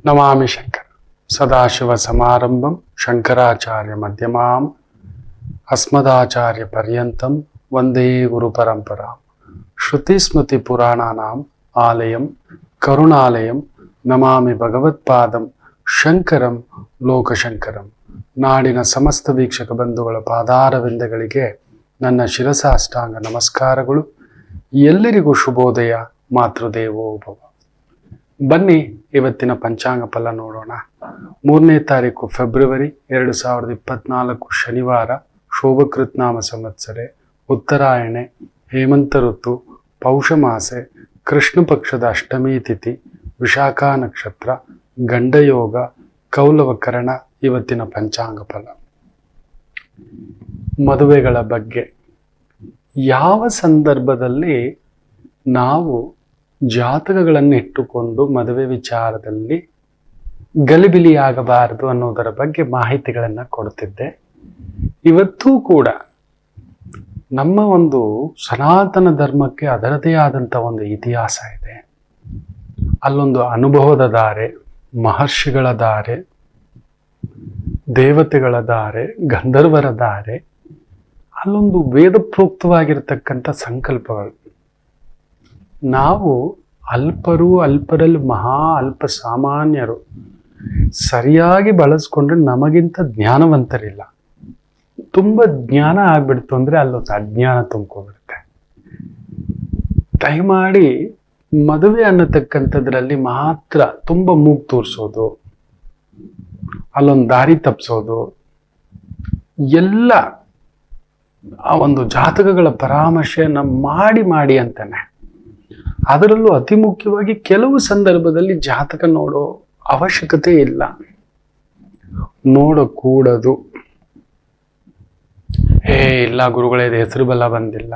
ನಮಾಮಿ ಶಂಕರ ಸದಾಶಿವ ಸಮಾರಂಭಂ ಶಂಕರಾಚಾರ್ಯ ಮಧ್ಯಮಾಂ ಅಸ್ಮದಾಚಾರ್ಯ ಪರ್ಯಂತಂ ವಂದೇ ಗುರು ಪರಂಪರಾಂ ಶ್ರುತಿ ಸ್ಮೃತಿ ಪುರಾಣಾನಾಂ ಆಲಯಂ ಕರುಣಾಲಯಂ ನಮಾಮಿ ಭಗವತ್ಪಾದಂ ಶಂಕರಂ ಲೋಕಶಂಕರಂ. ನಾಡಿನ ಸಮಸ್ತ ವೀಕ್ಷಕ ಬಂಧುಗಳ ಪಾದಾರವಿಂದಗಳಿಗೆ ನನ್ನ ಶಿರಸಾಷ್ಟಾಂಗ ನಮಸ್ಕಾರಗಳು. ಎಲ್ಲರಿಗೂ ಶುಭೋದಯ. ಮಾತೃದೇವೋ ಭವ. ಬನ್ನಿ ಇವತ್ತಿನ ಪಂಚಾಂಗ ಫಲ ನೋಡೋಣ. 3ನೇ ತಾರೀಕು ಫೆಬ್ರವರಿ 2024 ಶನಿವಾರ, ಶೋಭಕೃತ್ನಾಮ ಸಂವತ್ಸರೆ, ಉತ್ತರಾಯಣೆ, ಹೇಮಂತ ಋತು, ಪೌಷ ಮಾಸೆ, ಕೃಷ್ಣ ಪಕ್ಷದ ಅಷ್ಟಮಿ ತಿಥಿ, ವಿಶಾಖ ನಕ್ಷತ್ರ, ಗಂಡಯೋಗ, ಕೌಲವಕರಣ. ಇವತ್ತಿನ ಪಂಚಾಂಗ ಫಲ. ಮದುವೆಗಳ ಬಗ್ಗೆ, ಯಾವ ಸಂದರ್ಭದಲ್ಲಿ ನಾವು ಜಾತಕಗಳನ್ನು ಇಟ್ಟುಕೊಂಡು ಮದುವೆ ವಿಚಾರದಲ್ಲಿ ಗಲಿಬಿಲಿಯಾಗಬಾರದು ಅನ್ನೋದರ ಬಗ್ಗೆ ಮಾಹಿತಿಗಳನ್ನು ಕೊಡ್ತಿದ್ದೆ. ಇವತ್ತೂ ಕೂಡ ನಮ್ಮ ಒಂದು ಸನಾತನ ಧರ್ಮಕ್ಕೆ ಅದರದೇ ಆದಂಥ ಒಂದು ಇತಿಹಾಸ ಇದೆ. ಅಲ್ಲೊಂದು ಅನುಭವದ ಧಾರೆ, ಮಹರ್ಷಿಗಳ ಧಾರೆ, ದೇವತೆಗಳ ಧಾರೆ, ಗಂಧರ್ವರ ಧಾರೆ, ಅಲ್ಲೊಂದು ವೇದ ಪ್ರೋಕ್ತವಾಗಿರ್ತಕ್ಕಂಥ ಸಂಕಲ್ಪಗಳು. ನಾವು ಅಲ್ಪರು, ಅಲ್ಪರಲ್ಲಿ ಮಹಾ ಅಲ್ಪ ಸಾಮಾನ್ಯರು ಸರಿಯಾಗಿ ಬಳಸ್ಕೊಂಡ್ರೆ ನಮಗಿಂತ ಜ್ಞಾನವಂತರಿಲ್ಲ. ತುಂಬ ಜ್ಞಾನ ಆಗ್ಬಿಡ್ತು ಅಂದರೆ ಅಲ್ಲೊಂದು ಅಜ್ಞಾನ ತುಂಬ್ಕೊಬಿಡುತ್ತೆ. ದಯಮಾಡಿ ಮದುವೆ ಅನ್ನತಕ್ಕಂಥದ್ರಲ್ಲಿ ಮಾತ್ರ ತುಂಬ ಮೂಗು ತೋರಿಸೋದು, ಅಲ್ಲೊಂದು ದಾರಿ ತಪ್ಪಿಸೋದು, ಎಲ್ಲ ಆ ಒಂದು ಜಾತಕಗಳ ಪರಾಮರ್ಶೆಯನ್ನು ಮಾಡಿ ಅಂತಾನೆ. ಅದರಲ್ಲೂ ಅತಿ ಮುಖ್ಯವಾಗಿ ಕೆಲವು ಸಂದರ್ಭದಲ್ಲಿ ಜಾತಕ ನೋಡೋ ಅವಶ್ಯಕತೆ ಇಲ್ಲ, ನೋಡಕೂಡದು. ಇಲ್ಲ ಗುರುಗಳೇ, ಹೆಸರು ಬಲ ಬಂದಿಲ್ಲ.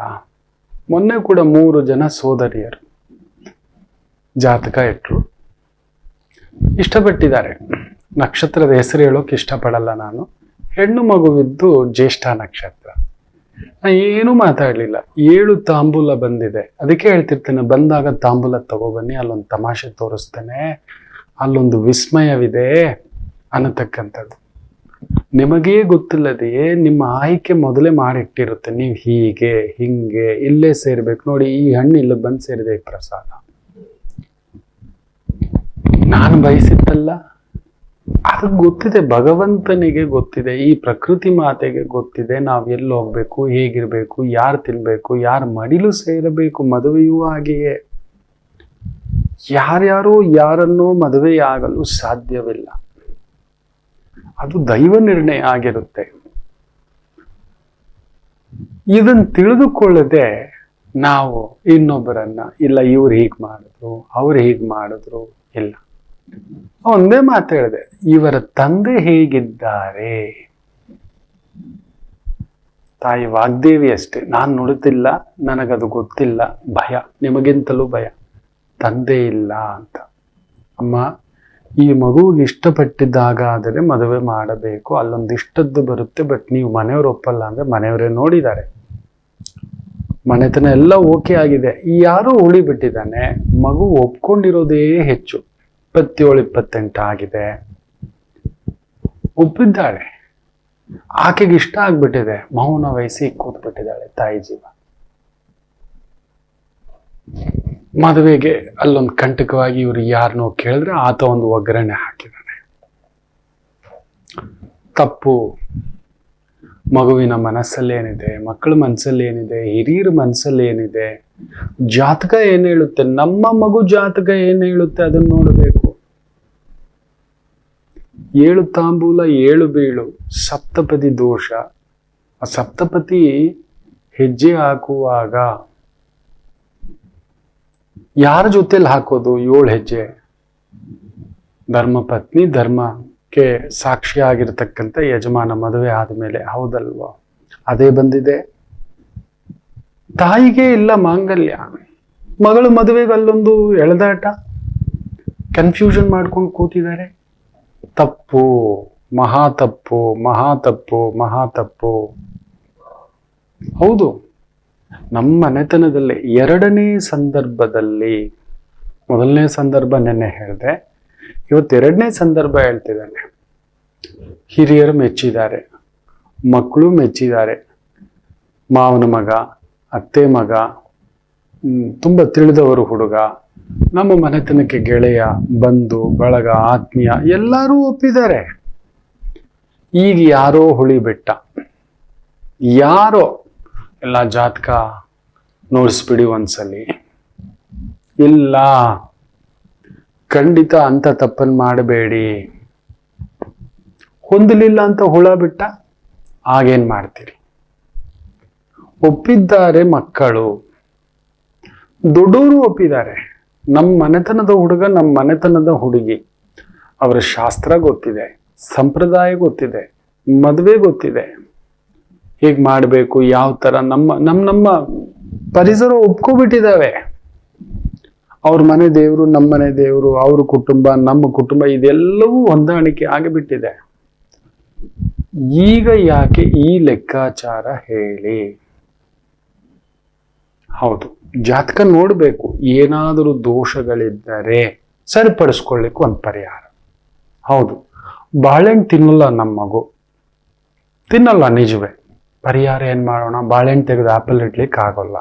ಮೊನ್ನೆ ಕೂಡ 3 ಜನ ಸೋದರಿಯರು ಜಾತಕ ಇಟ್ಟರು, ಇಷ್ಟಪಟ್ಟಿದ್ದಾರೆ. ನಕ್ಷತ್ರದ ಹೆಸರು ಹೇಳೋಕೆ ಇಷ್ಟಪಡಲ್ಲ ನಾನು. ಹೆಣ್ಣು ಮಗುವಿದ್ದು ಜ್ಯೇಷ್ಠ ನಕ್ಷತ್ರ. ನಾ ಏನೂ ಮಾತಾಡಲಿಲ್ಲ. 7 ತಾಂಬೂಲ ಬಂದಿದೆ. ಅದಕ್ಕೆ ಹೇಳ್ತಿರ್ತೇನೆ, ಬಂದಾಗ ತಾಂಬೂಲ ತಗೊಬನ್ನಿ, ಅಲ್ಲೊಂದು ತಮಾಷೆ ತೋರಿಸ್ತೇನೆ, ಅಲ್ಲೊಂದು ವಿಸ್ಮಯವಿದೆ ಅನ್ನತಕ್ಕಂಥದ್ದು. ನಿಮಗೇ ಗೊತ್ತಿಲ್ಲದೆಯೇ ನಿಮ್ಮ ಆಯ್ಕೆ ಮೊದಲೇ ಮಾಡಿಟ್ಟಿರುತ್ತೆ. ನೀವು ಹೀಗೆ ಹಿಂಗೆ ಇಲ್ಲೇ ಸೇರ್ಬೇಕು ನೋಡಿ, ಈ ಹಣ್ಣು ಇಲ್ಲಿ ಬಂದು ಸೇರಿದೆ, ಈ ಪ್ರಸಾದ ನಾನು ಬಯಸಿದ್ದಲ್ಲ. ಅದು ಗೊತ್ತಿದೆ, ಭಗವಂತನಿಗೆ ಗೊತ್ತಿದೆ, ಈ ಪ್ರಕೃತಿ ಮಾತೆಗೆ ಗೊತ್ತಿದೆ ನಾವು ಎಲ್ಲಿ ಹೋಗ್ಬೇಕು, ಹೇಗಿರ್ಬೇಕು, ಯಾರು ತಿನ್ಬೇಕು, ಯಾರು ಮಡಿಲು ಸೇರಬೇಕು. ಮದುವೆಯೂ ಹಾಗೆಯೇ. ಯಾರ್ಯಾರೋ ಯಾರನ್ನೋ ಮದುವೆಯಾಗಲು ಸಾಧ್ಯವಿಲ್ಲ. ಅದು ದೈವ ನಿರ್ಣಯ ಆಗಿರುತ್ತೆ. ಇದನ್ನು ತಿಳಿದುಕೊಳ್ಳದೆ ನಾವು ಇನ್ನೊಬ್ಬರನ್ನ, ಇಲ್ಲ ಇವ್ರು ಹೀಗೆ ಮಾಡಿದ್ರು, ಅವ್ರು ಹೀಗೆ ಮಾಡಿದ್ರು, ಇಲ್ಲ. ಒಂದೇ ಮಾತು ಹೇಳಿದೆ, ಇವರ ತಂದೆ ಹೇಗಿದ್ದಾರೆ. ತಾಯಿ ವಾಗ್ದೇವಿ ಅಷ್ಟೇ, ನಾನು ನುಡಿತಿಲ್ಲ, ನನಗದು ಗೊತ್ತಿಲ್ಲ, ಭಯ, ನಿಮಗಿಂತಲೂ ಭಯ. ತಂದೆ ಇಲ್ಲ ಅಂತ. ಅಮ್ಮ, ಈ ಮಗುವಿಗೆ ಇಷ್ಟಪಟ್ಟಿದ್ದಾಗ ಆದರೆ ಮದುವೆ ಮಾಡಬೇಕು, ಅಲ್ಲೊಂದು ಇಷ್ಟದ್ದು ಬರುತ್ತೆ. ಬಟ್ ನೀವು ಮನೆಯವರು ಒಪ್ಪಲ್ಲ ಅಂದ್ರೆ ಮನೆಯವರೇ ನೋಡಿದ್ದಾರೆ, ಮನೆತನ ಎಲ್ಲ ಓಕೆ ಆಗಿದೆ, ಯಾರೋ ಉಳಿಬಿಟ್ಟಿದ್ದಾನೆ. ಮಗು ಒಪ್ಕೊಂಡಿರೋದೇ ಹೆಚ್ಚು. 27-28 ಆಗಿದೆ, ಒಪ್ಪಿದ್ದಾಳೆ, ಆಕೆಗೆ ಇಷ್ಟ ಆಗ್ಬಿಟ್ಟಿದೆ, ಮೌನ ವಹಿಸಿ ಕೂತ್ಬಿಟ್ಟಿದ್ದಾಳೆ ತಾಯಿ ಜೀವ. ಮದುವೆಗೆ ಅಲ್ಲೊಂದು ಕಂಟಕವಾಗಿ ಇವರು ಯಾರನ್ನೋ ಕೇಳಿದ್ರೆ ಆತ ಒಂದು ಒಗ್ಗರಣೆ ಹಾಕಿದ್ದಾನೆ. ತಪ್ಪು. ಮಗುವಿನ ಮನಸ್ಸಲ್ಲಿ ಏನಿದೆ, ಮಕ್ಕಳ ಮನಸ್ಸಲ್ಲಿ ಏನಿದೆ, ಹಿರಿಯರ ಮನಸ್ಸಲ್ಲಿ ಏನಿದೆ, ಜಾತಕ ಏನ್ ಹೇಳುತ್ತೆ, ನಮ್ಮ ಮಗು ಜಾತಕ ಏನ್ ಹೇಳುತ್ತೆ ಅದನ್ನ ನೋಡಬೇಕು. 7 ತಾಂಬೂಲ 7 ಬೀಳು, ಸಪ್ತಪದಿ ದೋಷ. ಆ ಸಪ್ತಪತಿ ಹೆಜ್ಜೆ ಹಾಕುವಾಗ ಯಾರ ಜೊತೆಲಿ ಹಾಕೋದು? 7 ಹೆಜ್ಜೆ. ಧರ್ಮಪತ್ನಿ, ಧರ್ಮಕ್ಕೆ ಸಾಕ್ಷಿಯಾಗಿರ್ತಕ್ಕಂಥ ಯಜಮಾನ ಮದುವೆ ಆದ್ಮೇಲೆ, ಹೌದಲ್ವಾ? ಅದೇ ಬಂದಿದೆ. ತಾಯಿಗೆ ಇಲ್ಲ ಮಾಂಗಲ್ಯ, ಮಗಳು ಮದುವೆಗೆ ಅಲ್ಲೊಂದು ಎಳೆದಾಟ, ಕನ್ಫ್ಯೂಷನ್ ಮಾಡ್ಕೊಂಡು ಕೂತಿದ್ದಾರೆ. ತಪ್ಪು, ಮಹಾ ತಪ್ಪು, ಮಹಾ ತಪ್ಪು, ಮಹಾ ತಪ್ಪು. ಹೌದು, ನಮ್ಮ ಮನೆತನದಲ್ಲಿ 2ನೇ ಸಂದರ್ಭದಲ್ಲಿ, ಮೊದಲನೇ ಸಂದರ್ಭ ನೆನ್ನೆ ಹೇಳಿದೆ, ಇವತ್ತೆರಡನೇ ಸಂದರ್ಭ ಹೇಳ್ತಿದ್ದಾನೆ. ಹಿರಿಯರು ಮೆಚ್ಚಿದ್ದಾರೆ, ಮಕ್ಕಳು ಮೆಚ್ಚಿದ್ದಾರೆ. ಮಾವನ ಮಗ, ಅತ್ತೆ ಮಗ, ತುಂಬ ತಿಳಿದವರು ಹುಡುಗ, ನಮ್ಮ ಮನೆತನಕ್ಕೆ ಗೆಳೆಯ, ಬಂಧು ಬಳಗ, ಆತ್ಮೀಯ ಎಲ್ಲರೂ ಒಪ್ಪಿದ್ದಾರೆ. ಈಗ ಯಾರೋ ಹುಳಿ ಬಿಟ್ಟ, ಯಾರೋ ಎಲ್ಲ ಜಾತಕ ನೋಡಿಸ್ಬಿಡಿ ಒಂದ್ಸಲಿ. ಇಲ್ಲ, ಖಂಡಿತ ಅಂತ ತಪ್ಪನ್ನು ಮಾಡಬೇಡಿ. ಹೊಂದಲಿಲ್ಲ ಅಂತ ಹುಳ ಬಿಟ್ಟ, ಆಗೇನ್ ಮಾಡ್ತೀರಿ? ಒಪ್ಪಿದ್ದಾರೆ ಮಕ್ಕಳು, ದೊಡ್ಡವರು ಒಪ್ಪಿದ್ದಾರೆ. ನಮ್ಮ ಮನೆತನದ ಹುಡುಗ, ನಮ್ಮ ಮನೆತನದ ಹುಡುಗಿ, ಅವರ ಶಾಸ್ತ್ರ ಗೊತ್ತಿದೆ, ಸಂಪ್ರದಾಯ ಗೊತ್ತಿದೆ, ಮದುವೆ ಗೊತ್ತಿದೆ, ಹೇಗೆ ಮಾಡಬೇಕು, ಯಾವ ಥರ ನಮ್ಮ ಪರಿಸರ ಒಪ್ಕೊಬಿಟ್ಟಿದ್ದಾವೆ. ಅವ್ರ ಮನೆ ದೇವರು, ನಮ್ಮ ಮನೆ ದೇವರು, ಅವ್ರ ಕುಟುಂಬ, ನಮ್ಮ ಕುಟುಂಬ, ಇದೆಲ್ಲವೂ ಹೊಂದಾಣಿಕೆ ಆಗಿಬಿಟ್ಟಿದೆ. ಈಗ ಯಾಕೆ ಈ ಲೆಕ್ಕಾಚಾರ ಹೇಳಿ? ಹೌದು, ಜಾತಕ ನೋಡ್ಬೇಕು. ಏನಾದರೂ ದೋಷಗಳಿದ್ದರೆ ಸರಿಪಡಿಸ್ಕೊಳ್ಳಿಕ್ಕೆ ಒಂದು ಪರಿಹಾರ. ಹೌದು, ಬಾಳೆಹಣ್ಣು ತಿನ್ನಲ್ಲ ನಮ್ಮ ಮಗು, ತಿನ್ನಲ್ಲ ನಿಜವೇ. ಪರಿಹಾರ ಏನ್ ಮಾಡೋಣ? ಬಾಳೆಹಣ್ಣು ತೆಗೆದು ಆಪಲ್ ಇಡ್ಲಿಕ್ಕೆ ಆಗೋಲ್ಲ,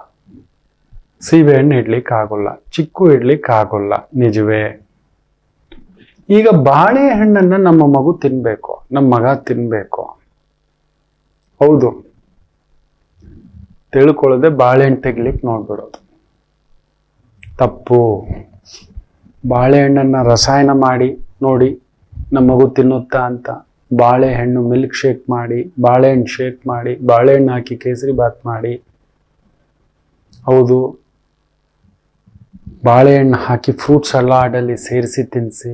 ಸೀಬೆ ಹಣ್ಣು ಇಡ್ಲಿಕ್ಕೆ ಆಗೋಲ್ಲ, ಚಿಕ್ಕು ಇಡ್ಲಿಕ್ಕೆ ಆಗೋಲ್ಲ, ನಿಜವೇ. ಈಗ ಬಾಳೆಹಣ್ಣನ್ನ ನಮ್ಮ ಮಗು ತಿನ್ಬೇಕು, ನಮ್ಮ ಮಗ ತಿನ್ಬೇಕು. ಹೌದು, ತಿಳ್ಕೊಳ್ಳದೆ ಬಾಳೆಹಣ್ಣು ತೆಗಿಲಿಕ್ಕೆ ನೋಡ್ಬಿಡೋದು ತಪ್ಪು. ಬಾಳೆಹಣ್ಣನ್ನ ರಸಾಯನ ಮಾಡಿ ನೋಡಿ ನಮ್ಮ ಮಗು ತಿನ್ನುತ್ತಾ ಅಂತ. ಬಾಳೆಹಣ್ಣು ಮಿಲ್ಕ್ ಶೇಕ್ ಮಾಡಿ, ಬಾಳೆಹಣ್ಣು ಶೇಕ್ ಮಾಡಿ, ಬಾಳೆಹಣ್ಣು ಹಾಕಿ ಕೇಸರಿ ಬಾತ್ ಮಾಡಿ, ಹೌದು, ಬಾಳೆಹಣ್ಣು ಹಾಕಿ ಫ್ರೂಟ್ ಸಲಾಡಲ್ಲಿ ಸೇರಿಸಿ ತಿನ್ನಿಸಿ.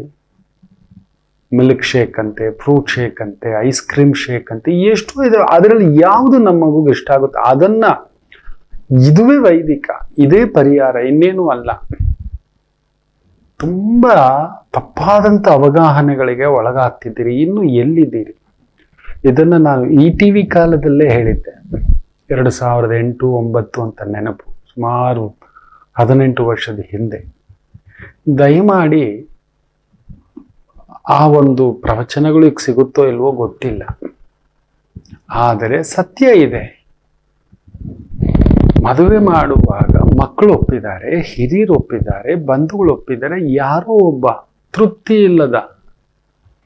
ಮಿಲ್ಕ್ ಶೇಕ್ ಅಂತೆ, ಫ್ರೂಟ್ ಶೇಕ್ ಅಂತೆ, ಐಸ್ ಕ್ರೀಮ್ ಶೇಕ್ ಅಂತೆ, ಎಷ್ಟು ಇದೆ. ಅದರಲ್ಲಿ ಯಾವುದು ನಮ್ಮ ಮಗುಗೆ ಇಷ್ಟ ಆಗುತ್ತೆ ಅದನ್ನ, ಇದುವೇ ವೈದಿಕ, ಇದೇ ಪರಿಹಾರ, ಇನ್ನೇನು ಅಲ್ಲ. ತುಂಬಾ ತಪ್ಪಾದಂತ ಅವಗಾಹನೆಗಳಿಗೆ ಒಳಗಾಗ್ತಿದ್ದೀರಿ. ಇನ್ನು ಎಲ್ಲಿದ್ದೀರಿ? ಇದನ್ನ ನಾನು ಈ ಟಿವಿ ಕಾಲದಲ್ಲೇ ಹೇಳಿದ್ದೆ. 2008, 2009 ಅಂತ ನೆನಪು, ಸುಮಾರು 18 ವರ್ಷದ ಹಿಂದೆ. ದಯಮಾಡಿ ಆ ಒಂದು ಪ್ರವಚನಗಳು ಈಗ ಸಿಗುತ್ತೋ ಇಲ್ವೋ ಗೊತ್ತಿಲ್ಲ, ಆದರೆ ಸತ್ಯ ಇದೆ. ಮದುವೆ ಮಾಡುವಾಗ ಮಕ್ಕಳು ಒಪ್ಪಿದ್ದಾರೆ, ಹಿರಿಯರು ಒಪ್ಪಿದ್ದಾರೆ, ಬಂಧುಗಳು ಒಪ್ಪಿದ್ದಾರೆ. ಯಾರೋ ಒಬ್ಬ ತೃಪ್ತಿ ಇಲ್ಲದ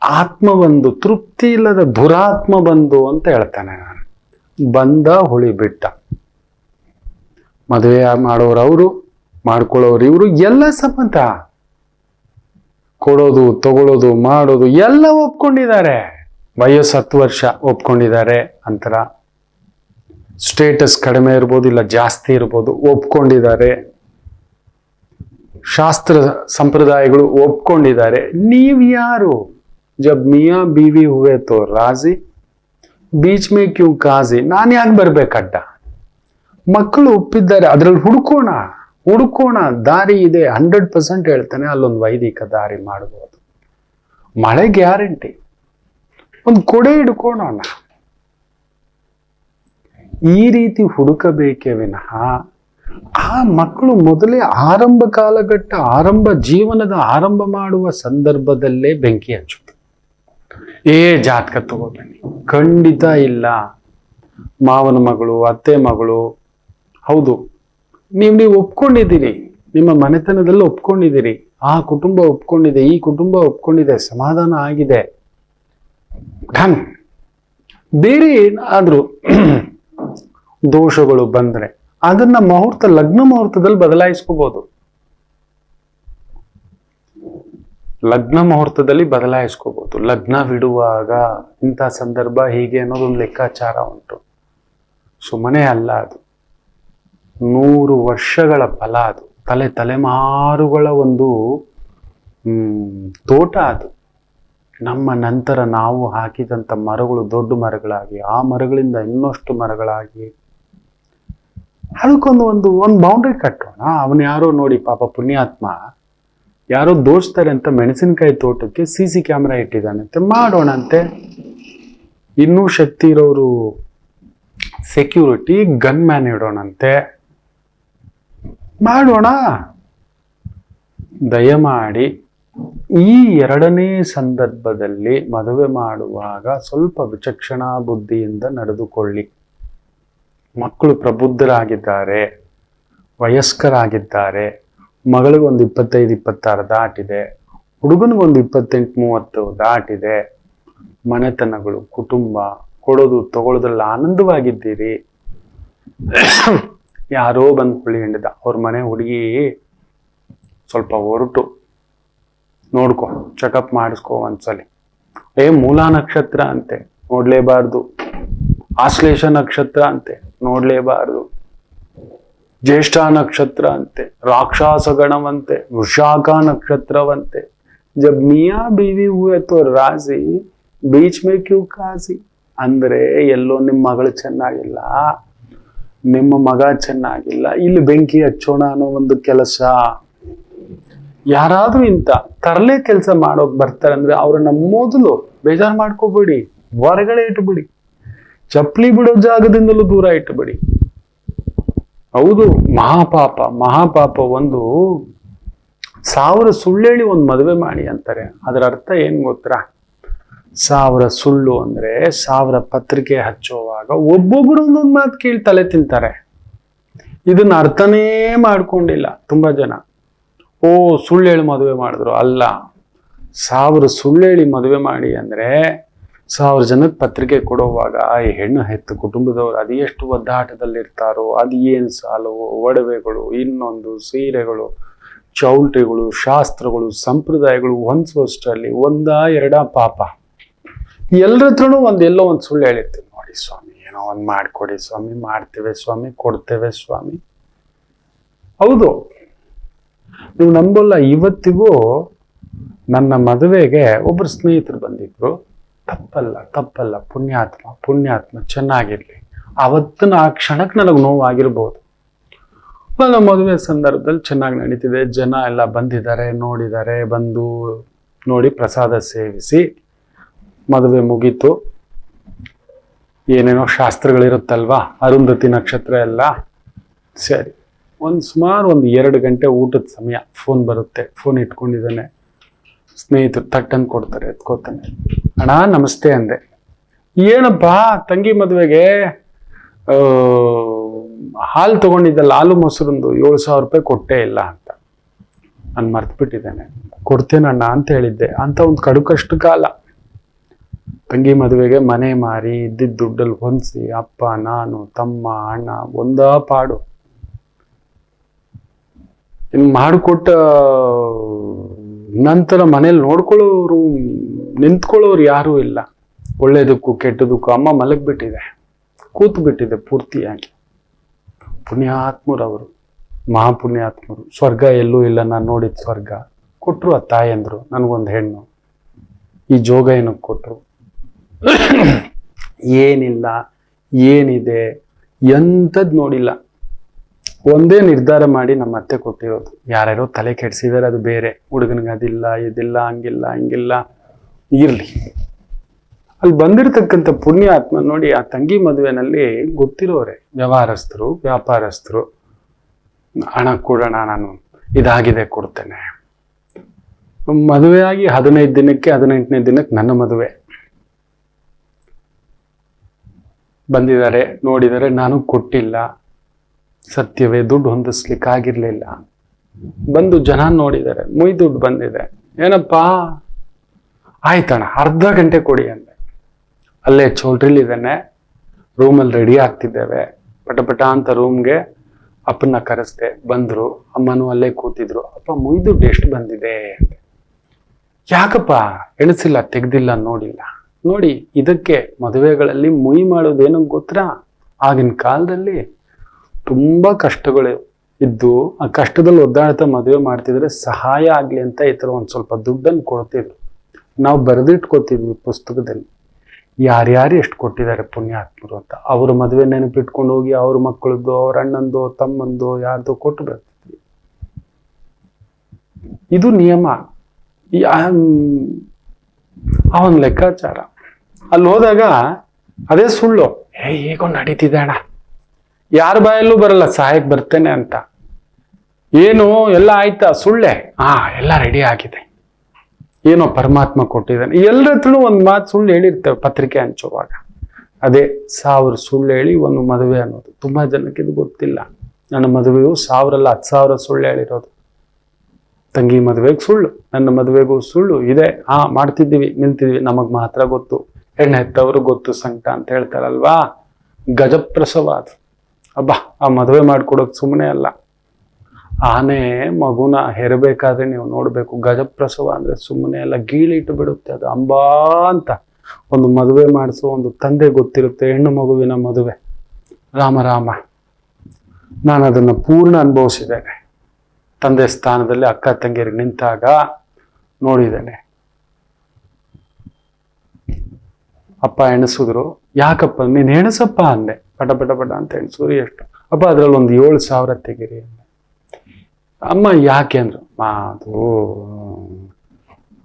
ಆತ್ಮ ಬಂದು, ತೃಪ್ತಿ ಇಲ್ಲದ ದುರಾತ್ಮ ಬಂದು ಅಂತ ಹೇಳ್ತಾನೆ ನಾನು. ಬಂದ ಹುಳಿ ಬಿಟ್ಟ. ಮದುವೆ ಮಾಡೋರು ಅವರು, ಮಾಡ್ಕೊಳ್ಳೋರು ಇವರು, ಎಲ್ಲ ಸಂಬಂಧ ಕೊಡೋದು, ತಗೊಳ್ಳೋದು, ಮಾಡೋದು ಎಲ್ಲ ಒಪ್ಕೊಂಡಿದ್ದಾರೆ. ವಯಸ್ಸು 10 ವರ್ಷ ಒಪ್ಕೊಂಡಿದ್ದಾರೆ. ಅಂತರ ಸ್ಟೇಟಸ್ ಕಡಿಮೆ ಇರ್ಬೋದು, ಇಲ್ಲ ಜಾಸ್ತಿ ಇರ್ಬೋದು, ಒಪ್ಕೊಂಡಿದ್ದಾರೆ. ಶಾಸ್ತ್ರ ಸಂಪ್ರದಾಯಗಳು ಒಪ್ಕೊಂಡಿದ್ದಾರೆ. ನೀವ್ ಯಾರು? ಜಬ್ ಮಿಯಾ ಬೀವಿ ಹುವೆ ತೋ ರಾಜಿ, ಬೀಚ್ ಮೇ ಕ್ಯೂ ಕಾಜಿ. ನಾನು ಯಾಕೆ ಬರ್ಬೇಕಡ್ಡ? ಮಕ್ಕಳು ಒಪ್ಪಿದ್ದಾರೆ, ಅದ್ರಲ್ಲಿ ಹುಡುಕೋಣ, ದಾರಿ ಇದೆ. 100% ಹೇಳ್ತಾನೆ, ಅಲ್ಲೊಂದು ವೈದಿಕ ದಾರಿ ಮಾಡಬಹುದು. ಮಳೆ ಗ್ಯಾರಂಟಿ, ಒಂದು ಕೊಡೆ ಹಿಡ್ಕೋಣ. ಈ ರೀತಿ ಹುಡುಕಬೇಕೇ ವಿನಃ ಆ ಮಕ್ಕಳು ಮೊದಲೇ ಆರಂಭ ಕಾಲಘಟ್ಟ, ಜೀವನದ ಆರಂಭ ಮಾಡುವ ಸಂದರ್ಭದಲ್ಲೇ ಬೆಂಕಿ ಹಚ್ಚುತ್ತೆ. ಜಾತಕ ತಗೋಬನ್ನಿ, ಖಂಡಿತ ಇಲ್ಲ. ಮಾವನ ಮಗಳು, ಅತ್ತೆ ಮಗಳು, ಹೌದು, ನೀವು ಒಪ್ಕೊಂಡಿದ್ದೀರಿ, ನಿಮ್ಮ ಮನೆತನದಲ್ಲಿ ಒಪ್ಕೊಂಡಿದ್ದೀರಿ, ಆ ಕುಟುಂಬ ಒಪ್ಕೊಂಡಿದೆ, ಈ ಕುಟುಂಬ ಒಪ್ಕೊಂಡಿದೆ, ಸಮಾಧಾನ ಆಗಿದೆ, ಡನ್. ಬೇರೆ ಏನಾದ್ರೂ ದೋಷಗಳು ಬಂದ್ರೆ ಅದನ್ನ ಲಗ್ನ ಮುಹೂರ್ತದಲ್ಲಿ ಬದಲಾಯಿಸ್ಕೋಬಹುದು. ಲಗ್ನವಿಡುವಾಗ ಇಂಥ ಸಂದರ್ಭ ಹೀಗೆ ಅನ್ನೋದೊಂದು ಲೆಕ್ಕಾಚಾರ ಉಂಟು. ಸುಮ್ಮನೆ ಅಲ್ಲ ಅದು. 100 ವರ್ಷಗಳ ಫಲ ಅದು. ತಲೆಮಾರುಗಳ ಒಂದು ತೋಟ ಅದು. ನಮ್ಮ ನಂತರ ನಾವು ಹಾಕಿದಂಥ ಮರಗಳು ದೊಡ್ಡ ಮರಗಳಾಗಿ, ಆ ಮರಗಳಿಂದ ಇನ್ನಷ್ಟು ಮರಗಳಾಗಿ, ಅದಕ್ಕೊಂದು ಒಂದು ಬೌಂಡ್ರಿ ಕಟ್ಟೋಣ. ಅವನು ಯಾರೋ ನೋಡಿ ಪಾಪ ಪುಣ್ಯಾತ್ಮ, ಯಾರೋ ದೋಚ್ತಾರೆ ಅಂತ ಮೆಣಸಿನಕಾಯಿ ತೋಟಕ್ಕೆ CC ಕ್ಯಾಮ್ರಾ ಇಟ್ಟಿದ್ದಾನಂತೆ, ಮಾಡೋಣಂತೆ. ಇನ್ನೂ ಶಕ್ತಿ ಇರೋರು ಸೆಕ್ಯೂರಿಟಿ ಗನ್ ಮ್ಯಾನ್ ಇಡೋಣಂತೆ, ಮಾಡೋಣ. ದಯಮಾಡಿ ಈ ಎರಡನೇ ಸಂದರ್ಭದಲ್ಲಿ ಮದುವೆ ಮಾಡುವಾಗ ಸ್ವಲ್ಪ ವಿಚಕ್ಷಣಾ ಬುದ್ಧಿಯಿಂದ ನಡೆದುಕೊಳ್ಳಿ. ಮಕ್ಕಳು ಪ್ರಬುದ್ಧರಾಗಿದ್ದಾರೆ, ವಯಸ್ಕರಾಗಿದ್ದಾರೆ. ಮಗಳಿಗೊಂದು 25-26 ದಾಟಿದೆ, ಹುಡುಗನಿಗೊಂದು 28-30 ದಾಟಿದೆ. ಮನೆತನಗಳು, ಕುಟುಂಬ, ಕೊಡೋದು ತಗೊಳ್ಳೋದ್ರಲ್ಲಿ ಆನಂದವಾಗಿದ್ದೀರಿ. ಯಾರೋ ಬಂದು ಹುಳಿ ಹಿಂಡಿದ, ಅವ್ರ ಮನೆ ಹುಡುಗಿ ಸ್ವಲ್ಪ ಹೊರಟು ನೋಡ್ಕೊ, ಚೆಕಪ್ ಮಾಡಿಸ್ಕೊ ಒಂದ್ಸಲಿ. ಮೂಲ ನಕ್ಷತ್ರ ಅಂತೆ, ನೋಡ್ಲೇಬಾರ್ದು. ಆಶ್ಲೇಷ ನಕ್ಷತ್ರ ಅಂತೆ, ನೋಡ್ಲೇಬಾರ್ದು. ಜ್ಯೇಷ್ಠ ನಕ್ಷತ್ರ ಅಂತೆ, ರಾಕ್ಷಸ ಗಣವಂತೆ, ವೃಷಾಖ ನಕ್ಷತ್ರವಂತೆ. ಜಬ್ ಮಿಯಾ ಬೀವಿ ಹುए तो ರಾಜಿ ಬೀಚ್ ಮೇ ಕ್ಯೂ ಕಾಸಿ. ಅಂದ್ರೆ ಎಲ್ಲೋ ನಿಮ್ಮ ಮಗಳು ಚೆನ್ನಾಗಿಲ್ಲ, ನಿಮ್ಮ ಮಗ ಚೆನ್ನಾಗಿಲ್ಲ, ಇಲ್ಲಿ ಬೆಂಕಿ ಹಚ್ಚೋಣ ಅನ್ನೋ ಒಂದು ಕೆಲಸ. ಯಾರಾದ್ರೂ ಇಂಥ ತರಲೆ ಕೆಲಸ ಮಾಡೋಕ್ ಬರ್ತಾರೆ ಅಂದ್ರೆ ಅವ್ರನ್ನ ಮೊದಲು ಬೇಜಾರು ಮಾಡ್ಕೋಬೇಡಿ, ಹೊರಗಡೆ ಇಟ್ಬಿಡಿ. ಚಪ್ಪಲಿ ಬಿಡೋ ಜಾಗದಿಂದಲೂ ದೂರ ಇಟ್ಬಿಡಿ. ಹೌದು, ಮಹಾಪಾಪ. ಒಂದು 1000 ಸುಳ್ಳೇಳಿ ಒಂದು ಮದುವೆ ಮಾಡಿ ಅಂತಾರೆ. ಅದರ ಅರ್ಥ ಏನ್ ಗೊತ್ತಾ? 1000 ಸುಳ್ಳು ಅಂದ್ರೆ 1000 ಪತ್ರಿಕೆ ಹಚ್ಚುವಾಗ ಒಬ್ಬೊಬ್ರು ಒಂದೊಂದು ಮಾತು ಕೇಳಿ ತಲೆ ತಿಂತಾರೆ. ಇದನ್ನ ಅರ್ಥನೇ ಮಾಡ್ಕೊಂಡಿಲ್ಲ ತುಂಬಾ ಜನ. ಸುಳ್ಳೇಳಿ ಮದುವೆ ಮಾಡಿದ್ರು ಅಲ್ಲ. 1000 ಸುಳ್ಳೇಳಿ ಮದುವೆ ಮಾಡಿ ಅಂದ್ರೆ 1000 ಜನಕ್ಕೆ ಪತ್ರಿಕೆ ಕೊಡುವಾಗ ಈ ಹೆಣ್ಣು ಹೆತ್ತು ಕುಟುಂಬದವರು ಅದು ಎಷ್ಟು ಒದ್ದಾಟದಲ್ಲಿರ್ತಾರೋ, ಅದು ಏನು ಸಾಲವೋ, ಒಡವೆಗಳು, ಇನ್ನೊಂದು ಸೀರೆಗಳು, ಚೌಲ್ಟ್ರಿಗಳು, ಶಾಸ್ತ್ರಗಳು, ಸಂಪ್ರದಾಯಗಳು ಹೊಂದಿಸುವಷ್ಟರಲ್ಲಿ 1-2 ಪಾಪ. ಎಲ್ಲರ ಹತ್ರನೂ ಎಲ್ಲೋ ಒಂದು ಸುಳ್ಳು ಹೇಳಿರ್ತೀವಿ. ನೋಡಿ ಸ್ವಾಮಿ, ಏನೋ ಒಂದು ಮಾಡ್ಕೊಡಿ ಸ್ವಾಮಿ, ಮಾಡ್ತೇವೆ ಸ್ವಾಮಿ, ಕೊಡ್ತೇವೆ ಸ್ವಾಮಿ. ಹೌದು, ನೀವು ನಂಬಲ್ಲ, ಇವತ್ತಿಗೂ ನನ್ನ ಮದುವೆಗೆ ಒಬ್ರು ಸ್ನೇಹಿತರು ಬಂದಿದ್ರು. ತಪ್ಪಲ್ಲ, ಪುಣ್ಯಾತ್ಮ ಚೆನ್ನಾಗಿರ್ಲಿ. ಅವತ್ತಿನ ಆ ಕ್ಷಣಕ್ಕೆ ನನಗೆ ನೋವಾಗಿರ್ಬೋದು. ನನ್ನ ಮದುವೆ ಸಂದರ್ಭದಲ್ಲಿ ಚೆನ್ನಾಗಿ ನಡೀತಿದೆ, ಜನ ಎಲ್ಲ ಬಂದಿದ್ದಾರೆ, ನೋಡಿದ್ದಾರೆ. ಬಂದು ನೋಡಿ ಪ್ರಸಾದ ಸೇವಿಸಿ ಮದುವೆ ಮುಗೀತು. ಏನೇನೋ ಶಾಸ್ತ್ರಗಳಿರುತ್ತಲ್ವಾ, ಅರುಂಧತಿ ನಕ್ಷತ್ರ ಎಲ್ಲ ಸರಿ. ಸುಮಾರು 2 ಗಂಟೆ ಊಟದ ಸಮಯ. ಫೋನ್ ಬರುತ್ತೆ, ಫೋನ್ ಇಟ್ಕೊಂಡಿದ್ದಾನೆ. ಸ್ನೇಹಿತರು ತಟ್ಟನ್ನು ಕೊಡ್ತಾರೆ, ಎತ್ಕೋತಾನೆ. ಅಣ್ಣ ನಮಸ್ತೆ ಅಂದೆ. ಏನಪ್ಪಾ ತಂಗಿ ಮದುವೆಗೆ ಹಾಲು ತಗೊಂಡಿದ್ದಲ್ಲ, ಹಾಲು ಮೊಸರಂದು 7,000 ರೂಪಾಯಿ ಕೊಟ್ಟೇ ಇಲ್ಲ ಅಂತ. ನಾನು ಮರ್ತ್ಬಿಟ್ಟಿದ್ದೇನೆ. ಕೊಡ್ತೇನಣ್ಣ ಅಂತ ಹೇಳಿದ್ದೆ. ಅಂತ ಒಂದು ಕಡುಕಷ್ಟು ಕಾಲ ತಂಗಿ ಮದುವೆಗೆ ಮನೆ ಮಾರಿ ಇದ್ದಿದ್ದ ದುಡ್ಡಲ್ಲಿ ಹೊಂದಿಸಿ ಅಪ್ಪ, ನಾನು, ತಮ್ಮ, ಅಣ್ಣ ಒಂದಾ ಪಾಡು. ಇನ್ನು ಮಾಡಿಕೊಟ್ಟ ನಂತರ ಮನೇಲಿ ನೋಡ್ಕೊಳ್ಳೋರು, ನಿಂತ್ಕೊಳ್ಳೋರು ಯಾರೂ ಇಲ್ಲ. ಒಳ್ಳೇದಕ್ಕೂ ಕೆಟ್ಟದಕ್ಕೂ ಅಮ್ಮ ಮಲಗ್ಬಿಟ್ಟಿದೆ, ಕೂತು ಬಿಟ್ಟಿದೆ ಪೂರ್ತಿಯಾಗಿ. ಪುಣ್ಯಾತ್ಮರು ಅವರು, ಮಹಾಪುಣ್ಯಾತ್ಮರು. ಸ್ವರ್ಗ ಎಲ್ಲೂ ಇಲ್ಲ, ನಾನು ನೋಡಿದ ಸ್ವರ್ಗ. ಕೊಟ್ಟರು ಆ ತಾಯಂದ್ರು ನನಗೊಂದು ಹೆಣ್ಣು. ಈ ಜೋಗ ಏನಕ್ಕೆ ಕೊಟ್ಟರು? ಏನಿಲ್ಲ, ಏನಿದೆ ಎಂಥದ್ದು ನೋಡಿಲ್ಲ. ಒಂದೇ ನಿರ್ಧಾರ ಮಾಡಿ ನಮ್ಮ ಅತ್ತೆ ಕೊಟ್ಟಿರೋದು. ಯಾರ್ಯಾರೋ ತಲೆ ಕೆಡಿಸಿದಾರೆ, ಅದು ಬೇರೆ. ಹುಡುಗನಿಗೆ ಅದಿಲ್ಲ, ಇದಿಲ್ಲ, ಹಂಗಿಲ್ಲ, ಹಿಂಗಿಲ್ಲ, ಇರ್ಲಿ. ಅಲ್ಲಿ ಬಂದಿರತಕ್ಕಂಥ ಪುಣ್ಯಾತ್ಮ ನೋಡಿ, ಆ ತಂಗಿ ಮದುವೆನಲ್ಲಿ ಗೊತ್ತಿರೋರೆ, ವ್ಯವಹಾರಸ್ಥರು, ವ್ಯಾಪಾರಸ್ಥರು. ಹಣ ಕೊಡೋಣ, ನಾನು ಇದಾಗಿದೆ ಕೊಡ್ತೇನೆ. ಮದುವೆ ಆಗಿ 15 ದಿನಕ್ಕೆ 18ನೇ ದಿನಕ್ಕೆ ನನ್ನ ಮದುವೆ. ಬಂದಿದ್ದಾರೆ, ನೋಡಿದರೆ ನಾನು ಕೊಟ್ಟಿಲ್ಲ. ಸತ್ಯವೇ, ದುಡ್ಡು ಹೊಂದಿಸ್ಲಿಕ್ಕಾಗಿರ್ಲಿಲ್ಲ. ಬಂದು ಜನ ನೋಡಿದ್ದಾರೆ, ಮುಯ್ ದುಡ್ಡು ಬಂದಿದೆ. ಏನಪ್ಪಾ, ಆಯ್ತಣ್ಣ ಅರ್ಧ ಗಂಟೆ ಕೊಡಿ ಅಂದೆ. ಅಲ್ಲೇ ಚೌಲ್ಟ್ರಿಲಿದ್ದಾನೆ, ರೂಮಲ್ಲಿ ರೆಡಿ ಆಗ್ತಿದ್ದೇವೆ. ಪಟ ಅಂತ ರೂಮ್ಗೆ ಅಪ್ಪನ ಕರೆಸ್ದೆ. ಬಂದ್ರು, ಅಮ್ಮನೂ ಅಲ್ಲೇ ಕೂತಿದ್ರು. ಅಪ್ಪ ಮುಯ್ ದುಡ್ಡು ಎಷ್ಟು ಬಂದಿದೆ ಅಂದೆ. ಯಾಕಪ್ಪ ಎಣಿಸಿಲ್ಲ, ತೆಗ್ದಿಲ್ಲ, ನೋಡಿಲ್ಲ. ನೋಡಿ, ಇದಕ್ಕೆ ಮದುವೆಗಳಲ್ಲಿ ಮುಯ್ ಮಾಡೋದೇನೋ ಗೊತ್ತಾ? ಆಗಿನ ಕಾಲದಲ್ಲಿ ತುಂಬಾ ಕಷ್ಟಗಳು ಇದ್ದು, ಆ ಕಷ್ಟದಲ್ಲಿ ಒದ್ದಾಡ್ತಾ ಮದುವೆ ಮಾಡ್ತಿದ್ರೆ ಸಹಾಯ ಆಗ್ಲಿ ಅಂತ ಈ ಥರ ಒಂದು ಸ್ವಲ್ಪ ದುಡ್ಡನ್ನು ಕೊಡ್ತಿದ್ರು. ನಾವು ಬರೆದಿಟ್ಕೋತಿದ್ವಿ ಪುಸ್ತಕದಲ್ಲಿ, ಯಾರ್ಯಾರು ಎಷ್ಟು ಕೊಟ್ಟಿದ್ದಾರೆ ಪುಣ್ಯಾತ್ಮರು ಅಂತ. ಅವ್ರ ಮದುವೆ ನೆನಪಿಟ್ಕೊಂಡು ಹೋಗಿ ಅವ್ರ ಮಕ್ಕಳದ್ದು, ಅವ್ರ ಅಣ್ಣಂದು, ತಮ್ಮಂದು, ಯಾರ್ದು ಕೊಟ್ಟು ಬರ್ತಿದ್ವಿ. ಇದು ನಿಯಮ, ಆ ಒಂದು ಲೆಕ್ಕಾಚಾರ. ಅಲ್ಲಿ ಹೋದಾಗ ಅದೇ ಸುಳ್ಳು. ಹೇಗೋ ನಡೀತಿದೆ ಅಣ್ಣ, ಯಾರ ಬಾಯಲ್ಲೂ ಬರಲ್ಲ ಸಹಾಯಕ್ಕೆ ಬರ್ತೇನೆ ಅಂತ. ಏನು ಎಲ್ಲ ಆಯ್ತಾ? ಸುಳ್ಳೆ. ಎಲ್ಲ ರೆಡಿ ಆಗಿದೆ. ಏನೋ ಪರಮಾತ್ಮ ಕೊಟ್ಟಿದ್ದಾನೆ. ಎಲ್ಲರ ಹತ್ರನೂ ಒಂದು ಮಾತು ಸುಳ್ಳು ಹೇಳಿರ್ತೇವೆ ಪತ್ರಿಕೆ ಹಂಚುವಾಗ. ಅದೇ 1000 ಸುಳ್ಳು ಹೇಳಿ ಒಂದು ಮದುವೆ ಅನ್ನೋದು. ತುಂಬಾ ಜನಕ್ಕೆ ಇದು ಗೊತ್ತಿಲ್ಲ. ನನ್ನ ಮದುವೆಯು 1000 ಅಲ್ಲ 10,000 ಸುಳ್ಳು ಹೇಳಿರೋದು. ತಂಗಿ ಮದುವೆಗೆ ಸುಳ್ಳು, ನನ್ನ ಮದುವೆಗೂ ಸುಳ್ಳು ಇದೆ. ಮಾಡ್ತಿದ್ದೀವಿ, ನಿಲ್ತಿದ್ವಿ, ನಮಗ್ ಮಾತ್ರ ಗೊತ್ತು, ಹೆಣ್ಣು ಹೆತ್ತವ್ರು ಗೊತ್ತು ಸಂಕಟ ಅಂತ ಹೇಳ್ತಾರಲ್ವಾ. ಗಜಪ್ರಸವ ಅದು. ಅಬ್ಬಾ, ಆ ಮದುವೆ ಮಾಡ್ಕೊಡೋದು ಸುಮ್ಮನೆ ಅಲ್ಲ. ಆನೆ ಮಗುನ ಹೆರಬೇಕಾದ್ರೆ ನೀವು ನೋಡ್ಬೇಕು, ಗಜಪ್ರಸವ ಅಂದ್ರೆ ಸುಮ್ಮನೆ ಅಲ್ಲ, ಗೀಳಿಟ್ಟು ಬಿಡುತ್ತೆ ಅದು. ಅಂಬಾ ಅಂತ ಒಂದು ಮದುವೆ ಮಾಡಿಸೋ ಒಂದು ತಂದೆ ಗೊತ್ತಿರುತ್ತೆ, ಹೆಣ್ಣು ಮಗುವಿನ ಮದುವೆ. ರಾಮ ರಾಮ, ನಾನು ಅದನ್ನ ಪೂರ್ಣ ಅನುಭವಿಸಿದ್ದೇನೆ. ತಂದೆ ಸ್ಥಾನದಲ್ಲಿ ಅಕ್ಕ ತಂಗಿಯರಿಗೆ ನಿಂತಾಗ ನೋಡಿದ್ದೇನೆ. ಅಪ್ಪ ಎಣಿಸಿದ್ರು. ಯಾಕಪ್ಪ ನೀನ್ ಎಣಸಪ್ಪ ಅಂದೆ. ಪಟ ಪಟ ಪಟ ಅಂತ ಎಣಿಸಿದ್ರು. ಎಷ್ಟು ಅಪ್ಪ? ಅದ್ರಲ್ಲಿ ಒಂದು 7,000 ತೆಗಿರಿ ಅಂದೆ. ಅಮ್ಮ ಯಾಕೆ ಅಂದ್ರು. ಅದು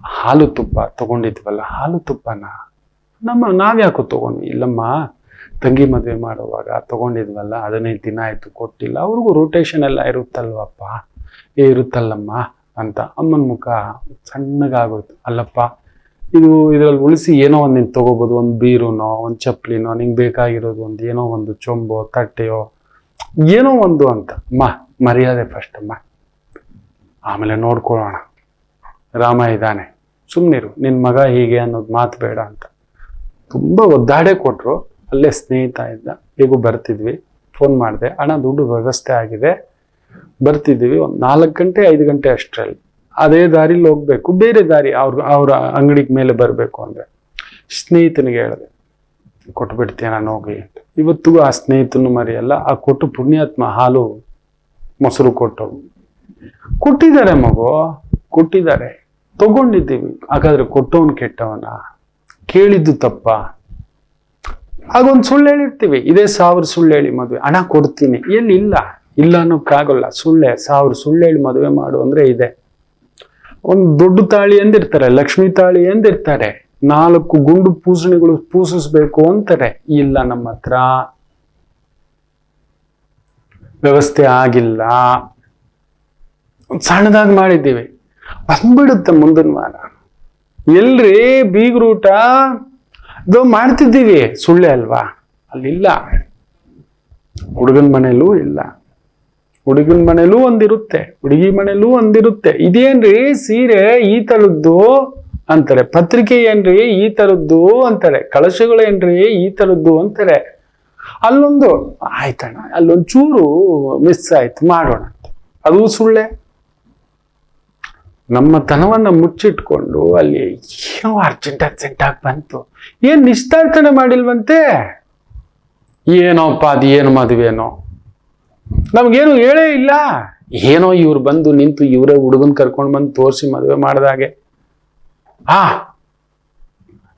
ಹಾಲು ತುಪ್ಪ ತಗೊಂಡಿದ್ವಲ್ಲ, ಹಾಲು ತುಪ್ಪನ ನಾವ್ಯಾಕೋ ತಗೊಂಡ್ವಿ. ಇಲ್ಲಮ್ಮ, ತಂಗಿ ಮದುವೆ ಮಾಡುವಾಗ ತಗೊಂಡಿದ್ವಲ್ಲ, 15 ದಿನ ಆಯ್ತು ಕೊಟ್ಟಿಲ್ಲ. ಅವ್ರಿಗೂ ರೊಟೇಷನ್ ಎಲ್ಲ ಇರುತ್ತಲ್ವಪ್ಪ, ಇರುತ್ತಲ್ಲಮ್ಮ ಅಂತ. ಅಮ್ಮನ ಮುಖ ಸಣ್ಣಗಾಗೋಯ್ತು. ಅಲ್ಲಪ್ಪ, ಇದ್ರಲ್ಲಿ ಉಳಿಸಿ ಏನೋ ಒಂದು ನೀನು ತಗೋಬೋದು, ಒಂದು ಬೀರುನೋ, ಒಂದು ಚಪ್ಪಲಿನೋ, ನಿಂಗೆ ಬೇಕಾಗಿರೋದು ಒಂದು ಏನೋ ಒಂದು ಚೊಂಬೋ ತಟ್ಟೆಯೋ ಏನೋ ಒಂದು ಅಂತ. ಅಮ್ಮ ಮರ್ಯಾದೆ ಫಸ್ಟ್ ಅಮ್ಮ, ಆಮೇಲೆ ನೋಡ್ಕೊಳ್ಳೋಣ. ರಾಮ ಇದ್ದಾನೆ, ಸುಮ್ಮನಿರು, ನಿನ್ನ ಮಗ ಹೀಗೆ ಅನ್ನೋದು ಮಾತು ಬೇಡ ಅಂತ ತುಂಬಾ ಒದ್ದಾಡೆ ಕೊಟ್ರು. ಅಲ್ಲೇ ಸ್ನೇಹಿತ ಇದ್ದ, ಹೇಗೂ ಬರ್ತಿದ್ವಿ. ಫೋನ್ ಮಾಡಿದೆ, ಅಣ್ಣ ದುಡ್ಡು ವ್ಯವಸ್ಥೆ ಆಗಿದೆ, ಬರ್ತಿದ್ದೀವಿ, ಒಂದು 4 ಗಂಟೆ 5 ಗಂಟೆ ಅಷ್ಟರಲ್ಲಿ. ಅದೇ ದಾರಿಲಿ ಹೋಗ್ಬೇಕು, ಬೇರೆ ದಾರಿ ಅವ್ರ ಅಂಗಡಿಗೆ ಮೇಲೆ ಬರಬೇಕು ಅಂದ್ರೆ ಸ್ನೇಹಿತನಿಗೆ ಹೇಳಿದೆ, ಕೊಟ್ಬಿಡ್ತೀಯ ನಾನು ಹೋಗಿ ಅಂತ. ಇವತ್ತಿಗೂ ಆ ಸ್ನೇಹಿತನು ಮರೆಯಲ್ಲ. ಆ ಕೊಟ್ಟು ಪುಣ್ಯಾತ್ಮ ಹಾಲು ಮೊಸರು ಕೊಟ್ಟಿದ್ದಾರೆ ಮಗು, ಕೊಟ್ಟಿದ್ದಾರೆ, ತಗೊಂಡಿದ್ದೀವಿ. ಹಾಗಾದ್ರೆ ಕೊಟ್ಟವನು ಕೆಟ್ಟವನ? ಕೇಳಿದ್ದು ತಪ್ಪ? ಆಗೊಂದು ಸುಳ್ಳು ಹೇಳಿರ್ತೀವಿ, ಇದೇ 1000 ಸುಳ್ಳು ಹೇಳಿ ಮದುವೆ. ಹಣ ಕೊಡ್ತೀನಿ, ಎಲ್ಲಿ ಇಲ್ಲ ಅನ್ನೋಕ್ಕಾಗಲ್ಲ. 1000 ಸುಳ್ಳು ಹೇಳಿ ಮದುವೆ ಮಾಡು ಅಂದ್ರೆ ಇದೆ. ಒಂದು ದೊಡ್ಡ ತಾಳಿ ಎಂದಿರ್ತಾರೆ, ಲಕ್ಷ್ಮೀ ತಾಳಿ ಎಂದಿರ್ತಾರೆ, 4 ಗುಂಡು ಪೂಸಣಿಗಳು ಪೂಸಿಸ್ಬೇಕು ಅಂತಾರೆ. ಇಲ್ಲ, ನಮ್ಮ ಹತ್ರ ವ್ಯವಸ್ಥೆ ಆಗಿಲ್ಲ. ಸಣ್ಣದಾಗಿ ಮಾಡಿದ್ದೀವಿ, ಬಂದ್ಬಿಡುತ್ತೆ ಮುಂದಿನ ವಾರ. ಎಲ್ರಿ ಬೀಗ್ರೂಟ ಇದು ಮಾಡ್ತಿದ್ದೀವಿ, ಸುಳ್ಳೆ ಅಲ್ವಾ? ಅಲ್ಲಿಲ್ಲ. ಹುಡುಗನ ಮನೇಲೂ ಇಲ್ಲ, ಹುಡುಗನ ಮನೇಲೂ ಒಂದಿರುತ್ತೆ, ಹುಡುಗಿ ಮನೇಲೂ ಒಂದಿರುತ್ತೆ. ಇದೇನ್ರಿ ಸೀರೆ ಈ ತರದ್ದು ಅಂತಾರೆ, ಪತ್ರಿಕೆ ಏನ್ರಿ ಈ ತರದ್ದು ಅಂತಾರೆ, ಕಳಶಗಳೇನ್ರಿ ಈ ತರದ್ದು ಅಂತಾರೆ. ಅಲ್ಲೊಂದು ಆಯ್ತಣ್ಣ, ಅಲ್ಲೊಂದು ಚೂರು ಮಿಸ್ ಆಯ್ತು, ಮಾಡೋಣ. ಅದು ಸುಳ್ಳೆ. ನಮ್ಮ ತನವನ್ನ ಮುಚ್ಚಿಟ್ಕೊಂಡು ಅಲ್ಲಿ ಏನೋ ಅರ್ಜೆಂಟಾಗಿ ಬಂತು. ಏನ್ ನಿಶ್ಚಿತಾರ್ಥನೆ ಮಾಡಿಲ್ವಂತೆ? ಏನೋಪ್ಪ ಅದು, ಏನು ಮದುವೆನೋ ನಮ್ಗೇನು ಹೇಳೇ ಇಲ್ಲ. ಏನೋ ಇವ್ರು ಬಂದು ನಿಂತು ಇವರೇ ಹುಡುಗನ್ ಕರ್ಕೊಂಡು ಬಂದು ತೋರಿಸಿ ಮದುವೆ ಮಾಡಿದಾಗೆ.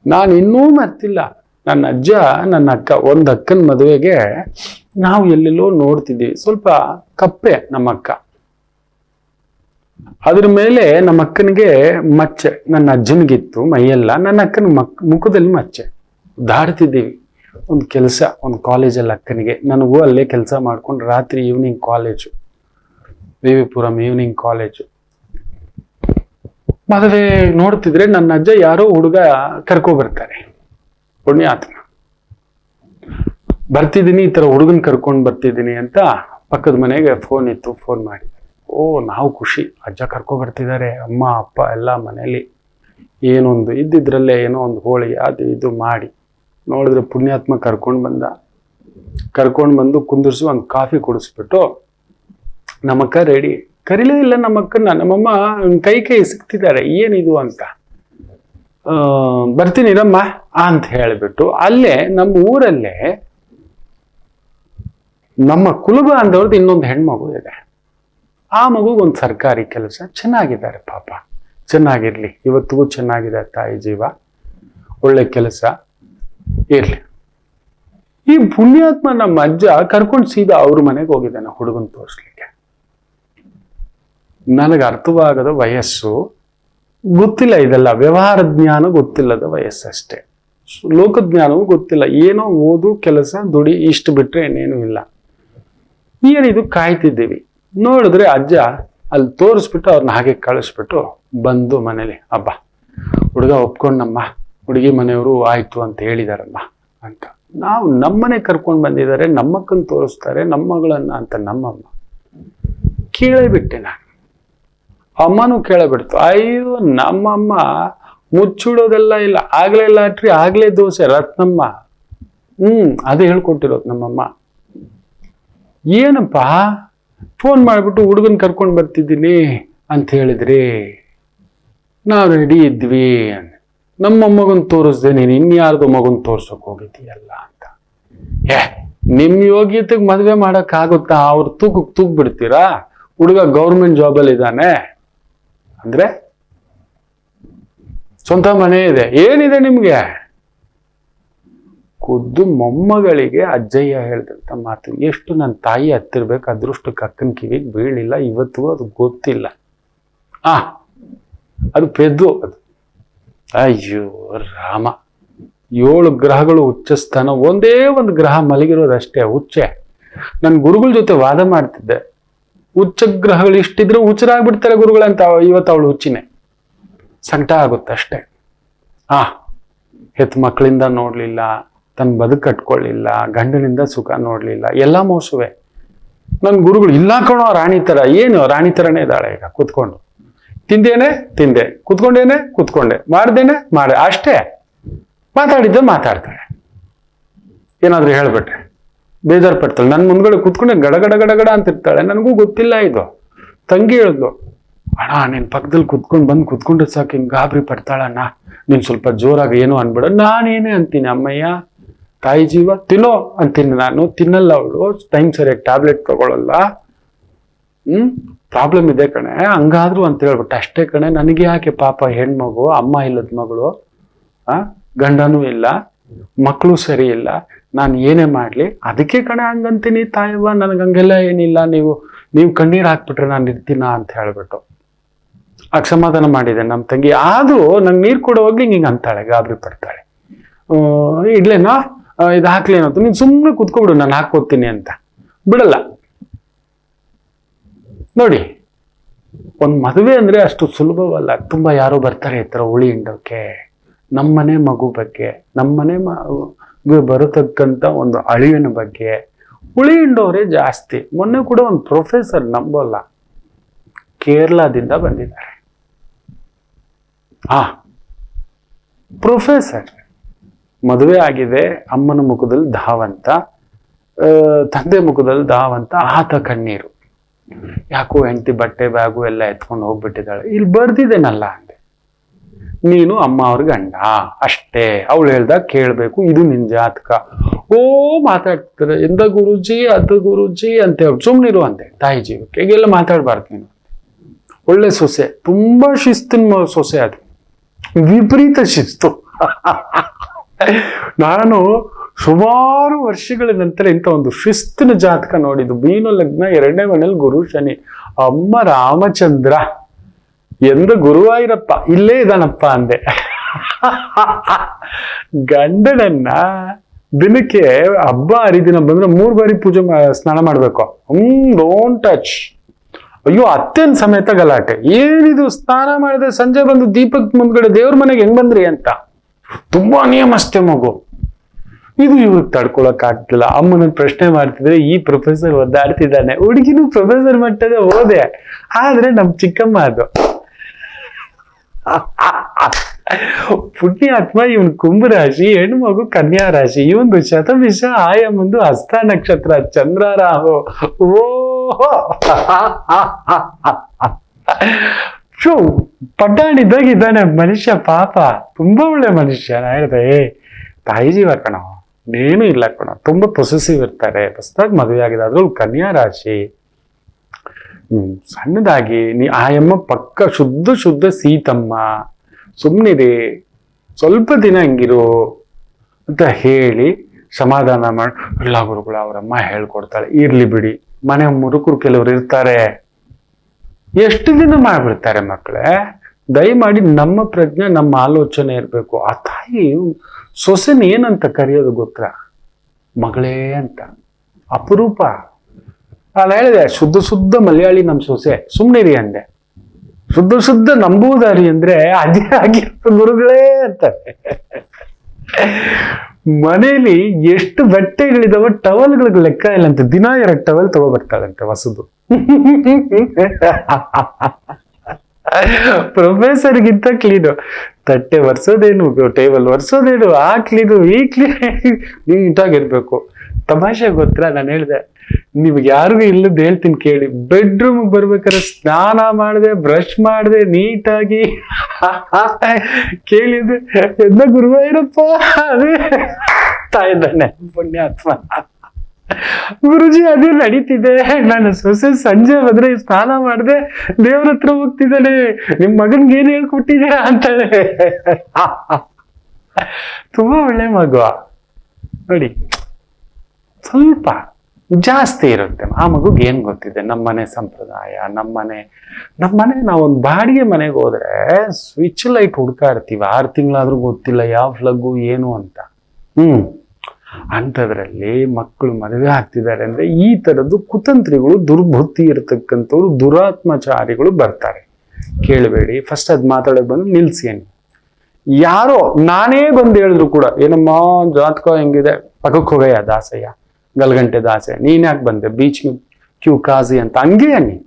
ನಾನು ಇನ್ನೂ ಮರ್ತಿಲ್ಲ. ನನ್ನ ಅಜ್ಜ ನನ್ನ ಅಕ್ಕ, ಒಂದು ಅಕ್ಕನ ಮದುವೆಗೆ ನಾವು ಎಲ್ಲೆಲ್ಲೋ ನೋಡ್ತಿದ್ದೀವಿ. ಸ್ವಲ್ಪ ಕಪ್ಪೆ ನಮ್ಮ ಅಕ್ಕ, ಅದ್ರ ಮೇಲೆ ನಮ್ಮ ಅಕ್ಕನಿಗೆ ಮಚ್ಚೆ. ನನ್ನ ಅಜ್ಜನಿಗಿತ್ತು ಮೈಯೆಲ್ಲ, ನನ್ನ ಅಕ್ಕನ ಮುಖದಲ್ಲಿ ಮಚ್ಚೆ. ದಾಡ್ತಿದ್ದೀವಿ. ಒಂದು ಕೆಲಸ, ಒಂದು ಕಾಲೇಜಲ್ಲಿ ಅಕ್ಕನಿಗೆ, ನನಗೂ ಅಲ್ಲೇ ಕೆಲಸ ಮಾಡ್ಕೊಂಡು ರಾತ್ರಿ evening college, VV Puram evening college. ಮದುವೆ ನೋಡ್ತಿದ್ರೆ ನನ್ನ ಅಜ್ಜ ಯಾರೋ ಹುಡುಗ ಬರ್ತಾರೆ, ಪುಣ್ಯಾತ್ಮ. ಬರ್ತಿದ್ದೀನಿ, ಈ ತರ ಹುಡುಗನ್ ಕರ್ಕೊಂಡು ಬರ್ತಿದ್ದೀನಿ ಅಂತ ಪಕ್ಕದ ಮನೆಗೆ ಫೋನ್ ಇತ್ತು, ಫೋನ್ ಮಾಡಿದ್ದಾರೆ. ನಾವು ಖುಷಿ, ಅಜ್ಜ ಬರ್ತಿದ್ದಾರೆ, ಅಮ್ಮ ಅಪ್ಪ ಎಲ್ಲ ಮನೇಲಿ. ಏನೊಂದು ಇದ್ದಿದ್ರಲ್ಲೇ ಏನೋ ಒಂದು ಹೋಳಿಗೆ ಅದು ಇದು ಮಾಡಿ ನೋಡಿದ್ರೆ ಪುಣ್ಯಾತ್ಮ ಕರ್ಕೊಂಡು ಬಂದು ಕುಂದಿರ್ಸಿ ಒಂದು ಕಾಫಿ ಕುಡಿಸ್ಬಿಟ್ಟು, ನಮ್ಮಕ್ಕ ರೆಡಿ. ಕರೀಲೇ ಇಲ್ಲ ನಮ್ಮಕ್ಕನ್ನ. ನಮ್ಮಮ್ಮ ಕೈ ಸಿಕ್ತಿದ್ದಾರೆ, ಏನಿದು ಅಂತ. ಬರ್ತೀನಿ ರಮ್ಮ ಅಂತ ಹೇಳಿಬಿಟ್ಟು ಅಲ್ಲೇ ನಮ್ಮ ಊರಲ್ಲೇ ನಮ್ಮ ಕುಲುಬ ಅಂದವ್ರದ್ದು ಇನ್ನೊಂದು ಹೆಣ್ಮಗು ಇದೆ. ಆ ಮಗುಗೊಂದು ಸರ್ಕಾರಿ ಕೆಲಸ, ಚೆನ್ನಾಗಿದ್ದಾರೆ ಪಾಪ, ಚೆನ್ನಾಗಿರ್ಲಿ, ಇವತ್ತಿಗೂ ಚೆನ್ನಾಗಿದೆ ತಾಯಿ ಜೀವ, ಒಳ್ಳೆ ಕೆಲಸ ಇರ್ಲಿ. ಈ ಪುಣ್ಯಾತ್ಮ ನಮ್ಮ ಅಜ್ಜ ಕರ್ಕೊಂಡು ಸೀದಾ ಅವ್ರ ಮನೆಗೆ ಹೋಗಿದ್ದಾನೆ ಹುಡುಗನ್ ತೋರಿಸ್ಲಿಕ್ಕೆ. ನನಗೆ ಅರ್ಥವಾಗದ ವಯಸ್ಸು, ಗೊತ್ತಿಲ್ಲ ಇದೆಲ್ಲ, ವ್ಯವಹಾರ ಜ್ಞಾನ ಗೊತ್ತಿಲ್ಲದ ವಯಸ್ಸಷ್ಟೇ, ಲೋಕಜ್ಞಾನವೂ ಗೊತ್ತಿಲ್ಲ. ಏನೋ ಓದು, ಕೆಲಸ, ದುಡಿ, ಇಷ್ಟು ಬಿಟ್ರೆ ಇನ್ನೇನು ಇಲ್ಲ. ಏನಿದು ಕಾಯ್ತಿದ್ದೀವಿ. ನೋಡಿದ್ರೆ ಅಜ್ಜ ಅಲ್ಲಿ ತೋರಿಸ್ಬಿಟ್ಟು ಅವ್ರನ್ನ ಹಾಗೆ ಕಳಿಸ್ಬಿಟ್ಟು ಬಂದು ಮನೇಲಿ, ಹಬ್ಬ ಹುಡುಗ ಒಪ್ಕೊಂಡಮ್ಮ, ಹುಡುಗಿ ಮನೆಯವರು ಆಯ್ತು ಅಂತ ಹೇಳಿದಾರಮ್ಮ ಅಂತ. ನಾವು ನಮ್ಮನೆ ಕರ್ಕೊಂಡು ಬಂದಿದ್ದಾರೆ, ನಮ್ಮಕ್ಕನ್ ತೋರಿಸ್ತಾರೆ, ನಮ್ಮ ಮಗಳನ್ನ ಅಂತ ನಮ್ಮಮ್ಮ. ಕೇಳಬಿಟ್ಟೆ ನಾನು. ಅಮ್ಮನೂ ಕೇಳಬಿಡ್ತು. ಅಯ್ಯೋ ನಮ್ಮಮ್ಮ ಮುಚ್ಚಿಡೋದೆಲ್ಲ ಇಲ್ಲ, ಆಗ್ಲೇ ಲಾಟ್ರಿ ಆಗ್ಲೇ ದೋಸೆ ರತ್ನಮ್ಮ. ಅದು ಹೇಳ್ಕೊಟ್ಟಿರೋದು ನಮ್ಮಮ್ಮ. ಏನಪ್ಪ ಫೋನ್ ಮಾಡ್ಬಿಟ್ಟು ಹುಡುಗನ್ ಕರ್ಕೊಂಡು ಬರ್ತಿದ್ದೀನಿ ಅಂತ ಹೇಳಿದ್ರಿ, ನಾವು ರೆಡಿ ಇದ್ವಿ. ನಮ್ಮ ಮಗನ್ ತೋರಿಸ್ದೆ, ನೀನು ಇನ್ಯಾರ್ದು ಮಗನ್ ತೋರ್ಸಕ್ ಹೋಗಿದ್ದೀಯಲ್ಲ ಅಂತ. ನಿಮ್ ಯೋಗ್ಯತೆಗೆ ಮದ್ವೆ ಮಾಡಕ್ ಆಗುತ್ತಾ? ಅವ್ರ ತೂಕ್ ಬಿಡ್ತೀರಾ? ಹುಡುಗ ಗೌರ್ಮೆಂಟ್ ಜಾಬಲ್ಲಿ ಇದ್ದಾನೆ ಅಂದ್ರೆ, ಸ್ವಂತ ಮನೆ ಇದೆ, ಏನಿದೆ ನಿಮ್ಗೆ? ಖುದ್ದು ಮೊಮ್ಮಗಳಿಗೆ ಅಜ್ಜಯ್ಯ ಹೇಳಿದಂತ ಮಾತು. ಎಷ್ಟು ನನ್ನ ತಾಯಿ ಹತ್ತಿರ್ಬೇಕು, ಅದೃಷ್ಟಕ್ಕೆ ಅಕ್ಕನ ಕಿವಿಗೆ ಬೀಳಿಲ್ಲ, ಇವತ್ತು ಅದು ಗೊತ್ತಿಲ್ಲ. ಅದು ಪೆದ್ದು ಅದು. ಅಯ್ಯೋ ರಾಮ, 7 ಗ್ರಹಗಳು ಉಚ್ಚಸ್ಥಾನ, ಒಂದೇ ಒಂದು ಗ್ರಹ ಮಲಗಿರೋದಷ್ಟೇ ಹುಚ್ಚೆ. ನನ್ನ ಗುರುಗಳ ಜೊತೆ ವಾದ ಮಾಡ್ತಿದ್ದೆ, ಉಚ್ಚ ಗ್ರಹಗಳು ಇಷ್ಟಿದ್ರೆ ಹುಚ್ಚರಾಗ್ಬಿಡ್ತಾರೆ ಗುರುಗಳಂತ. ಇವತ್ತು ಅವಳು ಹುಚ್ಚಿನೇ, ಸಂಕಟ ಆಗುತ್ತೆ ಅಷ್ಟೇ. ಹೆತ್ ಮಕ್ಕಳಿಂದ ನೋಡ್ಲಿಲ್ಲ, ತನ್ನ ಬದುಕು ಕಟ್ಕೊಳ್ಳಿಲ್ಲ, ಗಂಡನಿಂದ ಸುಖ ನೋಡ್ಲಿಲ್ಲ, ಎಲ್ಲ ಮೋಸವೇ. ನನ್ನ ಗುರುಗಳು ಇಲ್ಲ ಕಣೋ ರಾಣಿ ತರ. ಏನು ರಾಣಿ ತರನೇ ಇದ್ದಾಳೆ ಈಗ ಕೂತ್ಕೊಂಡು. ತಿಂದೇನೆ ತಿಂದೆ, ಕೂತ್ಕೊಂಡೆ, ಮಾಡ್ದೇನೆ ಮಾಡೆ, ಅಷ್ಟೇ. ಮಾತಾಡಿದ್ದೆ ಮಾತಾಡ್ತಾಳೆ. ಏನಾದ್ರೂ ಹೇಳ್ಬಿಟ್ರೆ ಬೇಜಾರು ಪಡ್ತಾಳೆ. ನನ್ನ ಮುಂದ್ಗಡೆ ಕೂತ್ಕೊಂಡೆ ಗಡ ಅಂತಿರ್ತಾಳೆ. ನನಗೂ ಗೊತ್ತಿಲ್ಲ ಇದು. ತಂಗಿ ಹೇಳಿದ್ಲು, ಅಣ್ಣ ನಿನ್ ಪಕ್ಕದಲ್ಲಿ ಕೂತ್ಕೊಂಡ್ರೆ ಸಾಕು ಹಿಂಗ್ ಗಾಬರಿ ಪಡ್ತಾಳಣ್ಣ, ನೀನ್ ಸ್ವಲ್ಪ ಜೋರಾಗಿ ಏನೋ ಅನ್ಬೇಡ. ನಾನೇನೇ ಅಂತೀನಿ, ಅಮ್ಮಯ್ಯ ತಾಯಿ ಜೀವ ತಿನ್ನೋ ಅಂತೀನಿ ನಾನು. ತಿನ್ನಲ್ಲ ಅವಳು, ಟೈಮ್ ಸರಿಯಾಗಿ ಟ್ಯಾಬ್ಲೆಟ್ ತಗೊಳಲ್ಲ. ಪ್ರಾಬ್ಲಮ್ ಇದೆ ಕಣೆ, ಹಂಗಾದ್ರು ಅಂತ ಹೇಳ್ಬಿಟ್ಟು ಅಷ್ಟೇ ಕಣೆ. ನನಗೆ ಯಾಕೆ ಪಾಪ, ಹೆಣ್ಮಗು, ಅಮ್ಮ ಇಲ್ಲದ ಮಗಳು, ಗಂಡನೂ ಇಲ್ಲ, ಮಕ್ಕಳು ಸರಿ ಇಲ್ಲ, ನಾನು ಏನೇ ಮಾಡ್ಲಿ ಅದಕ್ಕೆ ಕಣೆ ಹಂಗಂತೀನಿ ತಾಯವ್ವ. ನನಗೆ ಹಂಗೆಲ್ಲ ಏನಿಲ್ಲ, ನೀವು ಕಣ್ಣೀರ್ ಹಾಕ್ಬಿಟ್ರೆ ನಾನು ಇರ್ತೀನ ಅಂತ ಹೇಳ್ಬಿಟ್ಟು ಅಸಮಾಧಾನ ಮಾಡಿದೆ ನಮ್ಮ ತಂಗಿ. ಆದ್ರೂ ನಂಗೆ ನೀರು ಕೊಡೋವಾಗ್ಲಿ ಹಿಂಗೆ ಅಂತಾಳೆ, ಗಾಬರಿ ಪಡ್ತಾಳೆ. ಇಡ್ಲೇನೋ ಇದು ಹಾಕ್ಲೇನೋ, ನೀನ್ ಸುಮ್ಮನೆ ಕುತ್ಕೊಬಿಡು, ನಾನು ಹಾಕೋತೀನಿ ಅಂತ ಬಿಡಲ್ಲ. ನೋಡಿ, ಒಂದ್ ಮದುವೆ ಅಂದ್ರೆ ಅಷ್ಟು ಸುಲಭವಲ್ಲ. ತುಂಬಾ ಯಾರೋ ಬರ್ತಾರೆ ಈ ತರ ಉಳಿ ಹಿಂಡೋಕೆ. ನಮ್ಮನೆ ಮಗು ಬಗ್ಗೆ, ನಮ್ಮನೆ ಬರತಕ್ಕಂತ ಒಂದು ಅಳಿವಿನ ಬಗ್ಗೆ ಉಳಿ ಹಿಂಡೋರೇ ಜಾಸ್ತಿ. ಮೊನ್ನೆ ಕೂಡ ಒಂದು ಪ್ರೊಫೆಸರ್, ನಂಬೋಲ್ಲ, ಕೇರಳದಿಂದ ಬಂದಿದ್ದಾರೆ. ಪ್ರೊಫೆಸರ್ ಮದುವೆ ಆಗಿದೆ, ಅಮ್ಮನ ಮುಖದಲ್ಲಿ ಧಾವಂತ, ತಂದೆ ಮುಖದಲ್ಲಿ ಧಾವಂತ, ಆತ ಕಣ್ಣೀರು. ಯಾಕೋ ಹೆಂಡತಿ ಬಟ್ಟೆ ಬ್ಯಾಗು ಎಲ್ಲ ಎತ್ಕೊಂಡು ಹೋಗ್ಬಿಟ್ಟಿದ್ದಾಳೆ. ಇಲ್ಲಿ ಬರ್ದಿದ್ದೇನಲ್ಲ ಅಂದೆ, ನೀನು ಅಮ್ಮ ಅವ್ರ ಗಂಡ ಅಷ್ಟೇ, ಅವಳು ಹೇಳ್ದಾಗ ಕೇಳ್ಬೇಕು, ಇದು ನಿನ್ ಜಾತಕ. ಮಾತಾಡ್ತಾರೆ, ಎಂದ ಗುರುಜಿ ಅದು ಗುರುಜಿ ಅಂತ ಹೇಳಿ ಸುಮ್ನಿರು ಅಂತೆ. ತಾಯಿ ಜೀವಕ್ಕೆ ಹೀಗೆಲ್ಲ ಮಾತಾಡ್ಬಾರ್ದು ನೀನು. ಒಳ್ಳೆ ಸೊಸೆ, ತುಂಬಾ ಶಿಸ್ತಿನ ಸೊಸೆ, ಅದು ವಿಪರೀತ ಶಿಸ್ತು. ನಾನು ಸುಮಾರು ವರ್ಷಗಳ ನಂತರ ಇಂಥ ಒಂದು ಶಿಸ್ತಿನ ಜಾತಕ ನೋಡಿದ್ದು. ಮೀನು ಲಗ್ನ, 2ನೇ ಮನೇಲಿ ಗುರು ಶನಿ. ಅಮ್ಮ ರಾಮಚಂದ್ರ, ಎಂದ ಗುರುವಾಯೂರಪ್ಪ ಇಲ್ಲೇ ಇದಾನಪ್ಪ ಅಂದೆ. ಗಂಡನನ್ನ ದಿನಕ್ಕೆ ಹಬ್ಬ ಹರಿದಿನ ಬಂದ್ರೆ 3 ಬಾರಿ ಪೂಜೆ ಸ್ನಾನ ಮಾಡ್ಬೇಕು. Don't touch. ಅಯ್ಯೋ ಅತ್ತೆನ್ ಸಮೇತ ಗಲಾಟೆ. ಏನಿದು ಸ್ನಾನ ಮಾಡಿದ್ರೆ ಸಂಜೆ ಬಂದು ದೀಪಕ್ ಮುಂದ್ಗಡೆ ದೇವ್ರ ಮನೆಗೆ ಹೆಂಗ್ ಬಂದ್ರಿ ಅಂತ. ತುಂಬಾ ನಿಯಮಸ್ಥೆ ಮಗು. ಇದು ಇವ್ರಿಗೆ ತಡ್ಕೊಳಕ್ ಆಗ್ತಿಲ್ಲ. ಅಮ್ಮನ ಪ್ರಶ್ನೆ ಮಾಡ್ತಿದ್ರೆ ಈ ಪ್ರೊಫೆಸರ್ ಒದ್ದಾಡ್ತಿದ್ದಾನೆ. ಹುಡುಗಿನೂ ಪ್ರೊಫೆಸರ್ ಮಟ್ಟದ ಓದೆ, ಆದ್ರೆ ನಮ್ ಚಿಕ್ಕಮ್ಮ ಅದು ಪುಣ್ಯಾತ್ಮ. ಇವನ್ ಕುಂಭರಾಶಿ, ಹೆಣ್ಣು ಮಗು ಕನ್ಯಾ ರಾಶಿ. ಇವೊಂದು ಶತಭಿಷ, ಆಯಮ್ಮಂದು ಹಸ್ತ ನಕ್ಷತ್ರ, ಚಂದ್ರರಾಹು. ಪಡ್ಡಾಣಿದ್ದಾಗ ಇದ್ದಾನೆ ಮನುಷ್ಯ, ಪಾಪ ತುಂಬಾ ಒಳ್ಳೆ ಮನುಷ್ಯ. ನಾ ಹೇಳ್ದೆ, ತಾಯಿ ಜೀವ ಕಣೋ, ನೇನು ಇಲ್ಲ ಕಣೋ, ತುಂಬಾ ಪೊಸೆಸಿವ್ ಇರ್ತಾರೆ. ಹೊಸದಾಗಿ ಮದುವೆ ಆಗಿದೆ, ಅದ್ರಲ್ಲಿ ಕನ್ಯಾ ರಾಶಿ. ಸಣ್ಣದಾಗಿ ಆಯಮ್ಮ ಪಕ್ಕ ಶುದ್ಧ ಸೀತಮ್ಮ, ಸುಮ್ಮನಿರಿ, ಸ್ವಲ್ಪ ದಿನ ಹಂಗಿರು ಅಂತ ಹೇಳಿ ಸಮಾಧಾನ ಮಾಡಿ, ಎಲ್ಲ ಗುರುಗಳು ಅವರಮ್ಮ ಹೇಳ್ಕೊಡ್ತಾಳೆ, ಇರ್ಲಿ ಬಿಡಿ, ಮನೆ ಮುರುಕರು ಕೆಲವರು ಇರ್ತಾರೆ, ಎಷ್ಟು ದಿನ ಮಾಡ್ಬಿಡ್ತಾರೆ ಮಕ್ಕಳೇ. ದಯಮಾಡಿ ನಮ್ಮ ಪ್ರಜ್ಞೆ, ನಮ್ಮ ಆಲೋಚನೆ ಇರಬೇಕು. ಆ ತಾಯಿ ಸೊಸೆನ ಏನಂತ ಕರೆಯೋದು ಗೊತ್ತಾ? ಮಗಳೇ ಅಂತ. ಅಪರೂಪ. ನಾನು ಹೇಳಿದೆ, ಶುದ್ಧ ಮಲಯಾಳಿ ನಮ್ಮ ಸೊಸೆ, ಸುಮ್ಮನಿರಿ ಅಂದೆ. ಶುದ್ಧ ನಂಬುವುದಾರಿ ಅಂದ್ರೆ ಅದೇ ಆಗಿರೋ ಗುರುಗಳೇ ಅಂತಾರೆ. ಮನೇಲಿ ಎಷ್ಟು ಬಟ್ಟೆಗಳಿದಾವ, ಟವಲ್ಗಳಿಗೆ ಲೆಕ್ಕ ಇಲ್ಲ ಅಂತ, ದಿನ 2 ಟವಲ್ ತಗೋಬರ್ತಾಳಂತೆ ಹೊಸದು. ಪ್ರೊಫೆಸರ್ಗಿಂತ ಕ್ಲೀನು. ತಟ್ಟೆ ಒರ್ಸೋದೇನು, ಟೇಬಲ್ ಒರ್ಸೋದೇನು, ಆ ಕ್ಲೀನು ಈ ಕ್ಲೀನ್, ನೀಟಾಗಿರ್ಬೇಕು. ತಮಾಷೆ ಗೊತ್ತಾ, ನಾನು ಹೇಳ್ದೆ ನಿಮ್ಗೆ ಯಾರಿಗೂ ಇಲ್ಲದ ಹೇಳ್ತೀನಿ ಕೇಳಿ. ಬೆಡ್ರೂಮ್ ಬರ್ಬೇಕಾದ್ರೆ ಸ್ನಾನ ಮಾಡದೆ, ಬ್ರಷ್ ಮಾಡದೆ, ನೀಟಾಗಿ ಕೇಳಿದೆ ಎಂದ ಗುರುವಾಯೂರಪ್ಪ ಅದೇ ತಾಯಿದ್ದಾನೆ ಪುಣ್ಯಾತ್ಮ. ಗುರುಜಿ ಅದೇ ನಡೀತಿದೆ, ನಾನು ಸೊಸೆ ಸಂಜೆ ಬಂದ್ರೆ ಸ್ನಾನ ಮಾಡದೆ ದೇವ್ರ ಹತ್ರ ಹೋಗ್ತಿದ್ದಾನೆ, ನಿಮ್ ಮಗನ್ಗೆ ಏನ್ ಹೇಳ್ಕೊಟ್ಟಿದ್ದೀರಾ ಅಂತಾಳೆ. ತುಂಬಾ ಒಳ್ಳೆ ಮಗು ನೋಡಿ, ಸ್ವಲ್ಪ ಜಾಸ್ತಿ ಇರುತ್ತೆ. ಆ ಮಗುಗೆ ಏನ್ ಗೊತ್ತಿದೆ, ನಮ್ಮನೆ ಸಂಪ್ರದಾಯ, ನಮ್ಮನೆ ನಾವೊಂದು ಬಾಡಿಗೆ ಮನೆಗೆ ಹೋದ್ರೆ ಸ್ವಿಚ್ ಲೈಟ್ ಹುಡ್ಕಾ ಇರ್ತೀವಿ, 6 ತಿಂಗಳಾದ್ರೂ ಗೊತ್ತಿಲ್ಲ ಯಾವ ಫ್ಲಗ್ಗು ಏನು ಅಂತ. ಅಂಥದ್ರಲ್ಲಿ ಮಕ್ಕಳು ಮದುವೆ ಆಗ್ತಿದ್ದಾರೆ ಅಂದ್ರೆ ಈ ತರದ್ದು ಕುತಂತ್ರಿಗಳು, ದುರ್ಬುದ್ಧಿ ಇರತಕ್ಕಂಥವ್ರು, ದುರಾತ್ಮಚಾರಿಗಳು ಬರ್ತಾರೆ. ಕೇಳಬೇಡಿ, ಫಸ್ಟ್ ಅದ್ ಮಾತಾಡಕ್ ಬಂದು ನಿಲ್ಸೇನಿ. ಯಾರೋ ನಾನೇ ಬಂದು ಹೇಳಿದ್ರು ಕೂಡ, ಏನಮ್ಮ ಜಾತಕ ಹೆಂಗಿದೆ, ಪಕ್ಕಕ್ಕೆ ಹೋಗಯ್ಯ ದಾಸಯ್ಯ, ಗಲ್ಗಂಟೆ ದಾಸೆ, ನೀನ್ ಯಾಕೆ ಬಂದೆ, ಬೀಚ್ ಕ್ಯೂ ಕಾಜಿ ಅಂತ ಹಂಗೆ ಅನ್ನಿ.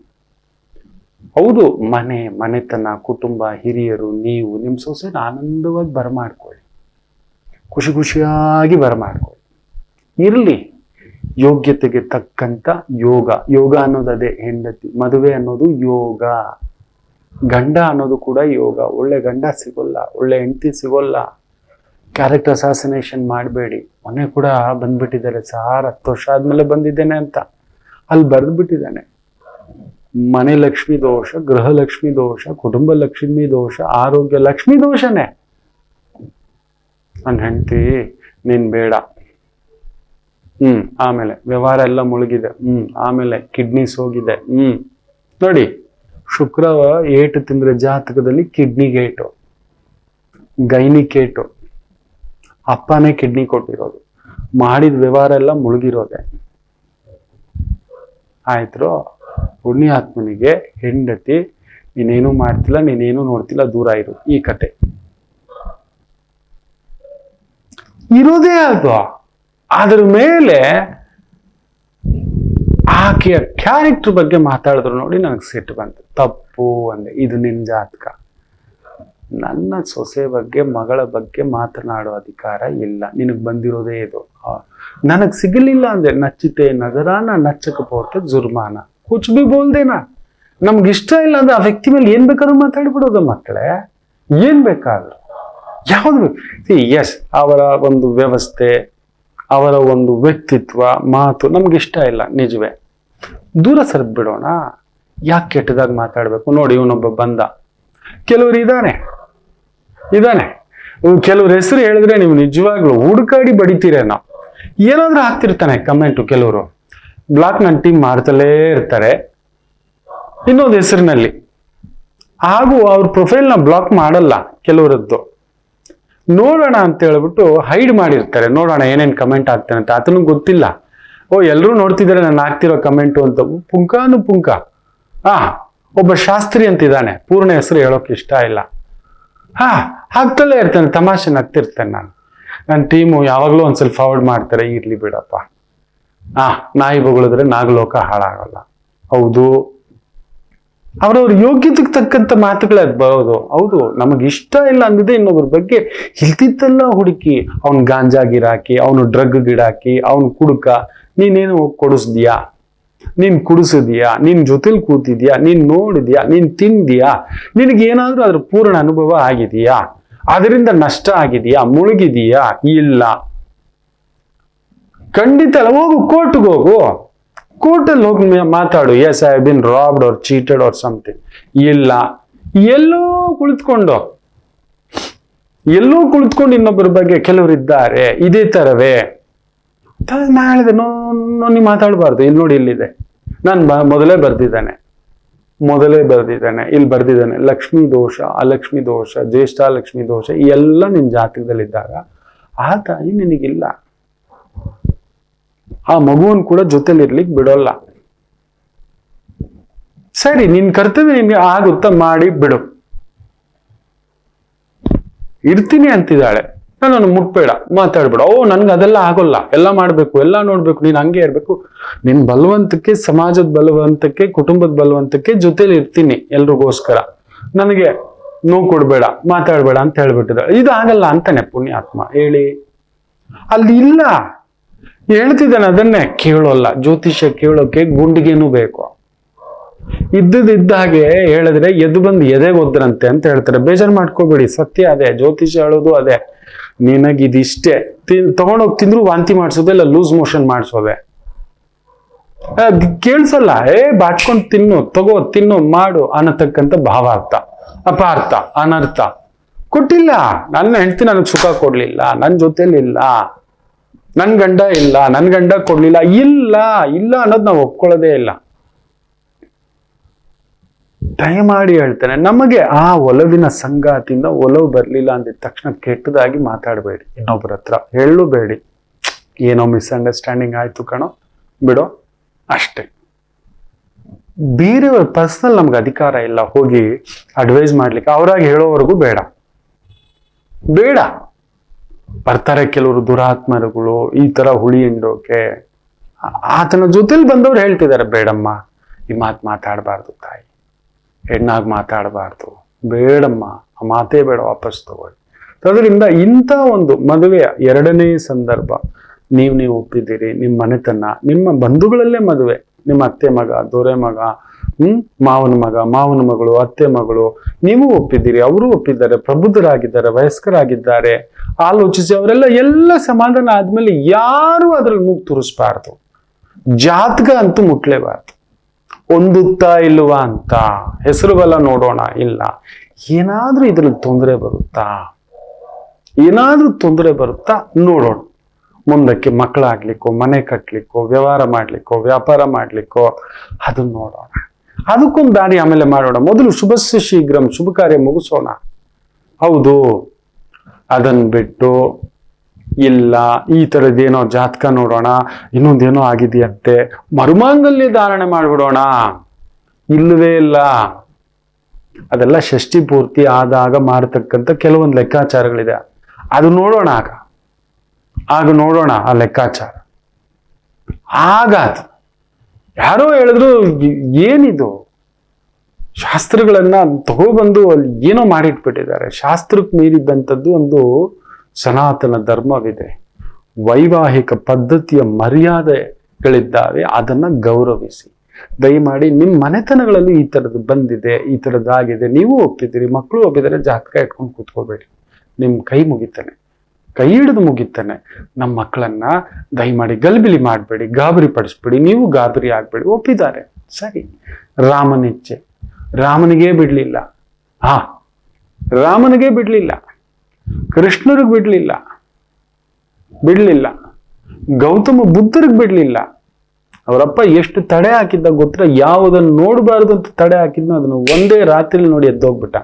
ಹೌದು, ಮನೆತನ, ಕುಟುಂಬ, ಹಿರಿಯರು, ನೀವು ನಿಮ್ ಸೊಸೆನ ಆನಂದವಾಗಿ ಬರಮಾಡ್ಕೊಳ್ಳಿ, ಖುಷಿಯಾಗಿ ಬರಮಾಡ್ಕೊಳ್ಳಿ. ಇರ್ಲಿ, ಯೋಗ್ಯತೆಗೆ ತಕ್ಕಂತ ಯೋಗ ಅನ್ನೋದು ಅದೇ ಹೆಂಡತಿ, ಮದುವೆ ಅನ್ನೋದು ಯೋಗ, ಗಂಡ ಅನ್ನೋದು ಕೂಡ ಯೋಗ. ಒಳ್ಳೆ ಗಂಡ ಸಿಗೋಲ್ಲ, ಒಳ್ಳೆ ಹೆಂಡತಿ ಸಿಗೋಲ್ಲ. ಕ್ಯಾರೆಕ್ಟರ್ ಅಸಾಸಿನೇಷನ್ ಮಾಡಬೇಡಿ. ಮೊನ್ನೆ ಕೂಡ ಬಂದ್ಬಿಟ್ಟಿದ್ದಾರೆ ಸಾರ್, 10 ವರ್ಷ ಆದ್ಮೇಲೆ ಬಂದಿದ್ದೇನೆ ಅಂತ, ಅಲ್ಲಿ ಬರ್ದ್ಬಿಟ್ಟಿದ್ದಾನೆ. ಮನೆ ಲಕ್ಷ್ಮಿ ದೋಷ, ಗೃಹ ಲಕ್ಷ್ಮಿ ದೋಷ, ಕುಟುಂಬ ಲಕ್ಷ್ಮಿ ದೋಷ, ಆರೋಗ್ಯ ಲಕ್ಷ್ಮಿ ದೋಷನೇ. ನನ್ನ ಹೆಂಡತಿ ನೀನ್ ಬೇಡ, ಆಮೇಲೆ ವ್ಯವಹಾರ ಎಲ್ಲ ಮುಳುಗಿದೆ, ಆಮೇಲೆ ಕಿಡ್ನೀಸ್ ಹೋಗಿದೆ. ನೋಡಿ, ಶುಕ್ರ ಏಟು ತಿಂದ್ರೆ ಜಾತಕದಲ್ಲಿ ಕಿಡ್ನಿಗೆ ಏಟು, ಗೈನಿಕೇಟು, ಅಪ್ಪನೇ ಕಿಡ್ನಿ ಕೊಟ್ಟಿರೋದು, ಮಾಡಿದ ವ್ಯವಹಾರ ಎಲ್ಲ ಮುಳುಗಿರೋದೆ. ಆಯ್ತು, ಪುಣ್ಯಾತ್ಮನಿಗೆ ಹೆಂಡತಿ ನೀನೇನು ಮಾಡ್ತಿಲ್ಲ, ನೀನೇನು ನೋಡ್ತಿಲ್ಲ, ದೂರ ಇರು, ಈ ಕತೆ ಇರೋದೇ ಅದು. ಅದ್ರ ಮೇಲೆ ಆಕೆಯ ಕ್ಯಾರೆಕ್ಟರ್ ಬಗ್ಗೆ ಮಾತಾಡಿದ್ರು ನೋಡಿ, ನನಗೆ ಸಿಟ್ಟು ಬಂತು. ತಪ್ಪು ಅಂದೆ, ಇದು ನಿನ್ ಜಾತಕ. ನನ್ನ ಸೊಸೆ ಬಗ್ಗೆ, ಮಗಳ ಬಗ್ಗೆ ಮಾತನಾಡೋ ಅಧಿಕಾರ ಇಲ್ಲ, ನಿನಗೆ ಬಂದಿರೋದೇ ಇದು. ನನಗ್ ಸಿಗಲಿಲ್ಲ ಅಂದ್ರೆ ನಚ್ಚಿತೆ ನಗರಾನ ನಚ್ಚಕ ಪೋರ್ತೆ ಜುರ್ಮಾನ, ಕುಚ್ ಬಿ ಬೋಲ್ದೇನಾ. ನಮ್ಗೆ ಇಷ್ಟ ಇಲ್ಲ ಅಂದ್ರೆ ಆ ವ್ಯಕ್ತಿ ಮೇಲೆ ಏನ್ ಬೇಕಾದ್ರೂ ಮಾತಾಡ್ಬಿಡೋದು ಮಕ್ಕಳೇ, ಏನ್ ಬೇಕಾದ್ರೂ, ಯಾವ್ದು. ಎಸ್, ಅವರ ಒಂದು ವ್ಯವಸ್ಥೆ, ಅವರ ಒಂದು ವ್ಯಕ್ತಿತ್ವ, ಮಾತು ನಮ್ಗೆ ಇಷ್ಟ ಇಲ್ಲ, ನಿಜವೇ, ದೂರ ಸರಿದ್ ಬಿಡೋಣ. ಯಾಕೆ ಕೆಟ್ಟದಾಗ ಮಾತಾಡ್ಬೇಕು. ನೋಡಿ, ಇವನೊಬ್ಬ ಬಂದ, ಕೆಲವರು ಇದಾನೆ, ಕೆಲವ್ರ ಹೆಸರು ಹೇಳಿದ್ರೆ ನೀವು ನಿಜವಾಗ್ಲು ಹುಡುಕಾಡಿ ಬಡಿತೀರೇನೋ. ಏನಾದ್ರೂ ಹಾಕ್ತಿರ್ತಾನೆ ಕಮೆಂಟು. ಕೆಲವರು ಬ್ಲಾಕ್ ನನ್ನ ಟೀಮ್ ಮಾಡ್ತಲೇ ಇರ್ತಾರೆ ಇನ್ನೊಂದು ಹೆಸರಿನಲ್ಲಿ, ಹಾಗೂ ಅವ್ರ ಪ್ರೊಫೈಲ್ನ ಬ್ಲಾಕ್ ಮಾಡಲ್ಲ ಕೆಲವರದ್ದು. ನೋಡೋಣ ಅಂತ ಹೇಳ್ಬಿಟ್ಟು ಹೈಡ್ ಮಾಡಿರ್ತಾರೆ, ನೋಡೋಣ ಏನೇನ್ ಕಮೆಂಟ್ ಆಗ್ತಾನೆ ಅಂತ. ಆತನಿಗೆ ಗೊತ್ತಿಲ್ಲ, ಎಲ್ಲರೂ ನೋಡ್ತಿದ್ದಾರೆ ನಾನು ಹಾಕ್ತಿರೋ ಕಮೆಂಟು ಅಂತ. ಪುಂಕ ಒಬ್ಬ ಶಾಸ್ತ್ರಿ ಅಂತಿದ್ದಾನೆ, ಪೂರ್ಣ ಹೆಸರು ಹೇಳೋಕೆ ಇಷ್ಟ ಇಲ್ಲ. ಹಾಕ್ತಲೇ ಇರ್ತಾನೆ, ತಮಾಷೆ ನಗ್ತಿರ್ತೇನೆ ನಾನು. ನನ್ನ ಟೀಮು ಯಾವಾಗ್ಲೂ ಒಂದ್ಸಲ ಫಾರ್ವರ್ಡ್ ಮಾಡ್ತಾರೆ, ಇರ್ಲಿ ಬಿಡಪ್ಪ, ನಾಯಿ ಬೊಗಳಿದ್ರೆ ನಾಗಲೋಕ ಹಾಳಾಗಲ್ಲ. ಹೌದು, ಅವ್ರವ್ರ ಯೋಗ್ಯತೆಗೆ ತಕ್ಕಂತ ಮಾತುಗಳೇ ಬರೋದು. ಹೌದು, ನಮಗ್ ಇಷ್ಟ ಇಲ್ಲ ಅಂದಿದೆ ಇನ್ನೊಬ್ರ ಬಗ್ಗೆ ಇಲ್ತಿದ್ದೆಲ್ಲ ಹುಡುಕಿ, ಅವ್ನ್ ಗಾಂಜಾ ಗಿರಾಕಿ, ಅವನು ಡ್ರಗ್ ಗಿಡಾಕಿ, ಅವನು ಕುಡುಕ, ನೀನೇನು ಕೊಡಿಸ್ದ್ಯಾ, ನೀನ್ ಕುಡಿಸಿದ್ಯಾ, ನಿನ್ ಜೊತೆಲಿ ಕೂತಿದ್ಯಾ, ನೀನ್ ನೋಡಿದ್ಯಾ, ನೀನ್ ತಿಂದ್ಯಾ, ನಿನಗೇನಾದ್ರೂ ಅದ್ರ ಪೂರ್ಣ ಅನುಭವ ಆಗಿದೆಯಾ, ಅದರಿಂದ ನಷ್ಟ ಆಗಿದೆಯಾ, ಮುಳುಗಿದೀಯಾ? ಇಲ್ಲ, ಖಂಡಿತ ಅಲ್ಲ. ಹೋಗು, ಕೋರ್ಟ್ಗೆ ಹೋಗು, ಕೋರ್ಟಲ್ಲಿ ಹೋಗಿ ಮಾತಾಡು, yes I been robbed or cheated or something. ಇಲ್ಲ, ಎಲ್ಲೋ ಕುಳಿತುಕೊಂಡು ಇನ್ನೊಬ್ಬರ ಬಗ್ಗೆ ಕೆಲವರು ಇದ್ದಾರೆ ಇದೇ ತರವೇ. ನಾ ಹೇಳಿದೆ, ನೀವು ಮಾತಾಡಬಾರ್ದು. ಇಲ್ಲಿ ನೋಡಿ, ಇಲ್ಲಿದೆ, ನಾನು ಮೊದಲೇ ಬರ್ದಿದ್ದಾನೆ, ಇಲ್ಲಿ ಬರ್ದಿದ್ದಾನೆ. ಲಕ್ಷ್ಮೀ ದೋಷ, ಅಲಕ್ಷ್ಮಿ ದೋಷ, ಜ್ಯೇಷ್ಠ ಲಕ್ಷ್ಮಿ ದೋಷ, ಈ ಎಲ್ಲ ನಿನ್ ಜಾತಕದಲ್ಲಿದ್ದಾಗ ಆ ತಾಯಿ ನಿನಗಿಲ್ಲ. ಆ ಮಗುವನ್ ಕೂಡ ಜೊತೆಲಿ ಇರ್ಲಿಕ್ಕೆ ಬಿಡೋಲ್ಲ. ಸರಿ, ನಿನ್ ಕರ್ತವ್ಯ ನಿನ್ಗೆ ಆಗುತ್ತಾ, ಮಾಡಿ ಬಿಡು. ಇರ್ತೀನಿ ಅಂತಿದ್ದಾಳೆ, ನನ್ನನ್ನು ಮುಟ್ಬೇಡ, ಮಾತಾಡ್ಬೇಡ. ಓ, ನನ್ಗೆ ಅದೆಲ್ಲ ಆಗೋಲ್ಲ, ಎಲ್ಲ ಮಾಡ್ಬೇಕು, ಎಲ್ಲ ನೋಡ್ಬೇಕು, ನೀನ್ ಹಂಗೆ ಇರ್ಬೇಕು. ನಿನ್ ಬಲವಂತಕ್ಕೆ, ಸಮಾಜದ ಬಲವಂತಕ್ಕೆ, ಕುಟುಂಬದ ಬಲವಂತಕ್ಕೆ ಜೊತೆಲಿ ಇರ್ತೀನಿ ಎಲ್ರಿಗೋಸ್ಕರ, ನನಗೆ ನೋವು ಕೊಡ್ಬೇಡ, ಮಾತಾಡ್ಬೇಡ ಅಂತ ಹೇಳ್ಬಿಟ್ಟಿದ್ದಾಳೆ. ಇದಾಗಲ್ಲ ಅಂತಾನೆ ಪುಣ್ಯಾತ್ಮ ಹೇಳಿ. ಅಲ್ಲಿ ಇಲ್ಲ, ಹೇಳ್ತಿದ್ದಾನೆ ಅದನ್ನೇ, ಕೇಳೋಲ್ಲ. ಜ್ಯೋತಿಷ್ಯ ಕೇಳೋಕೆ ಗುಂಡಿಗೇನು ಬೇಕು. ಇದ್ದ ಹಾಗೆ ಹೇಳಿದ್ರೆ ಎದ್ದು ಬಂದು ಎದೆಗೆ ಒದ್ರಂತೆ ಅಂತ ಹೇಳ್ತಾರೆ. ಬೇಜಾರು ಮಾಡ್ಕೋಬೇಡಿ, ಸತ್ಯ ಅದೇ. ಜ್ಯೋತಿಷ್ಯ ಹೇಳೋದು ಅದೇ. ನಿನಗಿದಿಷ್ಟೇ, ತಗೊಂಡೋಗಿ ತಿಂದ್ರು ವಾಂತಿ ಮಾಡಿಸೋದೆ, ಇಲ್ಲ ಲೂಸ್ ಮೋಷನ್ ಮಾಡಿಸೋದೆ. ಕೇಳ್ಸಲ್ಲ. ಬಾಚ್ಕೊಂಡು ತಿನ್ನು, ತಗೋ, ತಿನ್ನು, ಮಾಡು ಅನ್ನತಕ್ಕಂಥ ಭಾವಾರ್ಥ, ಅಪಾರ್ಥ, ಅನರ್ಥ ಕೊಟ್ಟಿಲ್ಲ. ನನ್ನ ಹೆಂಡತಿ ನನಗೆ ಸುಖ ಕೊಡ್ಲಿಲ್ಲ, ನನ್ನ ಜೊತೆಲಿ ಇಲ್ಲ, ನನ್ ಗಂಡ ಇಲ್ಲ, ನನ್ ಗಂಡ ಕೊಡ್ಲಿಲ್ಲ, ಇಲ್ಲ ಇಲ್ಲ ಅನ್ನೋದು ನಾವು ಒಪ್ಕೊಳ್ಳೋದೇ ಇಲ್ಲ. ದಯಮಾಡಿ ಹೇಳ್ತಾನೆ, ನಮಗೆ ಆ ಒಲವಿನ ಸಂಗಾತಿಯಿಂದ ಒಲವು ಬರ್ಲಿಲ್ಲ ಅಂದಿದ ತಕ್ಷಣ ಕೆಟ್ಟದಾಗಿ ಮಾತಾಡಬೇಡಿ, ಇನ್ನೊಬ್ಬರ ಹತ್ರ ಹೇಳಬೇಡಿ. ಏನೋ ಮಿಸ್ಅಂಡರ್ಸ್ಟ್ಯಾಂಡಿಂಗ್ ಆಯ್ತು ಕಣೋ, ಬಿಡೋ, ಅಷ್ಟೇ. ಬೇರೆಯವ್ರ ಪರ್ಸನಲ್ ನಮ್ಗೆ ಅಧಿಕಾರ ಇಲ್ಲ ಹೋಗಿ ಅಡ್ವೈಸ್ ಮಾಡ್ಲಿಕ್ಕೆ. ಅವರಾಗಿ ಹೇಳೋವರೆಗೂ ಬೇಡ. ಬರ್ತಾರೆ ಕೆಲವರು ದುರಾತ್ಮರುಗಳು, ಈ ತರ ಹುಳಿ ಹಿಂಡೋಕೆ. ಆತನ ಜೊತೆಲಿ ಬಂದವ್ರು ಹೇಳ್ತಿದ್ದಾರೆ, ಬೇಡಮ್ಮ, ಈ ಮಾತಾಡಬಾರ್ದು ತಾಯಿ, ಹೆಣ್ಣಾಗಿ ಮಾತಾಡಬಾರ್ದು, ಬೇಡಮ್ಮ, ಆ ಮಾತೇ ಬೇಡ, ವಾಪಸ್ ತಗೊಳ್ಳಿ. ಅದರಿಂದ ಇಂಥ ಒಂದು ಮದುವೆಯ 2ನೇ ಸಂದರ್ಭ ನೀವು ಒಪ್ಪಿದ್ದೀರಿ. ನಿಮ್ಮ ಮನೆತನ, ನಿಮ್ಮ ಬಂಧುಗಳಲ್ಲೇ ಮದುವೆ, ನಿಮ್ಮ ಅತ್ತೆ ಮಗ, ದೊರೆ ಮಗ, ಮಾವನ ಮಗ, ಮಾವನ ಮಗಳು, ಅತ್ತೆ ಮಗಳು, ನೀವು ಒಪ್ಪಿದ್ದೀರಿ, ಅವರು ಒಪ್ಪಿದ್ದಾರೆ, ಪ್ರಬುದ್ಧರಾಗಿದ್ದಾರೆ, ವಯಸ್ಕರಾಗಿದ್ದಾರೆ, ಆಲೋಚಿಸಿ ಎಲ್ಲ ಸಮಾಧಾನ ಆದ್ಮೇಲೆ ಯಾರು ಅದ್ರಲ್ಲಿ ಮೂಗು ತುರಿಸ್ಬಾರ್ದು. ಜಾತಕ ಅಂತೂ ಮುಟ್ಲೇಬಾರ್ದು. ಹೊಂದುತ್ತಾ ಇಲ್ವಾ ಅಂತ ಹೆಸರು ಬಲ ನೋಡೋಣ, ಇಲ್ಲ ಏನಾದ್ರೂ ಇದ್ರಲ್ಲಿ ತೊಂದರೆ ಬರುತ್ತಾ ನೋಡೋಣ. ಮುಂದಕ್ಕೆ ಮಕ್ಕಳಾಗ್ಲಿಕ್ಕೋ, ಮನೆ ಕಟ್ಲಿಕ್ಕೋ, ವ್ಯವಹಾರ ಮಾಡ್ಲಿಕ್ಕೋ, ವ್ಯಾಪಾರ ಮಾಡ್ಲಿಕ್ಕೋ, ಅದನ್ನ ನೋಡೋಣ. ಅದಕ್ಕೊಂದು ದಾರಿ ಆಮೇಲೆ ಮಾಡೋಣ. ಮೊದಲು ಶುಭಸ್ಯ ಶೀಘ್ರಂ, ಶುಭ ಕಾರ್ಯ ಮುಗಿಸೋಣ. ಹೌದು, ಅದನ್ನ ಬಿಟ್ಟು ಇಲ್ಲ ಈ ತರದ್ದೇನೋ ಜಾತಕ ನೋಡೋಣ, ಇನ್ನೊಂದೇನೋ ಆಗಿದೆಯಂತೆ, ಮರುಮಾಂಗಲ್ಯ ಧಾರಣೆ ಮಾಡ್ಬಿಡೋಣ, ಇಲ್ಲವೇ ಇಲ್ಲ. ಅದೆಲ್ಲ ಷಷ್ಠಿ ಪೂರ್ತಿ ಆದಾಗ ಮಾಡತಕ್ಕಂಥ ಕೆಲವೊಂದು ಲೆಕ್ಕಾಚಾರಗಳಿದೆ. ಅದು ನೋಡೋಣ, ಆಗ ನೋಡೋಣ ಆ ಲೆಕ್ಕಾಚಾರ. ಆಗ ಅದು ಯಾರೋ ಹೇಳಿದ್ರು, ಏನಿದು ಶಾಸ್ತ್ರಗಳನ್ನ ತಗೊಬಂದು ಅಲ್ಲಿ ಏನೋ ಮಾಡಿಟ್ಬಿಟ್ಟಿದ್ದಾರೆ. ಶಾಸ್ತ್ರಕ್ಕೆ ಮೀರಿದ್ದಂಥದ್ದು ಒಂದು ಸನಾತನ ಧರ್ಮವಿದೆ, ವೈವಾಹಿಕ ಪದ್ಧತಿಯ ಮರ್ಯಾದೆಗಳಿದ್ದಾವೆ, ಅದನ್ನ ಗೌರವಿಸಿ. ದಯಮಾಡಿ ನಿಮ್ಮ ಮನೆತನಗಳಲ್ಲಿ ಈ ಥರದ್ದು ಬಂದಿದೆ, ಈ ಥರದ್ದಾಗಿದೆ, ನೀವು ಒಪ್ಪಿದ್ದೀರಿ, ಮಕ್ಕಳು ಒಪ್ಪಿದರೆ ಜಾತಕ ಇಟ್ಕೊಂಡು ಕೂತ್ಕೋಬೇಡಿ. ನಿಮ್ಮ ಕೈ ಮುಗಿತಾನೆ, ಕೈ ಹಿಡಿದು ಮುಗಿತಾನೆ. ನಮ್ಮ ಮಕ್ಕಳನ್ನ ದಯಮಾಡಿ ಗಲಿಬಿಲಿ ಮಾಡಬೇಡಿ, ಗಾಬರಿ ಪಡಿಸ್ಬೇಡಿ, ನೀವು ಗಾಬರಿ ಆಗ್ಬೇಡಿ. ಒಪ್ಪಿದ್ದಾರೆ, ಸರಿ. ರಾಮನಿಚ್ಛೆ, ರಾಮನಿಗೆ ಬಿಡ್ಲಿಲ್ಲ, ರಾಮನಿಗೆ ಬಿಡ್ಲಿಲ್ಲ, ಕೃಷ್ಣರಿಗೆ ಬಿಡ್ಲಿಲ್ಲ, ಗೌತಮ ಬುದ್ಧರಿಗೆ ಬಿಡ್ಲಿಲ್ಲ. ಅವರಪ್ಪ ಎಷ್ಟು ತಡೆ ಹಾಕಿದ್ದ ಗೊತ್ತರ? ಯಾವುದನ್ನು ನೋಡಬಾರ್ದು ಅಂತ ತಡೆ ಹಾಕಿದ್ನೋ ಅದನ್ನು ಒಂದೇ ರಾತ್ರಿ ನೋಡಿ ಎದ್ದೋಗ್ಬಿಟ್ಟ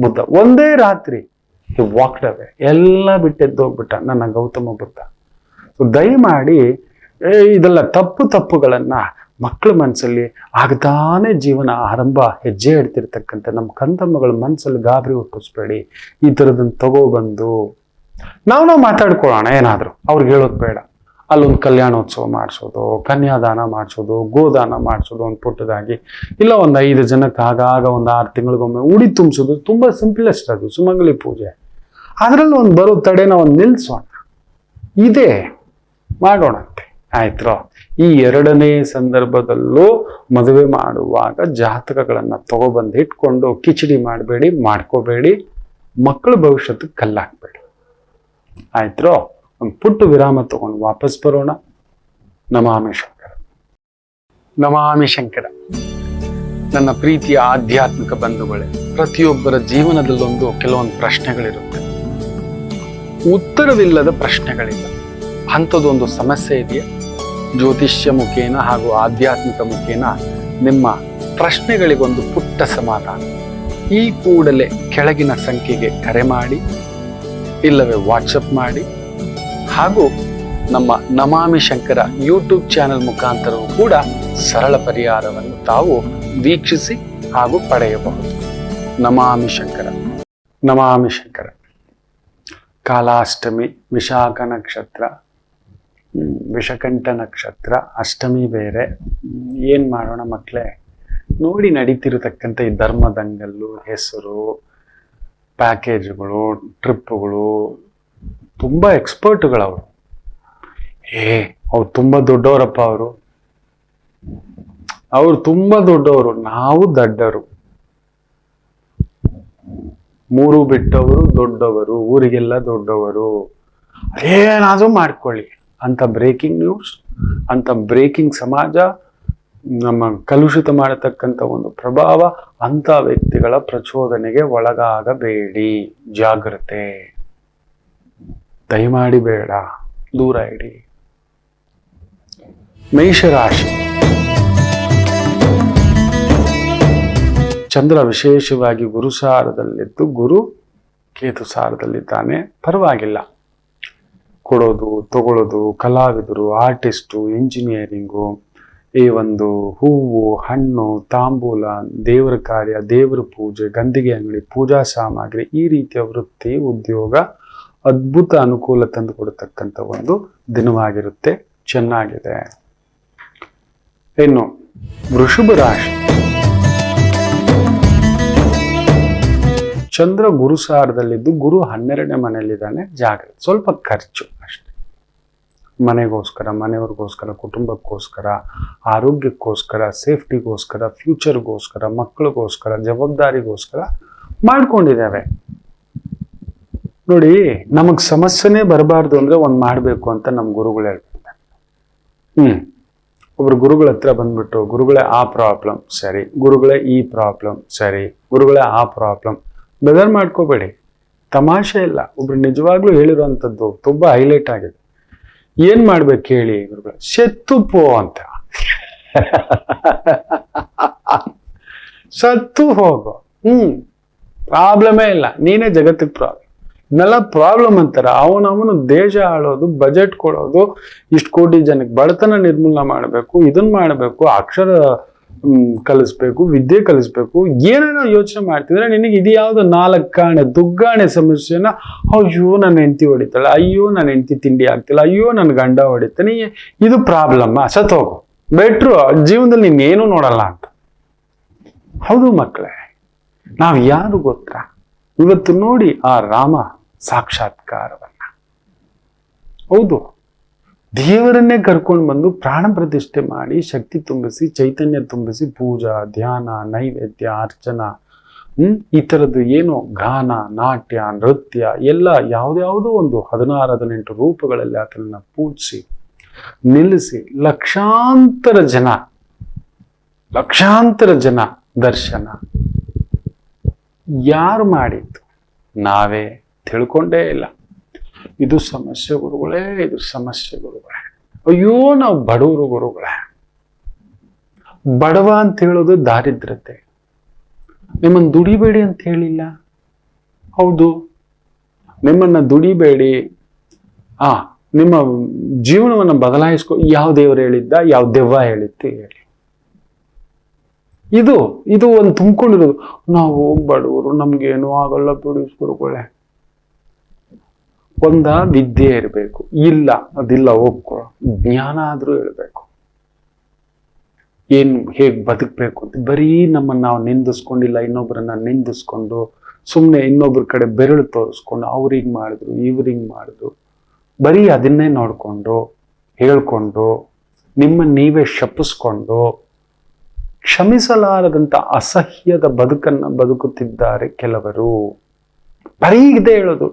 ಬುದ್ಧ. ಒಂದೇ ರಾತ್ರಿ ವಾಕ್ಡ್ ಅವೇ, ಎಲ್ಲ ಬಿಟ್ಟು ಎದ್ದೋಗ್ಬಿಟ್ಟ ನನ್ನ ಗೌತಮ ಬುದ್ಧ. ದಯಮಾಡಿ ಇದೆಲ್ಲ ತಪ್ಪುಗಳನ್ನ ಮಕ್ಕಳ ಮನಸ್ಸಲ್ಲಿ ಆಗತಾನೆ ಜೀವನ ಆರಂಭ ಹೆಜ್ಜೆ ಇಡ್ತಿರ್ತಕ್ಕಂಥ ನಮ್ಮ ಕಂದಮ್ಮಗಳ ಮನಸ್ಸಲ್ಲಿ ಗಾಬರಿ ಹುಟ್ಟಿಸ್ಬೇಡಿ. ಈ ಥರದನ್ನು ತಗೊಬಂದು ನಾವು ಮಾತಾಡ್ಕೊಳ್ಳೋಣ. ಏನಾದ್ರು ಅವ್ರಿಗೆ ಹೇಳೋದು ಬೇಡ. ಅಲ್ಲೊಂದು ಕಲ್ಯಾಣೋತ್ಸವ ಮಾಡಿಸೋದು, ಕನ್ಯಾದಾನ ಮಾಡಿಸೋದು, ಗೋದಾನ ಮಾಡಿಸೋದು, ಒಂದು ಪುಟ್ಟದಾಗಿ, ಇಲ್ಲ ಒಂದು 5 ಜನಕ್ಕೆ ಆಗಾಗ ಒಂದು 6 ತಿಂಗಳಿಗೊಮ್ಮೆ ಉಡಿ ತುಂಬಿಸೋದು, ತುಂಬಾ ಸಿಂಪಲೆಸ್ಟ್ ಅದು, ಸುಮಂಗಲಿ ಪೂಜೆ. ಅದರಲ್ಲಿ ಒಂದು ಬರೋ ತಡೆನ ಒಂದು ನಿಲ್ಸೋಣ, ಇದೇ ಮಾಡೋಣಂತೆ. ಆಯ್ತು. ಈ 2ನೇ ಸಂದರ್ಭದಲ್ಲೂ ಮದುವೆ ಮಾಡುವಾಗ ಜಾತಕಗಳನ್ನ ತಗೊಬಂದು ಇಟ್ಕೊಂಡು ಕಿಚಡಿ ಮಾಡಬೇಡಿ, ಮಾಡ್ಕೋಬೇಡಿ, ಮಕ್ಕಳ ಭವಿಷ್ಯಕ್ಕೆ ಕಲ್ಲಾಕ್ಬೇಡಿ. ಆಯ್ತು. ಒಂದು ಪುಟ್ಟ ವಿರಾಮ ತಗೊಂಡು ವಾಪಸ್ ಬರೋಣ. ನಮಾಮಿ ಶಂಕರ. ನಮಾಮಿ ಶಂಕರ. ನನ್ನ ಪ್ರೀತಿಯ ಆಧ್ಯಾತ್ಮಿಕ ಬಂಧುಗಳೇ, ಪ್ರತಿಯೊಬ್ಬರ ಜೀವನದಲ್ಲೊಂದು ಕೆಲವೊಂದು ಪ್ರಶ್ನೆಗಳಿರುತ್ತೆ, ಉತ್ತರವಿಲ್ಲದ ಪ್ರಶ್ನೆಗಳಿಲ್ಲ. ಅಂಥದ್ದೊಂದು ಸಮಸ್ಯೆ ಇದೆಯಾ? ಜ್ಯೋತಿಷ್ಯ ಮುಖೇನ ಹಾಗೂ ಆಧ್ಯಾತ್ಮಿಕ ಮುಖೇನ ನಿಮ್ಮ ಪ್ರಶ್ನೆಗಳಿಗೊಂದು ಪುಟ್ಟ ಸಮಾಧಾನ. ಈ ಕೂಡಲೇ ಕೆಳಗಿನ ಸಂಖ್ಯೆಗೆ ಕರೆ ಮಾಡಿ, ಇಲ್ಲವೇ ವಾಟ್ಸಪ್ ಮಾಡಿ, ಹಾಗೂ ನಮ್ಮ ನಮಾಮಿ ಶಂಕರ ಯೂಟ್ಯೂಬ್ ಚಾನೆಲ್ ಮುಖಾಂತರವೂ ಕೂಡ ಸರಳ ಪರಿಹಾರವನ್ನು ತಾವು ವೀಕ್ಷಿಸಿ ಹಾಗೂ ಪಡೆಯಬಹುದು. ನಮಾಮಿ ಶಂಕರ. ನಮಾಮಿ ಶಂಕರ. ಕಾಲಾಷ್ಟಮಿ, ವಿಶಾಖ ನಕ್ಷತ್ರ, ವಿಷಕಂಠ ನಕ್ಷತ್ರ, ಅಷ್ಟಮಿ ಬೇರೆ. ಏನ್ ಮಾಡೋಣ ಮಕ್ಕಳೇ, ನೋಡಿ ನಡೀತಿರತಕ್ಕಂಥ ಈ ಧರ್ಮದಂಗಲ್ಲು, ಹೆಸರು, ಪ್ಯಾಕೇಜ್ಗಳು, ಟ್ರಿಪ್ಗಳು, ತುಂಬ ಎಕ್ಸ್ಪರ್ಟ್ಗಳವರು. ಅವ್ರು ತುಂಬ ದೊಡ್ಡವರಪ್ಪ. ಅವರು ತುಂಬ ದೊಡ್ಡವರು, ನಾವು ದಡ್ಡರು. ಮೂರು ಬಿಟ್ಟವರು ದೊಡ್ಡವರು, ಊರಿಗೆಲ್ಲ ದೊಡ್ಡವರು. ಏನಾದರೂ ಮಾಡ್ಕೊಳ್ಳಿ ಅಂತ ಬ್ರೇಕಿಂಗ್ ನ್ಯೂಸ್, ಅಂತ ಬ್ರೇಕಿಂಗ್ ಸಮಾಜ, ನಮ್ಮ ಕಲುಷಿತ ಮಾಡತಕ್ಕಂಥ ಒಂದು ಪ್ರಭಾವ, ಅಂತ ವ್ಯಕ್ತಿಗಳ ಪ್ರಚೋದನೆಗೆ ಒಳಗಾಗಬೇಡಿ. ಜಾಗ್ರತೆ, ದಯಮಾಡಿ ಬೇಡ, ದೂರ ಇಡಿ. ಮೇಷರಾಶಿ. ಚಂದ್ರ ವಿಶೇಷವಾಗಿ ಗುರು ಸಾರದಲ್ಲಿದ್ದು, ಗುರು ಕೇತು ಸಾರದಲ್ಲಿದ್ದಾನೆ. ಪರವಾಗಿಲ್ಲ, ಕೊಡೋದು ತಗೊಳ್ಳೋದು, ಕಲಾವಿದರು, ಆರ್ಟಿಸ್ಟು, ಇಂಜಿನಿಯರಿಂಗು, ಈ ಒಂದು ಹೂವು, ಹಣ್ಣು, ತಾಂಬೂಲ, ದೇವರ ಕಾರ್ಯ, ದೇವರ ಪೂಜೆ, ಗಂಧಿಗೆ ಅಂಗಡಿ, ಪೂಜಾ ಸಾಮಗ್ರಿ, ಈ ರೀತಿಯ ವೃತ್ತಿ, ಉದ್ಯೋಗ ಅದ್ಭುತ ಅನುಕೂಲ ತಂದು ಕೊಡತಕ್ಕಂಥ ಒಂದು ದಿನವಾಗಿರುತ್ತೆ. ಚೆನ್ನಾಗಿದೆ. ಇನ್ನು ವೃಷಭ ರಾಶಿ. ಚಂದ್ರ ಗುರು ಸಾರದಲ್ಲಿದ್ದು, ಗುರು 12ನೇ ಮನೆಯಲ್ಲಿದ್ದಾನೆ. ಜಾಗ್ರತೆ, ಸ್ವಲ್ಪ ಖರ್ಚು ಅಷ್ಟೆ. ಮನೆಗೋಸ್ಕರ, ಮನೆಯವ್ರಿಗೋಸ್ಕರ, ಕುಟುಂಬಕ್ಕೋಸ್ಕರ, ಆರೋಗ್ಯಕ್ಕೋಸ್ಕರ, ಸೇಫ್ಟಿಗೋಸ್ಕರ, ಫ್ಯೂಚರ್ಗೋಸ್ಕರ, ಮಕ್ಕಳಿಗೋಸ್ಕರ, ಜವಾಬ್ದಾರಿಗೋಸ್ಕರ ಮಾಡ್ಕೊಂಡಿದ್ದೇವೆ. ನೋಡಿ, ನಮಗ್ ಸಮಸ್ಯೆನೇ ಬರಬಾರ್ದು ಅಂದ್ರೆ ಒಂದ್ ಮಾಡ್ಬೇಕು ಅಂತ ನಮ್ ಗುರುಗಳು ಹೇಳ್ತಾರೆ. ಒಬ್ರು ಗುರುಗಳ ಹತ್ರ ಬಂದ್ಬಿಟ್ಟು, ಗುರುಗಳೇ ಆ ಪ್ರಾಬ್ಲಮ್ ಸರಿ, ಗುರುಗಳೇ ಈ ಪ್ರಾಬ್ಲಮ್ ಸರಿ, ಗುರುಗಳೇ ಆ ಪ್ರಾಬ್ಲಮ್. ಬೆದರ್ ಮಾಡ್ಕೋಬೇಡಿ, ತಮಾಷೆ ಇಲ್ಲ. ಒಬ್ರು ನಿಜವಾಗ್ಲೂ ಹೇಳಿರುವಂಥದ್ದು ತುಂಬಾ ಹೈಲೈಟ್ ಆಗಿದೆ. ಏನ್ ಮಾಡ್ಬೇಕು ಹೇಳಿ ಗುರುಗಳ? ಸತ್ತು ಪೋ ಅಂತ. ಸತ್ತು ಹೋಗು. ಪ್ರಾಬ್ಲಮೇ ಇಲ್ಲ, ನೀನೇ ಜಗತ್ತಿಗೆ ಪ್ರಾಬ್ಲಮ್. ಇದನ್ನೆಲ್ಲ ಪ್ರಾಬ್ಲಮ್ ಅಂತಾರ. ಅವನವನು ದೇಶ ಆಳೋದು, ಬಜೆಟ್ ಕೊಡೋದು, ಇಷ್ಟು ಕೋಟಿ ಜನಕ್ಕೆ ಬಡತನ ನಿರ್ಮೂಲನ ಮಾಡಬೇಕು, ಇದನ್ನ ಮಾಡಬೇಕು, ಅಕ್ಷರ ಕಲಿಸ್ಬೇಕು, ವಿದ್ಯೆ ಕಲಿಸ್ಬೇಕು, ಏನೇನೋ ಯೋಚನೆ ಮಾಡ್ತಿದ್ರೆ ನಿನಗೆ ಇದು ಯಾವ್ದು 4 ಕಾಣೆ ದುಗ್ಗಾಣೆ ಸಮಸ್ಯೆನ, ಅಯ್ಯೋ ನನ್ನ ಹೆಂಡತಿ ಹೊಡಿತಾಳೆ, ಅಯ್ಯೋ ನನ್ನ ಹೆಂಡತಿ ತಿಂಡಿ ಆಗ್ತಿಲ್ಲ, ಅಯ್ಯೋ ನನ್ನ ಗಂಡ ಹೊಡಿತಾನೆ, ಇದು ಪ್ರಾಬ್ಲಮ್. ಸತ್ತೋಗು, ಬೆಟ್ರು ಜೀವನದಲ್ಲಿ ನೀನೇನು ನೋಡಲ್ಲ ಅಂತ. ಹೌದು ಮಕ್ಕಳೇ, ನಾವ್ ಯಾರು ಗೊತ್ತಾ? ಇವತ್ತು ನೋಡಿ ಆ ರಾಮ ಸಾಕ್ಷಾತ್ಕಾರವನ್ನ. ಹೌದು, ದೇವರನ್ನೇ ಕರ್ಕೊಂಡು ಬಂದು ಪ್ರಾಣ ಪ್ರತಿಷ್ಠೆ ಮಾಡಿ, ಶಕ್ತಿ ತುಂಬಿಸಿ, ಚೈತನ್ಯ ತುಂಬಿಸಿ, ಪೂಜಾ, ಧ್ಯಾನ, ನೈವೇದ್ಯ, ಅರ್ಚನಾ, ಈ ಥರದ್ದು ಏನು ಗಾನ, ನಾಟ್ಯ, ನೃತ್ಯ ಎಲ್ಲ ಯಾವ್ದಾವುದೋ ಒಂದು 16-18 ರೂಪಗಳಲ್ಲಿ ಆತನನ್ನ ಪೂಜಿಸಿ ನಿಲ್ಲಿಸಿ ಲಕ್ಷಾಂತರ ಜನ ದರ್ಶನ. ಯಾರು ಮಾಡಿದ್ದು? ನಾವೇ ತಿಳ್ಕೊಂಡೇ ಇಲ್ಲ. ಇದು ಸಮಸ್ಯೆ ಗುರುಗಳೇ, ಇದು ಸಮಸ್ಯೆ ಗುರುಗಳೇ. ಅಯ್ಯೋ ನಾವು ಬಡವರು ಗುರುಗಳೇ. ಬಡವ ಅಂತ ಹೇಳೋದು ದಾರಿದ್ರತೆ. ನಿಮ್ಮನ್ನು ದುಡಿಬೇಡಿ ಅಂತ ಹೇಳಿಲ್ಲ. ಹೌದು, ನಿಮ್ಮನ್ನ ದುಡಿಬೇಡಿ, ನಿಮ್ಮ ಜೀವನವನ್ನು ಬದಲಾಯಿಸ್ಕೊ. ಯಾವ ದೇವರು ಹೇಳಿದ್ದ? ಯಾವ ದೆವ್ವ ಹೇಳಿತ್ತು ಹೇಳಿ? ಇದು ಒಂದು ತುಂಬಿಕೊಂಡಿರೋದು. ನಾವು ಬಡವರು, ನಮ್ಗೇನು ಆಗಲ್ಲ ಬಿಡಿ ಗುರುಗಳೇ. ಒಂದ ವಿದ್ಯೆ ಇರಬೇಕು. ಇಲ್ಲ, ಅದಿಲ್ಲ, ಒಪ್ಕೊ. ಜ್ಞಾನ ಆದ್ರೂ ಇರಬೇಕು. ಹೇಗ್ ಬದುಕ್ಬೇಕು ಅಂತ. ಬರೀ ನಮ್ಮನ್ನ ನಾವು ನಿಂದಿಸ್ಕೊಂಡಿಲ್ಲ, ಇನ್ನೊಬ್ಬರನ್ನ ನಿಂದಿಸ್ಕೊಂಡು ಸುಮ್ಮನೆ ಇನ್ನೊಬ್ರ ಕಡೆ ಬೆರಳು ತೋರಿಸ್ಕೊಂಡು ಅವ್ರು ಹಿಂಗ್ ಮಾಡಿದ್ರು, ಇವ್ರು ಹಿಂಗ್ ಮಾಡಿದ್ರು, ಬರೀ ಅದನ್ನೇ ನೋಡ್ಕೊಂಡು ಹೇಳ್ಕೊಂಡು ನಿಮ್ಮನ್ನ ನೀವೇ ಶಪಿಸ್ಕೊಂಡು ಕ್ಷಮಿಸಲಾರದಂತ ಅಸಹ್ಯದ ಬದುಕನ್ನ ಬದುಕುತ್ತಿದ್ದಾರೆ ಕೆಲವರು. ಬರೀ ಇದೆ ಹೇಳೋದು,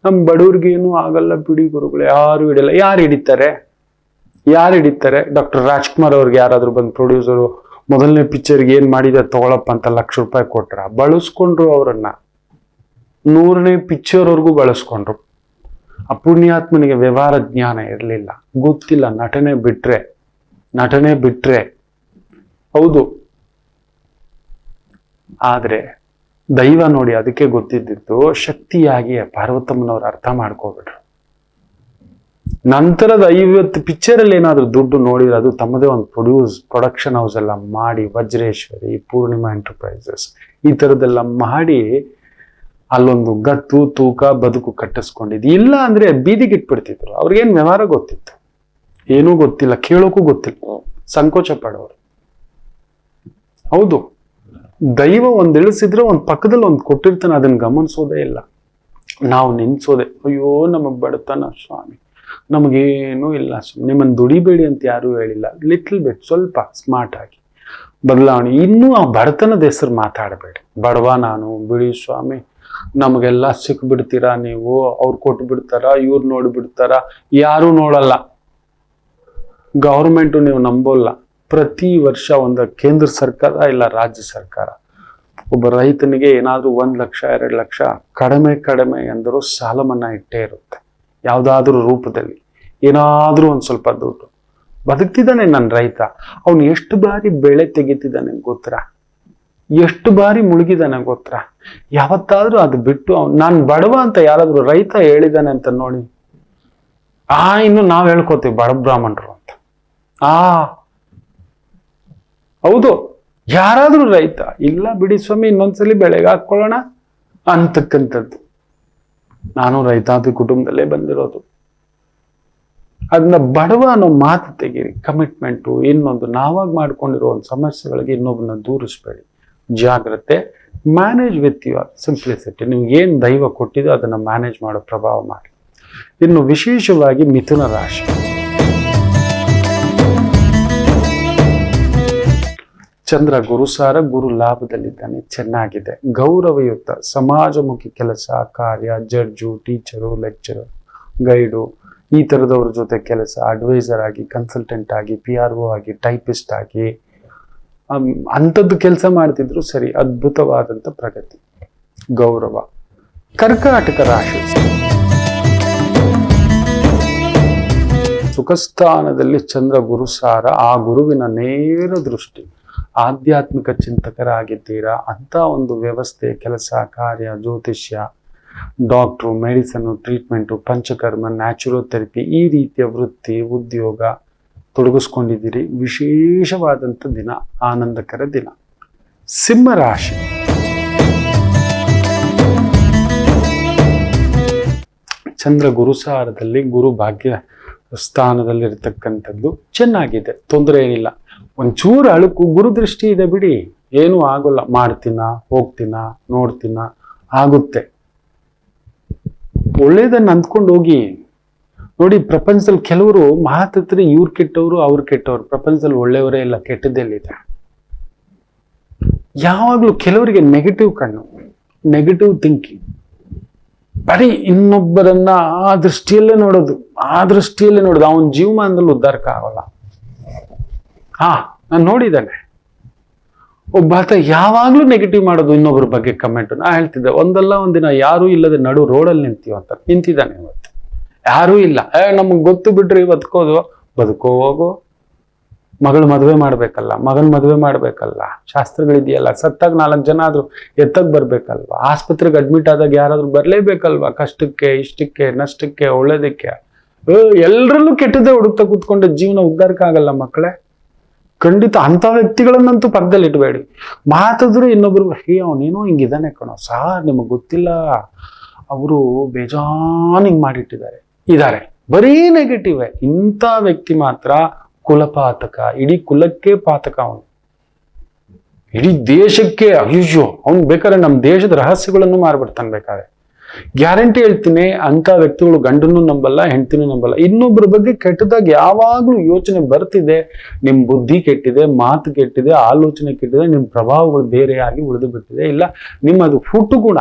ನಮ್ಮ ಬಡವ್ರಿಗೇನು ಆಗಲ್ಲ ಬಿಡಿ ಗುರುಗಳು, ಯಾರು ಹಿಡಿಯಲ್ಲ. ಯಾರು ಹಿಡಿತಾರೆ? ಡಾಕ್ಟರ್ ರಾಜ್ಕುಮಾರ್ ಅವ್ರಿಗೆ ಯಾರಾದ್ರೂ ಬಂದು ಪ್ರೊಡ್ಯೂಸರು ಮೊದಲನೇ ಪಿಕ್ಚರ್ಗೆ ಏನ್ ಮಾಡಿದೆ ತಗೊಳಪ್ಪ ಅಂತ ₹1,00,000 ಕೊಟ್ರ? ಬಳಸ್ಕೊಂಡ್ರು ಅವರನ್ನ. 100ನೇ ಪಿಕ್ಚರ್ವರೆಗೂ ಬಳಸ್ಕೊಂಡ್ರು. ಆ ಪುಣ್ಯಾತ್ಮನಿಗೆ ವ್ಯವಹಾರ ಜ್ಞಾನ ಇರಲಿಲ್ಲ, ಗೊತ್ತಿಲ್ಲ. ನಟನೆ ಬಿಟ್ರೆ ಹೌದು. ಆದ್ರೆ ದೈವ ನೋಡಿ, ಅದಕ್ಕೆ ಗೊತ್ತಿದ್ದು ಶಕ್ತಿಯಾಗಿ ಪಾರ್ವತಮ್ಮನವ್ರು ಅರ್ಥ ಮಾಡ್ಕೋಬಿಟ್ರು. ನಂತರದ 50 ಪಿಕ್ಚರಲ್ಲಿ ಏನಾದ್ರು ದುಡ್ಡು ನೋಡಿದ್ರೆ ಅದು ತಮ್ಮದೇ ಒಂದು ಪ್ರೊಡಕ್ಷನ್ ಹೌಸ್ ಎಲ್ಲ ಮಾಡಿ, ವಜ್ರೇಶ್ವರಿ, ಪೂರ್ಣಿಮಾ ಎಂಟರ್ಪ್ರೈಸಸ್ ಈ ತರದೆಲ್ಲ ಮಾಡಿ ಅಲ್ಲೊಂದು ಗತ್ತು ತೂಕ ಬದುಕು ಕಟ್ಟಿಸ್ಕೊಂಡಿದ್ದು. ಇಲ್ಲ ಅಂದ್ರೆ ಬೀದಿಗಿಟ್ಬಿಡ್ತಿದ್ರು. ಅವ್ರಿಗೇನ್ ವ್ಯವಹಾರ ಗೊತ್ತಿತ್ತು? ಏನೂ ಗೊತ್ತಿಲ್ಲ, ಕೇಳೋಕ್ಕೂ ಗೊತ್ತಿಲ್ಲ, ಸಂಕೋಚ ಪಡೋರು. ಹೌದು, ದೈವ ಒಂದ್ ಇಳಿಸಿದ್ರೆ ಒಂದ್ ಪಕ್ಕದಲ್ಲಿ ಒಂದ್ ಕೊಟ್ಟಿರ್ತಾನೆ, ಅದನ್ನ ಗಮನಿಸೋದೇ ಇಲ್ಲ. ನಾವು ನಿನ್ಸೋದೆ, ಅಯ್ಯೋ ನಮಗ್ ಬಡತನ ಸ್ವಾಮಿ, ನಮಗೇನೂ ಇಲ್ಲ, ನಿಮ್ಮನ್ನು ದುಡಿಬೇಡಿ ಅಂತ ಯಾರೂ ಹೇಳಿಲ್ಲ. ಲಿಟ್ಲ್ ಬಿಟ್ ಸ್ವಲ್ಪ ಸ್ಮಾರ್ಟ್ ಆಗಿ ಬದಲಾವಣೆ. ಇನ್ನೂ ಆ ಬಡತನದ ಹೆಸರು ಮಾತಾಡಬೇಡಿ. ಬಡವ ನಾನು, ಬಿಡಿ ಸ್ವಾಮಿ, ನಮಗೆಲ್ಲ ಸಿಕ್ಬಿಡ್ತೀರಾ ನೀವು, ಅವ್ರು ಕೊಟ್ಟು ಬಿಡ್ತಾರ, ಇವ್ರು ನೋಡ್ಬಿಡ್ತಾರ. ಯಾರು ನೋಡಲ್ಲ. ಗೌರ್ಮೆಂಟು ನೀವು ನಂಬೋಲ್ಲ, ಪ್ರತಿ ವರ್ಷ ಒಂದು ಕೇಂದ್ರ ಸರ್ಕಾರ ಇಲ್ಲ ರಾಜ್ಯ ಸರ್ಕಾರ ಒಬ್ಬ ರೈತನಿಗೆ ಏನಾದ್ರೂ 1 ಲಕ್ಷ 2 ಲಕ್ಷ ಕಡಿಮೆ ಎಂದರೂ ಸಾಲ ಮನ್ನಾ ಇಟ್ಟೇ ಇರುತ್ತೆ. ಯಾವುದಾದ್ರೂ ರೂಪದಲ್ಲಿ ಏನಾದ್ರೂ ಒಂದ್ ಸ್ವಲ್ಪ ದುಡ್ಡು. ಬದುಕ್ತಿದ್ದಾನೆ ನನ್ನ ರೈತ. ಅವನು ಎಷ್ಟು ಬಾರಿ ಬೆಳೆ ತೆಗಿತಿದ್ದಾನೆ ಗೊತ್ತಾ? ಎಷ್ಟು ಬಾರಿ ಮುಳುಗಿದಾನೆ ಗೊತ್ತಾ? ಯಾವತ್ತಾದ್ರೂ ಅದು ಬಿಟ್ಟು ನಾನ್ ಬಡವ ಅಂತ ಯಾರಾದ್ರೂ ರೈತ ಹೇಳಿದಾನೆ ಅಂತ ನೋಡಿ, ಇನ್ನು ನಾವ್ ಹೇಳ್ಕೋತೀವಿ ಬಡ ಬ್ರಾಹ್ಮಣರು ಅಂತ. ಹೌದು, ಯಾರಾದ್ರೂ ರೈತ ಇಲ್ಲ ಬಿಡಿ ಸ್ವಾಮಿ, ಇನ್ನೊಂದ್ಸಲಿ ಬೆಳೆಗೆ ಹಾಕೊಳ್ಳೋಣ ಅಂತಕ್ಕಂಥದ್ದು. ನಾನು ರೈತಾಪಿ ಕುಟುಂಬದಲ್ಲೇ ಬಂದಿರೋದು. ಅದನ್ನ ಬಡವ ಅನ್ನೋ ಮಾತು ತೆಗೀರಿ. ಕಮಿಟ್ಮೆಂಟು ಇನ್ನೊಂದು ನಾವಾಗ ಮಾಡ್ಕೊಂಡಿರೋ ಒಂದು ಸಮಸ್ಯೆಗಳಿಗೆ ಇನ್ನೊಬ್ಬನ ದೂರಿಸ್ಬೇಡಿ. ಜಾಗ್ರತೆ. Manage with your simplicity. ನಿಮ್ಗೆ ಏನ್ ದೈವ ಕೊಟ್ಟಿದೋ ಅದನ್ನ ಮ್ಯಾನೇಜ್ ಮಾಡೋ ಪ್ರಭಾವ ಮಾಡಿ. ಇನ್ನು ವಿಶೇಷವಾಗಿ ಮಿಥುನ ರಾಶಿ. ಚಂದ್ರ ಗುರುಸಾರ, ಗುರು ಲಾಭದಲ್ಲಿದ್ದಾನೆ, ಚೆನ್ನಾಗಿದೆ. ಗೌರವಯುತ ಸಮಾಜಮುಖಿ ಕೆಲಸ ಕಾರ್ಯ, ಜಡ್ಜು, ಟೀಚರು, ಲೆಕ್ಚರರ್, ಗೈಡು ಈ ತರದವ್ರ ಜೊತೆ ಕೆಲಸ, ಅಡ್ವೈಸರ್ ಆಗಿ, ಕನ್ಸಲ್ಟೆಂಟ್ ಆಗಿ, PRO ಆಗಿ, ಟೈಪಿಸ್ಟ್ ಆಗಿ ಅಂಥದ್ದು ಕೆಲಸ ಮಾಡ್ತಿದ್ರು ಸರಿ. ಅದ್ಭುತವಾದಂಥ ಪ್ರಗತಿ, ಗೌರವ. ಕರ್ಕಾಟಕ ರಾಶಿ. ಸುಖಸ್ಥಾನದಲ್ಲಿ ಚಂದ್ರ ಗುರುಸಾರ, ಆ ಗುರುವಿನ ನೇರ ದೃಷ್ಟಿ. ಆಧ್ಯಾತ್ಮಿಕ ಚಿಂತಕರಾಗಿದ್ದೀರಾ ಅಂತ ಒಂದು ವ್ಯವಸ್ಥೆ, ಕೆಲಸ ಕಾರ್ಯ, ಜ್ಯೋತಿಷ್ಯ, ಡಾಕ್ಟ್ರು, ಮೆಡಿಸನ್, ಟ್ರೀಟ್ಮೆಂಟು, ಪಂಚಕರ್ಮ, ನ್ಯಾಚುರೋಥೆರಪಿ ಈ ರೀತಿಯ ವೃತ್ತಿ ಉದ್ಯೋಗ ತೊಡಗಿಸ್ಕೊಂಡಿದ್ದೀರಿ. ವಿಶೇಷವಾದಂಥ ದಿನ, ಆನಂದಕರ ದಿನ. ಸಿಂಹ ರಾಶಿ. ಚಂದ್ರ ಗುರುಸಾರದಲ್ಲಿ, ಗುರು ಭಾಗ್ಯ ಸ್ಥಾನದಲ್ಲಿರ್ತಕ್ಕಂಥದ್ದು ಚೆನ್ನಾಗಿದೆ, ತೊಂದರೆ ಏನಿಲ್ಲ. ಒಂಚೂರು ಅಳುಕು, ಗುರುದೃಷ್ಟಿ ಇದೆ ಬಿಡಿ, ಏನೂ ಆಗೋಲ್ಲ. ಮಾಡ್ತೀನ, ಹೋಗ್ತೀನ, ನೋಡ್ತೀನ, ಆಗುತ್ತೆ. ಒಳ್ಳೇದನ್ನ ಅಂದ್ಕೊಂಡು ಹೋಗಿ. ನೋಡಿ, ಪ್ರಪಂಚದಲ್ಲಿ ಕೆಲವರು ಮಾತಾಡ್ತಾರೆ, ಇವ್ರು ಕೆಟ್ಟವರು ಅವ್ರು ಕೆಟ್ಟವರು. ಪ್ರಪಂಚದಲ್ಲಿ ಒಳ್ಳೆಯವರೇ ಇಲ್ಲ, ಕೆಟ್ಟದ್ದೆಲ್ಲಿದೆ. ಯಾವಾಗ್ಲೂ ಕೆಲವರಿಗೆ ನೆಗೆಟಿವ್ ಕಣ್ಣು, ನೆಗೆಟಿವ್ ಥಿಂಕಿಂಗ್. ಬರೀ ಇನ್ನೊಬ್ಬರನ್ನ ಆ ದೃಷ್ಟಿಯಲ್ಲೇ ನೋಡೋದು, ಅವನ ಜೀವಮಾನದಲ್ಲಿ ಉದ್ಧಾರಕ ಆಗೋಲ್ಲ. ನಾನು ನೋಡಿದ್ದೇನೆ. ಒಬ್ಬಾತ ಯಾವಾಗ್ಲೂ ನೆಗೆಟಿವ್ ಮಾಡೋದು, ಇನ್ನೊಬ್ಬರ ಬಗ್ಗೆ ಕಮೆಂಟ್. ನಾ ಹೇಳ್ತಿದ್ದೆ, ಒಂದಲ್ಲ ಒಂದಿನ ಯಾರೂ ಇಲ್ಲದೆ ನಡು ರೋಡಲ್ಲಿ ನಿಂತೀವಂತ. ನಿಂತಿದ್ದಾನೆ ಇವತ್ತು. ಯಾರೂ ಇಲ್ಲ, ನಮಗ್ ಗೊತ್ತು ಬಿಡ್ರಿ, ಬದುಕೋ ಹೋಗೋ. ಮಗಳು ಮದುವೆ ಮಾಡ್ಬೇಕಲ್ಲ, ಮಗನ್ ಮದುವೆ ಮಾಡ್ಬೇಕಲ್ಲ, ಶಾಸ್ತ್ರಗಳಿದೆಯಲ್ಲ. ಸತ್ತಾಗ 4 ಜನ ಆದ್ರೂ ಎತ್ತಕ್ ಬರ್ಬೇಕಲ್ವಾ? ಆಸ್ಪತ್ರೆಗೆ ಅಡ್ಮಿಟ್ ಆದಾಗ ಯಾರಾದ್ರೂ ಬರ್ಲೇಬೇಕಲ್ವಾ? ಕಷ್ಟಕ್ಕೆ, ಇಷ್ಟಕ್ಕೆ, ನಷ್ಟಕ್ಕೆ, ಒಳ್ಳೇದಕ್ಕೆ. ಎಲ್ರಲ್ಲೂ ಕೆಟ್ಟದೇ ಹುಡುಕ್ತಾ ಕೂತ್ಕೊಂಡ್ರೆ ಜೀವನ ಉದ್ಧಾರಕ ಆಗಲ್ಲ ಮಕ್ಕಳೇ. ಖಂಡಿತ ಅಂತ ವ್ಯಕ್ತಿಗಳನ್ನಂತೂ ಪಕ್ಕದಲ್ಲಿ ಇಟ್ಬೇಡಿ. ಮಾತಾದ್ರು ಇನ್ನೊಬ್ರು, ಅವನೇನೋ ಹಿಂಗಿದ್ದಾನೆ ಕಣೋ ಸಾರ್, ನಿಮಗ್ ಗೊತ್ತಿಲ್ಲ, ಅವರು ಬೇಜಾನ್ ಹಿಂಗ್ ಮಾಡಿಟ್ಟಿದ್ದಾರೆ. ಬರೀ ನೆಗೆಟಿವ್. ಇಂಥ ವ್ಯಕ್ತಿ ಮಾತ್ರ ಕುಲಪಾತಕ, ಇಡೀ ಕುಲಕ್ಕೆ ಪಾತಕ. ಅವನು ಇಡೀ ದೇಶಕ್ಕೆ ಅಯ್ಯೋ. ಅವ್ನು ಬೇಕಾದ್ರೆ ನಮ್ಮ ದೇಶದ ರಹಸ್ಯಗಳನ್ನು ಮಾರ್ಬಿಡ್ತಾನೆ ಬೇಕಾದ್ರೆ. ಗ್ಯಾರಂಟಿ ಹೇಳ್ತೀನಿ, ಅಂತ ವ್ಯಕ್ತಿಗಳು ಗಂಡನ್ನು ನಂಬಲ್ಲ, ಹೆಂಡತಿನೂ ನಂಬಲ್ಲ. ಇನ್ನೊಬ್ಬರ ಬಗ್ಗೆ ಕೆಟ್ಟದಾಗ ಯಾವಾಗ್ಲೂ ಯೋಚನೆ ಬರ್ತಿದೆ. ನಿಮ್ ಬುದ್ಧಿ ಕೆಟ್ಟಿದೆ, ಮಾತು ಕೆಟ್ಟಿದೆ, ಆಲೋಚನೆ ಕೆಟ್ಟಿದೆ, ನಿಮ್ ಪ್ರಭಾವಗಳು ಬೇರೆಯಾಗಿ ಉಳಿದು ಬಿಟ್ಟಿದೆ. ಇಲ್ಲ ನಿಮ್ಮದು ಹುಟ್ಟು ಗುಣ.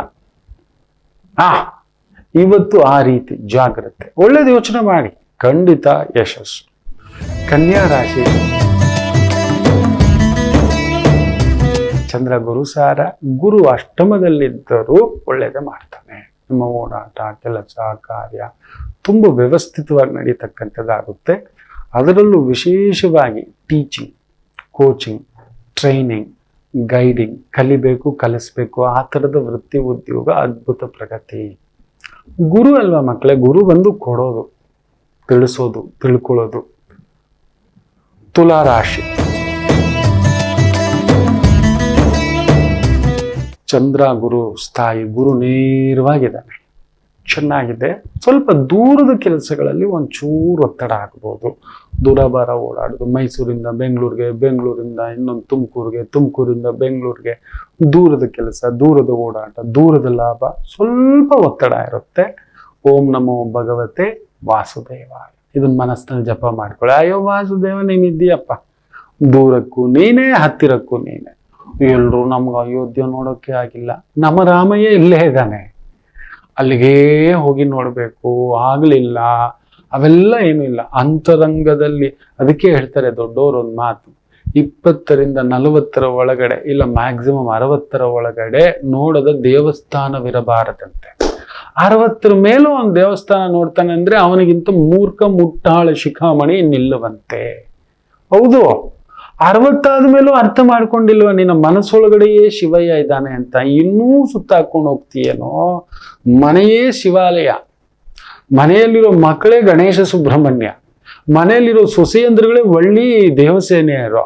ಇವತ್ತು ಆ ರೀತಿ ಜಾಗ್ರತೆ, ಒಳ್ಳೇದು ಯೋಚನೆ ಮಾಡಿ, ಖಂಡಿತ ಯಶಸ್ಸು. ಕನ್ಯಾ ರಾಶಿ. ಚಂದ್ರ ಗುರುಸಾರ, ಗುರು ಅಷ್ಟಮದಲ್ಲಿದ್ದರೂ ಒಳ್ಳೇದೇ ಮಾಡ್ತಾನೆ. ನಿಮ್ಮ ಓಡಾಟ, ಕೆಲಸ ಕಾರ್ಯ ತುಂಬ ವ್ಯವಸ್ಥಿತವಾಗಿ ನಡೀತಕ್ಕಂಥದ್ದಾಗುತ್ತೆ. ಅದರಲ್ಲೂ ವಿಶೇಷವಾಗಿ ಟೀಚಿಂಗ್, ಕೋಚಿಂಗ್, ಟ್ರೈನಿಂಗ್, ಗೈಡಿಂಗ್, ಕಲಿಬೇಕು, ಕಲಿಸ್ಬೇಕು, ಆ ಥರದ ವೃತ್ತಿ ಉದ್ಯೋಗ, ಅದ್ಭುತ ಪ್ರಗತಿ. ಗುರು ಅಲ್ವಾ ಮಕ್ಕಳೇ, ಗುರು ಬಂದು ಕೊಡೋದು. ತಿಳಿಸೋದು, ತಿಳ್ಕೊಳ್ಳೋದು. ತುಲಾ ರಾಶಿ, ಚಂದ್ರ ಗುರು ಸ್ಥಾಯಿ, ಗುರು ನೇರವಾಗಿದ್ದಾನೆ, ಚೆನ್ನಾಗಿದೆ. ಸ್ವಲ್ಪ ದೂರದ ಕೆಲಸಗಳಲ್ಲಿ ಒಂಚೂರು ಒತ್ತಡ ಆಗ್ಬೋದು. ದೂರ ಬಾರ ಓಡಾಡೋದು, ಮೈಸೂರಿಂದ ಬೆಂಗಳೂರಿಗೆ, ಬೆಂಗಳೂರಿಂದ ಇನ್ನೊಂದು ತುಮಕೂರಿಗೆ, ತುಮಕೂರಿಂದ ಬೆಂಗಳೂರಿಗೆ, ದೂರದ ಕೆಲಸ, ದೂರದ ಓಡಾಟ, ದೂರದ ಲಾಭ, ಸ್ವಲ್ಪ ಒತ್ತಡ ಇರುತ್ತೆ. ಓಂ ನಮೋ ಭಗವತೆ ವಾಸುದೇವ, ಇದನ್ನ ಮನಸ್ಸಿನಲ್ಲಿ ಜಪ ಮಾಡ್ಕೊಳ್ಳಿ. ಅಯ್ಯೋ ವಾಸುದೇವ ನೀನಿದ್ದೀಯಪ್ಪ, ದೂರಕ್ಕೂ ನೀನೇ, ಹತ್ತಿರಕ್ಕೂ ನೀನೆ. ಎಲ್ರು ನಮ್ಗೆ ಅಯೋಧ್ಯ ನೋಡೋಕೆ ಆಗಿಲ್ಲ, ನಮ್ಮ ರಾಮಯ್ಯ ಇಲ್ಲೇ ಇದ್ದಾನೆ, ಅಲ್ಲಿಗೇ ಹೋಗಿ ನೋಡ್ಬೇಕು, ಆಗ್ಲಿಲ್ಲ, ಅವೆಲ್ಲ ಏನೂ ಇಲ್ಲ. ಅಂತರಂಗದಲ್ಲಿ ಅದಕ್ಕೆ ಹೇಳ್ತಾರೆ ದೊಡ್ಡವರು ಒಂದು ಮಾತು, 20ರಿಂದ 40 ಒಳಗಡೆ, ಇಲ್ಲ ಮ್ಯಾಕ್ಸಿಮಮ್ 60 ಒಳಗಡೆ ನೋಡದ ದೇವಸ್ಥಾನವಿರಬಾರದಂತೆ. 60 ಮೇಲೂ ಒಂದು ದೇವಸ್ಥಾನ ನೋಡ್ತಾನೆ ಅಂದ್ರೆ ಅವನಿಗಿಂತ ಮೂರ್ಖ ಮುಟ್ಟಾಳ ಶಿಖಾಮಣಿ ನಿಲ್ಲುವಂತೆ. ಹೌದು, 60 ಆದ್ಮೇಲೂ ಅರ್ಥ ಮಾಡ್ಕೊಂಡಿಲ್ವ ನಿನ್ನ ಮನಸ್ಸೊಳಗಡೆಯೇ ಶಿವಯ್ಯ ಇದ್ದಾನೆ ಅಂತ, ಇನ್ನೂ ಸುತ್ತಾಕೊಂಡು ಹೋಗ್ತೀಯೇನೋ. ಮನೆಯೇ ಶಿವಾಲಯ, ಮನೆಯಲ್ಲಿರೋ ಮಕ್ಕಳೇ ಗಣೇಶ ಸುಬ್ರಹ್ಮಣ್ಯ, ಮನೆಯಲ್ಲಿರೋ ಸೊಸೆಯಂದ್ರಗಳೇ ಒಳ್ಳಿ ದೇವಸೇನೆಯರು,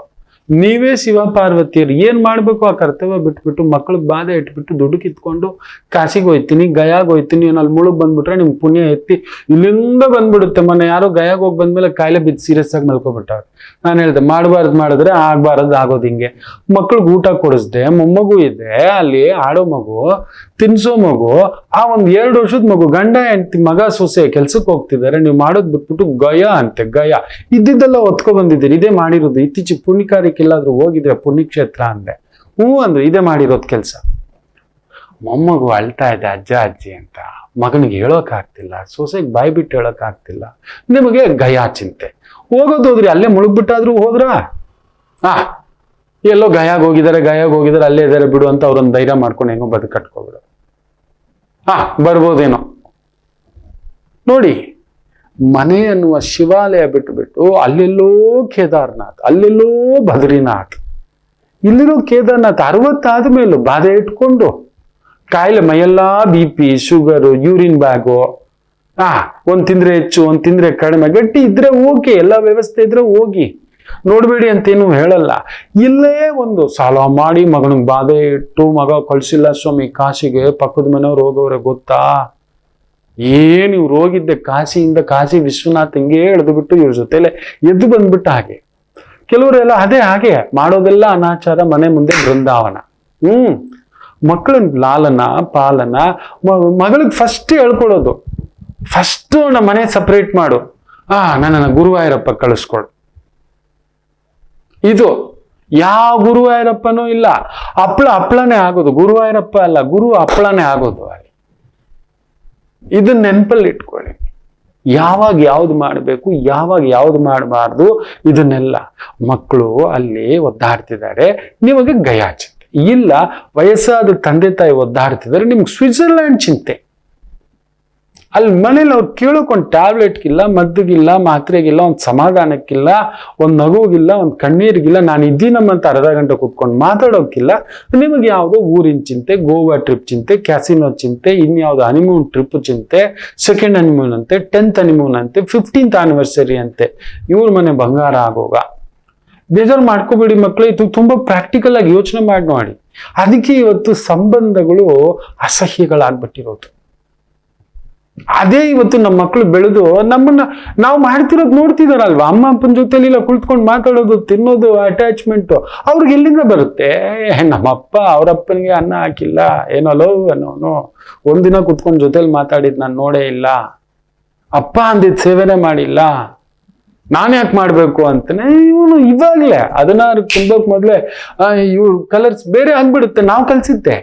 ನೀವೇ ಶಿವ ಪಾರ್ವತಿಯರು. ಏನ್ ಮಾಡ್ಬೇಕು ಆ ಕರ್ತವ್ಯ ಬಿಟ್ಬಿಟ್ಟು ಮಕ್ಳಿಗೆ ಬಾಧೆ ಇಟ್ಬಿಟ್ಟು ದುಡ್ಡು ಕಿತ್ಕೊಂಡು ಕಾಶಿಗೆ ಹೋಯ್ತೀನಿ, ಗಯಾಗ ಹೋಯ್ತೀನಿ, ಅಲ್ಲಿ ಮುಳುಗ್ ಬಂದ್ಬಿಟ್ರೆ ನಿಮ್ಗೆ ಪುಣ್ಯ ಎತ್ತಿ ಇಲ್ಲಿಂದ ಬಂದ್ಬಿಡುತ್ತೆ. ಮೊನ್ನೆ ಯಾರೋ ಗಯಾಗ ಹೋಗಿ ಬಂದ್ಮೇಲೆ ಕಾಯಿಲೆ ಬಿದ್ದು ಸೀರಿಯಸ್ ಆಗಿ ಮಲ್ಕೊಬಿಟ್ಟವ್ರು. ನಾನು ಹೇಳ್ದೆ ಮಾಡಬಾರ್ದು ಮಾಡಿದ್ರೆ ಆಗ್ಬಾರದು ಆಗೋದು ಹಿಂಗೆ. ಮಕ್ಳಿಗೆ ಊಟ ಕೊಡಿಸ್ದೆ, ಮೊಮ್ಮಗು ಇದೆ, ಅಲ್ಲಿ ಆಡೋ ಮಗು, ತಿನ್ಸೋ ಮಗು, ಆ 1-2 ವರ್ಷದ ಮಗು, ಗಂಡ ಹೆಂಡತಿ ಮಗ ಸೊಸೆ ಕೆಲ್ಸಕ್ಕೆ ಹೋಗ್ತಿದ್ದಾರೆ, ನೀವು ಮಾಡೋದ್ ಬಿಟ್ಬಿಟ್ಟು ಗಯ ಅಂತೆ, ಗಯ ಇದ್ದಿದ್ದೆಲ್ಲ ಒತ್ಕೊ ಬಂದಿದ್ದೀರಿ. ಇದೇ ಮಾಡಿರೋದು. ಇತ್ತೀಚೆಗೆ ಪುಣ್ಯಕಾರ್ಯಕ್ಕೆಲ್ಲಾದ್ರೂ ಹೋಗಿದ್ರೆ ಪುಣ್ಯಕ್ಷೇತ್ರ ಅಂದೆ, ಹ್ಞೂ ಅಂದ್ರೆ ಇದೇ ಮಾಡಿರೋದು ಕೆಲ್ಸ. ಮೊಮ್ಮಗು ಅಳ್ತಾ ಇದೆ ಅಜ್ಜ ಅಜ್ಜಿ ಅಂತ, ಮಗನಿಗೆ ಹೇಳೋಕ್ ಆಗ್ತಿಲ್ಲ, ಸೊಸೆಗೆ ಬಾಯಿ ಬಿಟ್ಟು ಹೇಳೋಕ್ ಆಗ್ತಿಲ್ಲ, ನಿಮಗೆ ಗಯಾ ಚಿಂತೆ. ಹೋಗೋದು ಹೋದ್ರಿ, ಅಲ್ಲೇ ಮುಳುಗ್ಬಿಟ್ಟಾದ್ರೂ ಹೋದ್ರ, ಎಲ್ಲೋ ಗಯಾಗ ಹೋಗಿದ್ದಾರೆ ಅಲ್ಲೇ ಇದಾರೆ ಬಿಡು ಅಂತ ಅವ್ರೊಂದು ಧೈರ್ಯ ಮಾಡ್ಕೊಂಡು ಹೆಂಗೋ ಕಟ್ಕೊಬಿಡು. ಬರ್ಬೋದೇನೋ ನೋಡಿ. ಮನೆ ಅನ್ನುವ ಶಿವಾಲಯ ಬಿಟ್ಟು ಅಲ್ಲೆಲ್ಲೋ ಕೇದಾರ್ನಾಥ್, ಅಲ್ಲೆಲ್ಲೋ ಬದ್ರಿನಾಥ್, ಇಲ್ಲಿರೋ ಕೇದಾರ್ನಾಥ್ 60 ಆದ್ಮೇಲೂ ಬಾಧೆ ಇಟ್ಕೊಂಡು ಕಾಯಿಲೆ, ಮೈಯೆಲ್ಲಾ BP, ಶುಗರು, ಯೂರಿನ್ ಬ್ಯಾಗು, ಒಂದ್ ತಿಂದ್ರೆ ಹೆಚ್ಚು, ಒಂದ್ ತಿಂದ್ರೆ ಕಡಿಮೆ, ಗಟ್ಟಿ ಇದ್ರೆ ಓಕೆ, ಎಲ್ಲ ವ್ಯವಸ್ಥೆ ಇದ್ರೆ ಹೋಗಿ ನೋಡ್ಬೇಡಿ ಅಂತೇನು ಹೇಳಲ್ಲ. ಇಲ್ಲೇ ಒಂದು ಸಾಲ ಮಾಡಿ ಮಗನಿಗೆ ಬಾಧೆ ಇಟ್ಟು, ಮಗ ಕಳ್ಸಿಲ್ಲ ಸ್ವಾಮಿ ಕಾಶಿಗೆ, ಪಕ್ಕದ ಮನೆಯವ್ರು ಹೋಗೋರೆ ಗೊತ್ತಾ, ಏನ್ ಇವ್ರು ಹೋಗಿದ್ದೆ ಕಾಶಿಯಿಂದ, ಕಾಶಿ ವಿಶ್ವನಾಥ್ ಹಿಂಗೆ ಎಳೆದು ಬಿಟ್ಟು ಇವ್ರ ಜೊತೆಲೆ ಎದ್ದು ಬಂದ್ಬಿಟ್ಟ. ಹಾಗೆ ಕೆಲವರೆಲ್ಲ ಅದೇ ಹಾಗೆ ಮಾಡೋದೆಲ್ಲ ಅನಾಚಾರ, ಮನೆ ಮುಂದೆ ಬೃಂದಾವನ. ಮಕ್ಕಳನ್ನ ಲಾಲನ ಪಾಲನ, ಮಗಳಿಗೆ ಫಸ್ಟ್ ಹೇಳ್ಕೊಡೋದು, ಫಸ್ಟ್ ನಮ್ಮ ಮನೆ ಸಪ್ರೇಟ್ ಮಾಡು, ನನ್ನ ಗುರುವಾಯೂರಪ್ಪ ಕಳಿಸ್ಕೊಡು. ಇದು ಯಾವ ಗುರುವಾಯೂರಪ್ಪನೂ ಇಲ್ಲ, ಹಪ್ಳನೇ ಆಗೋದು, ಗುರುವಾಯೂರಪ್ಪ ಅಲ್ಲ, ಗುರು ಹಪ್ಳನೇ ಆಗೋದು. ಇದನ್ನ ನೆನಪಲ್ಲಿ ಇಟ್ಕೊಳ್ಳಿ. ಯಾವಾಗ ಯಾವ್ದು ಮಾಡಬೇಕು, ಯಾವಾಗ ಯಾವ್ದು ಮಾಡಬಾರ್ದು, ಇದನ್ನೆಲ್ಲ ಮಕ್ಕಳು ಅಲ್ಲಿ ಒದ್ದಾಡ್ತಿದ್ದಾರೆ, ನಿಮಗೆ ಗಯಾ ಚಿಂತೆ ಇಲ್ಲ. ವಯಸ್ಸಾದ ತಂದೆ ತಾಯಿ ಒದ್ದಾಡ್ತಿದ್ದಾರೆ, ನಿಮ್ಗೆ ಸ್ವಿಟ್ಜರ್ಲ್ಯಾಂಡ್ ಚಿಂತೆ. ಅಲ್ಲಿ ಮನೇಲಿ ಅವ್ರು ಕೇಳೋಕೊಂದು ಟ್ಯಾಬ್ಲೆಟ್ಗಿಲ್ಲ, ಮದ್ದಿಗಿಲ್ಲ, ಮಾತ್ರೆಗಿಲ್ಲ, ಒಂದು ಸಮಾಧಾನಕ್ಕಿಲ್ಲ, ಒಂದು ನಗುಗಿಲ್ಲ, ಒಂದು ಕಣ್ಣೀರಿಗಿಲ್ಲ, ನಾನು ಇದ್ದೀನಮ್ಮಂತ ಅರ್ಧ ಗಂಟೆ ಕೂತ್ಕೊಂಡು ಮಾತಾಡೋಕ್ಕಿಲ್ಲ. ನಿಮಗೆ ಯಾವುದೋ ಊರಿನ ಚಿಂತೆ, ಗೋವಾ ಟ್ರಿಪ್ ಚಿಂತೆ, ಕ್ಯಾಸಿನೋ ಚಿಂತೆ, ಇನ್ಯಾವುದೋ ಹನಿಮೂನ್ ಟ್ರಿಪ್ ಚಿಂತೆ, ಸೆಕೆಂಡ್ ಹನಿಮೂನ್ ಅಂತೆ, 10th ಹನಿಮೂನ್ ಅಂತೆ, 15th ಆನಿವರ್ಸರಿ ಅಂತೆ. ಇವ್ರ ಮನೆ ಬಂಗಾರ ಆಗೋಗ ಬೇಜಾರು ಮಾಡ್ಕೋಬೇಡಿ ಮಕ್ಕಳು. ಇದು ತುಂಬಾ ಪ್ರಾಕ್ಟಿಕಲ್ ಆಗಿ ಯೋಚನೆ ಮಾಡಿ ನೋಡಿ. ಅದಕ್ಕೆ ಇವತ್ತು ಸಂಬಂಧಗಳು ಅಸಹ್ಯಗಳಾಗ್ಬಿಟ್ಟಿರೋದು. ಅದೇ ಇವತ್ತು ನಮ್ಮ ಮಕ್ಕಳು ಬೆಳೆದು ನಮ್ಮನ್ನ ನಾವು ಮಾಡ್ತಿರೋದು ನೋಡ್ತಿದಾರಲ್ವಾ, ಅಮ್ಮ ಅಪ್ಪನ ಜೊತೆಲಿ ಇಲ್ಲ ಕುಳಿತುಕೊಂಡು ಮಾತಾಡೋದು, ತಿನ್ನೋದು, ಅಟ್ಯಾಚ್ಮೆಂಟ್ ಅವ್ರಿಗೆ ಎಲ್ಲಿಂದ ಬರುತ್ತೆ? ನಮ್ಮಪ್ಪ ಅವರಪ್ಪನಿಗೆ ಅನ್ನ ಹಾಕಿಲ್ಲ, ಏನೋ ಲವ್ ಅನ್ನೋನು ಒಂದಿನ ಕುತ್ಕೊಂಡು ಜೊತೆಲಿ ಮಾತಾಡಿದ್ ನಾನು ನೋಡೇ ಇಲ್ಲ, ಅಪ್ಪ ಅಂದಿದ್ ಸೇವೆನೇ ಮಾಡಿಲ್ಲ, ನಾನು ಯಾಕೆ ಮಾಡ್ಬೇಕು ಅಂತಾನೆ. ಇವನು ಇವಾಗ್ಲೇ 16 ತುಂಬಕ್ ಮೊದ್ಲೇ ಇವ್ರು ಕಲರ್ಸ್ ಬೇರೆ ಆಗ್ಬಿಡುತ್ತೆ, ನಾವು ಕಲ್ಸಿದ್ದೆ.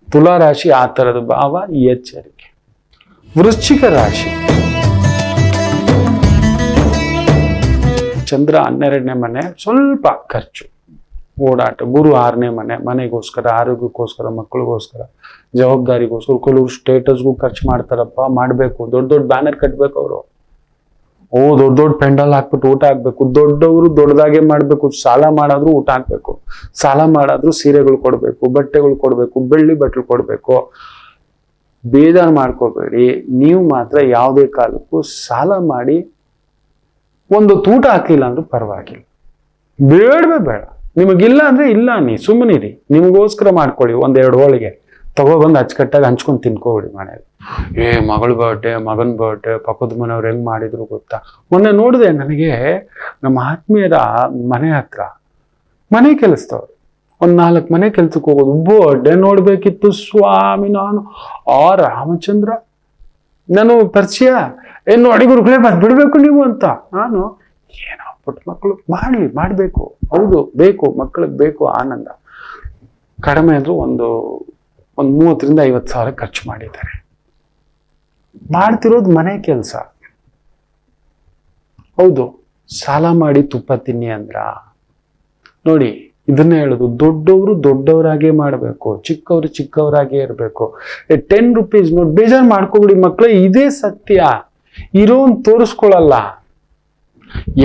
ತುಲಾ ರಾಶಿ ಆ ತರದ ಭಾವ, ಈ ಎಚ್ಚರಿಕೆ. ವೃಶ್ಚಿಕ ರಾಶಿ, ಚಂದ್ರ 12ನೇ ಮನೆ, ಸ್ವಲ್ಪ ಖರ್ಚು, ಓಡಾಟ. ಗುರು 6ನೇ ಮನೆ, ಮನೆಗೋಸ್ಕರ, ಆರೋಗ್ಯಕ್ಕೋಸ್ಕರ, ಮಕ್ಕಳಿಗೋಸ್ಕರ, ಜವಾಬ್ದಾರಿಗೋಸ್ಕರ. ಕೆಲವರು ಸ್ಟೇಟಸ್ಗೂ ಖರ್ಚು ಮಾಡ್ತಾರಪ್ಪ, ಮಾಡ್ಬೇಕು, ದೊಡ್ಡ ದೊಡ್ಡ ಬ್ಯಾನರ್ ಕಟ್ಬೇಕು ಅವರು. ದೊಡ್ಡ ದೊಡ್ಡ ಪೆಂಡಲ್ ಹಾಕ್ಬಿಟ್ಟು ಊಟ ಹಾಕ್ಬೇಕು. ದೊಡ್ಡವರು ದೊಡ್ಡದಾಗೆ ಮಾಡ್ಬೇಕು. ಸಾಲ ಮಾಡಾದ್ರೂ ಊಟ ಹಾಕ್ಬೇಕು, ಸಾಲ ಮಾಡಾದ್ರೂ ಸೀರೆಗಳು ಕೊಡ್ಬೇಕು, ಬಟ್ಟೆಗಳು ಕೊಡ್ಬೇಕು, ಬೆಳ್ಳಿ ಬಟ್ಟಲು ಕೊಡ್ಬೇಕು. ಬೇಜಾರು ಮಾಡ್ಕೋಬೇಡಿ. ನೀವು ಮಾತ್ರ ಯಾವುದೇ ಕಾಲಕ್ಕೂ ಸಾಲ ಮಾಡಿ ಒಂದು ತೂಟ ಹಾಕ್ಲಿಲ್ಲ ಅಂದ್ರೂ ಪರವಾಗಿಲ್ಲ, ಬೇಡವೇ ಬೇಡ. ನಿಮಗಿಲ್ಲ ಅಂದ್ರೆ ಇಲ್ಲ, ನೀ ಸುಮ್ಮನಿರಿ, ನಿಮಗೋಸ್ಕರ ಮಾಡ್ಕೊಳ್ಳಿ. 1-2 ಹೋಳಿಗೆ ತಗೊಬಂದು ಅಚ್ಚುಕಟ್ಟಾಗಿ ಹಂಚ್ಕೊಂಡು ತಿನ್ಕೋಬಿಡಿ ಮನೇಲಿ. ಮಗಳ ಬರ್ಡೇ, ಮಗನ ಬರ್ಡೇ, ಪಕ್ಕದ ಮನೆಯವ್ರು ಹೆಂಗ್ ಮಾಡಿದ್ರು ಗೊತ್ತಾ? ಮೊನ್ನೆ ನೋಡಿದೆ, ನನಗೆ ನಮ್ಮ ಆತ್ಮೀಯರ ಮನೆ ಹತ್ರ ಮನೆ ಕೆಲಸದವ್ರು 4 ಮನೆ ಕೆಲ್ಸಕ್ಕೆ ಹೋಗೋದು. ಬರ್ಡೇ ನೋಡ್ಬೇಕಿತ್ತು ಸ್ವಾಮಿ. ನಾನು ರಾಮಚಂದ್ರ, ನಾನು ಪರಿಚಯ ನೋಡಿ ಗುರುಗಳೇ ಬಿಡ್ಬೇಕು ನೀವು ಅಂತ. ನಾನು ಏನೋ ಪುಟ್ಟ ಮಕ್ಕಳು ಮಾಡ್ಬೇಕು, ಹೌದು ಬೇಕು, ಮಕ್ಕಳಿಗೆ ಬೇಕು ಆನಂದ. ಕಡಿಮೆ ಅಂದ್ರೂ ಒಂದು 30,000-50 ಸಾವಿರ ಖರ್ಚು ಮಾಡಿದ್ದಾರೆ. ಮಾಡ್ತಿರೋದು ಮನೆ ಕೆಲಸ. ಹೌದು, ಸಾಲ ಮಾಡಿ ತುಪ್ಪ ತಿನ್ನಿ ಅಂದ್ರ? ನೋಡಿ, ಇದನ್ನ ಹೇಳುದು, ದೊಡ್ಡವರು ದೊಡ್ಡವರಾಗೇ ಮಾಡ್ಬೇಕು, ಚಿಕ್ಕವರು ಚಿಕ್ಕವರಾಗೇ ಇರ್ಬೇಕು. 10 ರೂಪೀಸ್ ನೋಡಿ ಬೇಜಾರು ಮಾಡ್ಕೊಬಿಡಿ ಮಕ್ಕಳೇ, ಇದೇ ಸತ್ಯ. ಇರೋನ್ ತೋರಿಸ್ಕೊಳಲ್ಲ.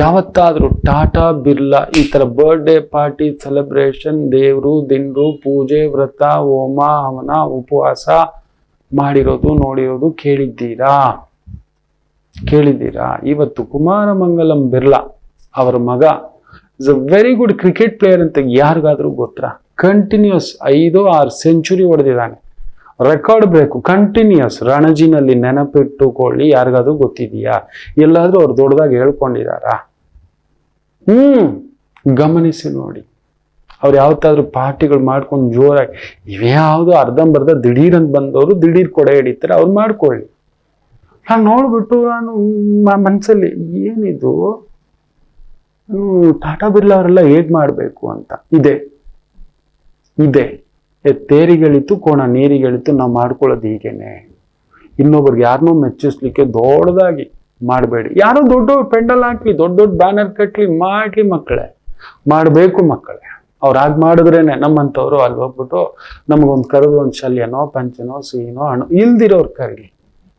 ಯಾವತ್ತಾದ್ರೂ ಟಾಟಾ ಬಿರ್ಲಾ ಈ ತರ ಬರ್ಡೇ ಪಾರ್ಟಿ ಸೆಲೆಬ್ರೇಷನ್, ದೇವ್ರು ದಿನರು ಪೂಜೆ ವ್ರತ ಹೋಮ ಹವನ ಉಪವಾಸ ಮಾಡಿರೋದು ನೋಡಿರೋದು ಕೇಳಿದ್ದೀರಾ? ಇವತ್ತು ಕುಮಾರ ಮಂಗಲಂ ಬಿರ್ಲಾ ಅವರ ಮಗ is a very good cricket player ಅಂತ ಯಾರಿಗಾದ್ರೂ ಗೊತ್ತಾ? ಕಂಟಿನ್ಯೂಸ್ 5-6 ಸೆಂಚುರಿ ಹೊಡೆದಿದ್ದಾನೆ. ರೆಕಾರ್ಡ್ ಬೇಕು, ಕಂಟಿನ್ಯೂಸ್. ರಣಜಿನಲ್ಲಿ ನೆನಪಿಟ್ಟುಕೊಳ್ಳಿ. ಯಾರಿಗಾದ್ರೂ ಗೊತ್ತಿದೆಯಾ? ಎಲ್ಲಾದ್ರೂ ಅವ್ರು ದೊಡ್ಡದಾಗಿ ಹೇಳ್ಕೊಂಡಿದಾರಾ? ಗಮನಿಸಿ ನೋಡಿ. ಅವ್ರು ಯಾವತ್ತಾದ್ರೂ ಪಾರ್ಟಿಗಳು ಮಾಡ್ಕೊಂಡು ಜೋರಾಗಿ, ಇವ್ಯಾವುದೋ ಅರ್ಧಂಬರ್ಧ ದಿಢೀರಂತ ಬಂದವರು ದಿಢೀರ್ ಕೊಡೆ ಹಿಡಿತಾರೆ, ಅವ್ರು ಮಾಡ್ಕೊಳ್ಳಿ. ನಾನು ನೋಡ್ಬಿಟ್ಟು ನಾನು ಮನ್ಸಲ್ಲಿ ಏನಿದು, ಟಾಟಾ ಬಿರ್ಲಾ ಅವರೆಲ್ಲ ಹೇಗ್ ಮಾಡ್ಬೇಕು ಅಂತ ಇದೆ. ತೇರಿಗಳಿತ್ತು, ಕೋಣ ನೀರಿಗಳಿತ್ತು. ನಾವು ಮಾಡ್ಕೊಳ್ಳೋದು ಹೀಗೇನೆ. ಇನ್ನೊಬ್ರಿಗೆ ಯಾರನ್ನೂ ಮೆಚ್ಚಿಸ್ಲಿಕ್ಕೆ ದೊಡ್ಡದಾಗಿ ಮಾಡಬೇಡಿ. ಯಾರೋ ದೊಡ್ಡ ಪೆಂಡಲ್ ಹಾಕ್ಲಿ, ದೊಡ್ಡ ಬ್ಯಾನರ್ ಕಟ್ಲಿ, ಮಾಡ್ಲಿ ಮಕ್ಕಳೇ, ಮಾಡಬೇಕು ಮಕ್ಕಳೇ. ಅವ್ರು ಹಾಗೆ ಮಾಡಿದ್ರೇನೆ ನಮ್ಮಂಥವ್ರು ಅಲ್ಲಿ ಹೋಗ್ಬಿಟ್ಟು ನಮಗೊಂದು ಕರೆದು ಒಂದು ಶಲ್ಯನೋ ಪಂಚನೋ ಸಿಹಿನೋ ಹಣ್ಣು ಇಲ್ದಿರೋರು ಕರೀಲಿ.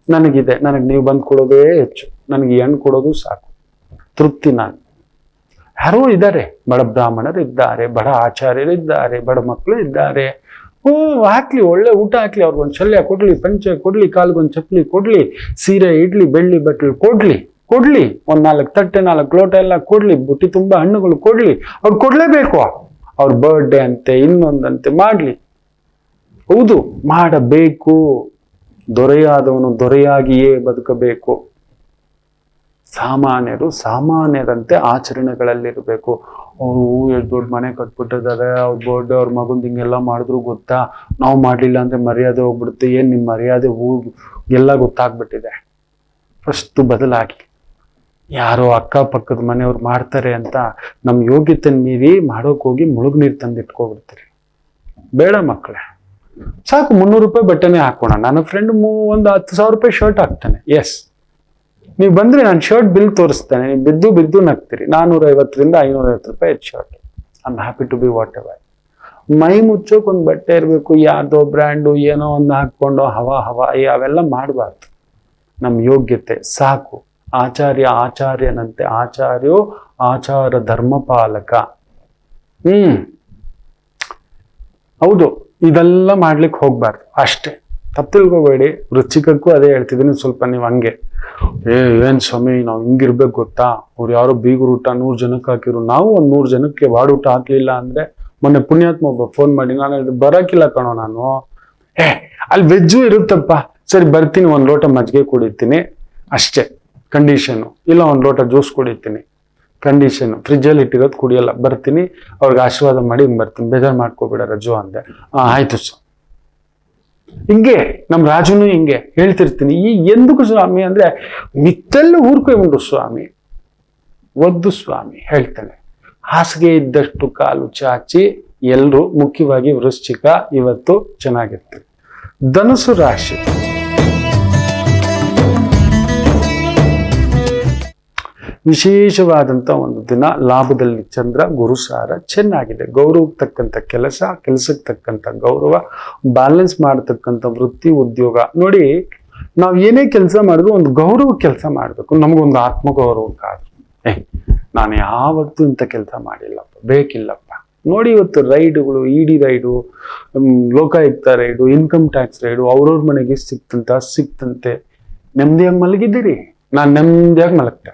ನನಗೆ ನೀವು ಬಂದು ಕೊಡೋದೇ ಹೆಚ್ಚು, ನನಗೆ ಹೆಣ್ಣು ಕೊಡೋದು ಸಾಕು, ತೃಪ್ತಿ. ನಾನು ಯಾರೋ ಇದ್ದಾರೆ, ಬಡ ಬ್ರಾಹ್ಮಣರು ಇದ್ದಾರೆ, ಬಡ ಆಚಾರ್ಯರು ಇದ್ದಾರೆ, ಬಡ ಮಕ್ಕಳು ಇದ್ದಾರೆ. ಹಾಕ್ಲಿ, ಒಳ್ಳೆ ಊಟ ಹಾಕ್ಲಿ, ಅವ್ರಿಗೊಂದು ಶಲ್ಯ ಕೊಡ್ಲಿ, ಪಂಚೆ ಕೊಡ್ಲಿ, ಕಾಲ್ಗೊಂದು ಚಪ್ಪಲಿ ಕೊಡ್ಲಿ, ಸೀರೆ ಇಡ್ಲಿ, ಬೆಳ್ಳಿ ಬಟ್ಟಲು ಕೊಡ್ಲಿ, 4 ತಟ್ಟೆ 4 ಲೋಟ ಎಲ್ಲ ಕೊಡ್ಲಿ, ಬುಟ್ಟಿ ತುಂಬಾ ಹಣ್ಣುಗಳು ಕೊಡ್ಲಿ. ಅವ್ರು ಕೊಡ್ಲೇಬೇಕು. ಅವ್ರ ಬರ್ಡೇ ಅಂತೆ ಇನ್ನೊಂದಂತೆ ಮಾಡ್ಲಿ. ಹೌದು, ಮಾಡಬೇಕು. ದೊರೆಯಾದವನು ದೊರೆಯಾಗಿಯೇ ಬದುಕಬೇಕು. ಸಾಮಾನ್ಯರಂತೆ ಆಚರಣೆಗಳಲ್ಲಿರ್ಬೇಕು. ಅವರು ಎಷ್ಟು ದೊಡ್ಡ ಮನೆ ಕಟ್ಬಿಟ್ಟಿದ್ದಾರೆ, ಅವ್ರ ಬರ್ಡೇ ಅವ್ರ ಮಗಂದು ಹಿಂಗೆಲ್ಲ ಮಾಡಿದ್ರು ಗೊತ್ತಾ? ನಾವು ಮಾಡ್ಲಿಲ್ಲ ಅಂದ್ರೆ ಮರ್ಯಾದೆ ಹೋಗ್ಬಿಡುತ್ತೆ. ಏನ್ ನಿಮ್ ಮರ್ಯಾದೆ ಎಲ್ಲ ಗೊತ್ತಾಗ್ಬಿಟ್ಟಿದೆ. ಫಸ್ಟ್ ಬದಲಾಗಿ. ಯಾರೋ ಅಕ್ಕಪಕ್ಕದ ಮನೆಯವ್ರು ಮಾಡ್ತಾರೆ ಅಂತ ನಮ್ ಯೋಗ್ಯತೆ ಮೀರಿ ಮಾಡೋಕ್ ಹೋಗಿ ಮುಳುಗ್ ನೀರು ತಂದಿಟ್ಕೊಬಿಡ್ತೀರಿ. ಬೇಡ ಮಕ್ಕಳೇ, ಸಾಕು 300 ರೂಪಾಯಿ ಬಟ್ಟೆನೇ ಹಾಕೋಣ. ನನ್ನ ಫ್ರೆಂಡ್ ಒಂದು 10,000 ರೂಪಾಯಿ ಶರ್ಟ್ ಹಾಕ್ತಾನೆ. ಎಸ್, ನೀವು ಬಂದ್ರೆ ನಾನು ಶರ್ಟ್ ಬಿಲ್ ತೋರಿಸ್ತೇನೆ, ನೀವು ಬಿದ್ದು ನಗ್ತೀರಿ. 450-550 ರೂಪಾಯಿ shirt. I am happy to be whatever. ಮೈ ಮುಚ್ಚೋಕ್ ಒಂದು ಬಟ್ಟೆ ಇರಬೇಕು, ಯಾರ್ದೋ ಬ್ರ್ಯಾಂಡು ಏನೋ ಒಂದು ಹಾಕೊಂಡು ಹವಾಯಿ ಅವೆಲ್ಲ ಮಾಡಬಾರ್ದು. ನಮ್ಮ ಯೋಗ್ಯತೆ ಸಾಕು. ಆಚಾರ್ಯನಂತೆ ಆಚಾರ್ಯೋ ಆಚಾರ ಧರ್ಮಪಾಲಕ. ಹೌದು, ಇದೆಲ್ಲ ಮಾಡ್ಲಿಕ್ಕೆ ಹೋಗ್ಬಾರ್ದು ಅಷ್ಟೇ. ತಪ್ಪು ತಿಳ್ಕೊಬೇಡಿ. ವೃಶ್ಚಿಕಕ್ಕೂ ಅದೇ ಹೇಳ್ತಿದ್ದೀನಿ. ಸ್ವಲ್ಪ ನೀವು ಹಂಗೆ ಏನ್ ಸ್ವಾಮಿ ನಾವು ಹಿಂಗಿರ್ಬೇಕು ಗೊತ್ತಾ? ಅವ್ರು ಯಾರೋ ಬೀಗರು ಊಟ 100 ಜನಕ್ಕೆ ಹಾಕಿರು, ನಾವು ಒಂದು 100 ಜನಕ್ಕೆ ಊಟ ಹಾಕ್ಲಿಲ್ಲ ಅಂದ್ರೆ. ಮೊನ್ನೆ ಪುಣ್ಯಾತ್ಮ ಒಬ್ಬ ಫೋನ್ ಮಾಡಿ, ನಾನು ಬರಕಿಲ್ಲ ಕಣೋ, ನಾನು ಅಲ್ಲಿ ವೆಜ್ಜು ಇರುತ್ತಪ್ಪ, ಸರಿ ಬರ್ತೀನಿ, 1 ಲೋಟ ಮಜ್ಜಿಗೆ ಕುಡಿತೀನಿ ಅಷ್ಟೇ ಕಂಡೀಷನ್, ಇಲ್ಲ 1 ಲೋಟ ಜ್ಯೂಸ್ ಕುಡಿತೀನಿ ಕಂಡೀಷನ್, ಫ್ರಿಜ್ಜಲ್ಲಿ ಇಟ್ಟಿರೋದು ಕುಡಿಯಲ್ಲ, ಬರ್ತೀನಿ, ಅವ್ರಿಗೆ ಆಶೀರ್ವಾದ ಮಾಡಿ ಬರ್ತೀನಿ, ಬೇಜಾರು ಮಾಡ್ಕೋಬೇಡ ರಜು ಅಂದೆ. ಆಯ್ತು ಸರ್. ಹಿಂಗೆ ನಮ್ ರಾಜುನು ಹಿಂಗೆ ಹೇಳ್ತಿರ್ತೀನಿ. ಎಂದಕ್ಕೂ ಸ್ವಾಮಿ ಅಂದ್ರೆ ಮಿತ್ತೆಲ್ಲ ಊರ್ಕೊಯ್ಬಿಡು ಸ್ವಾಮಿ, ಒದ್ದು ಸ್ವಾಮಿ ಹೇಳ್ತಾನೆ. ಹಾಸಿಗೆ ಇದ್ದಷ್ಟು ಕಾಲು ಚಾಚಿ. ಎಲ್ರು, ಮುಖ್ಯವಾಗಿ ವೃಶ್ಚಿಕ ಇವತ್ತು ಚೆನ್ನಾಗಿರ್ತೀವಿ. ಧನುಸು ರಾಶಿ, ವಿಶೇಷವಾದಂತ ಒಂದು ದಿನ. ಲಾಭದಲ್ಲಿ ಚಂದ್ರ, ಗುರುಸಾರ ಚೆನ್ನಾಗಿದೆ. ಗೌರವಕ್ಕೆ ತಕ್ಕಂತ ಕೆಲಸಕ್ಕೆ ತಕ್ಕಂತ ಗೌರವ, ಬ್ಯಾಲೆನ್ಸ್ ಮಾಡತಕ್ಕಂಥ ವೃತ್ತಿ ಉದ್ಯೋಗ. ನೋಡಿ, ನಾವ್ ಏನೇ ಕೆಲಸ ಮಾಡಿದ್ರು ಒಂದು ಗೌರವ ಕೆಲಸ ಮಾಡ್ಬೇಕು. ನಮಗೊಂದು ಆತ್ಮಗೌರವಕ್ಕಾದ್ರು ನಾನು ಯಾವತ್ತೂ ಇಂಥ ಕೆಲಸ ಮಾಡಿಲ್ಲಪ್ಪ, ಬೇಕಿಲ್ಲಪ್ಪ. ನೋಡಿ, ಇವತ್ತು ರೈಡುಗಳು, ED raid, Lokayukta raid, income tax raid, ಅವ್ರವ್ರ ಮನೆಗೆ ಸಿಕ್ತಂತೆ. ನೆಮ್ಮದಿಯಾಗಿ ಮಲಗಿದ್ದೀರಿ? ನಾನು ನೆಮ್ಮದಿಯಾಗಿ ಮಲಗ್ತೆ.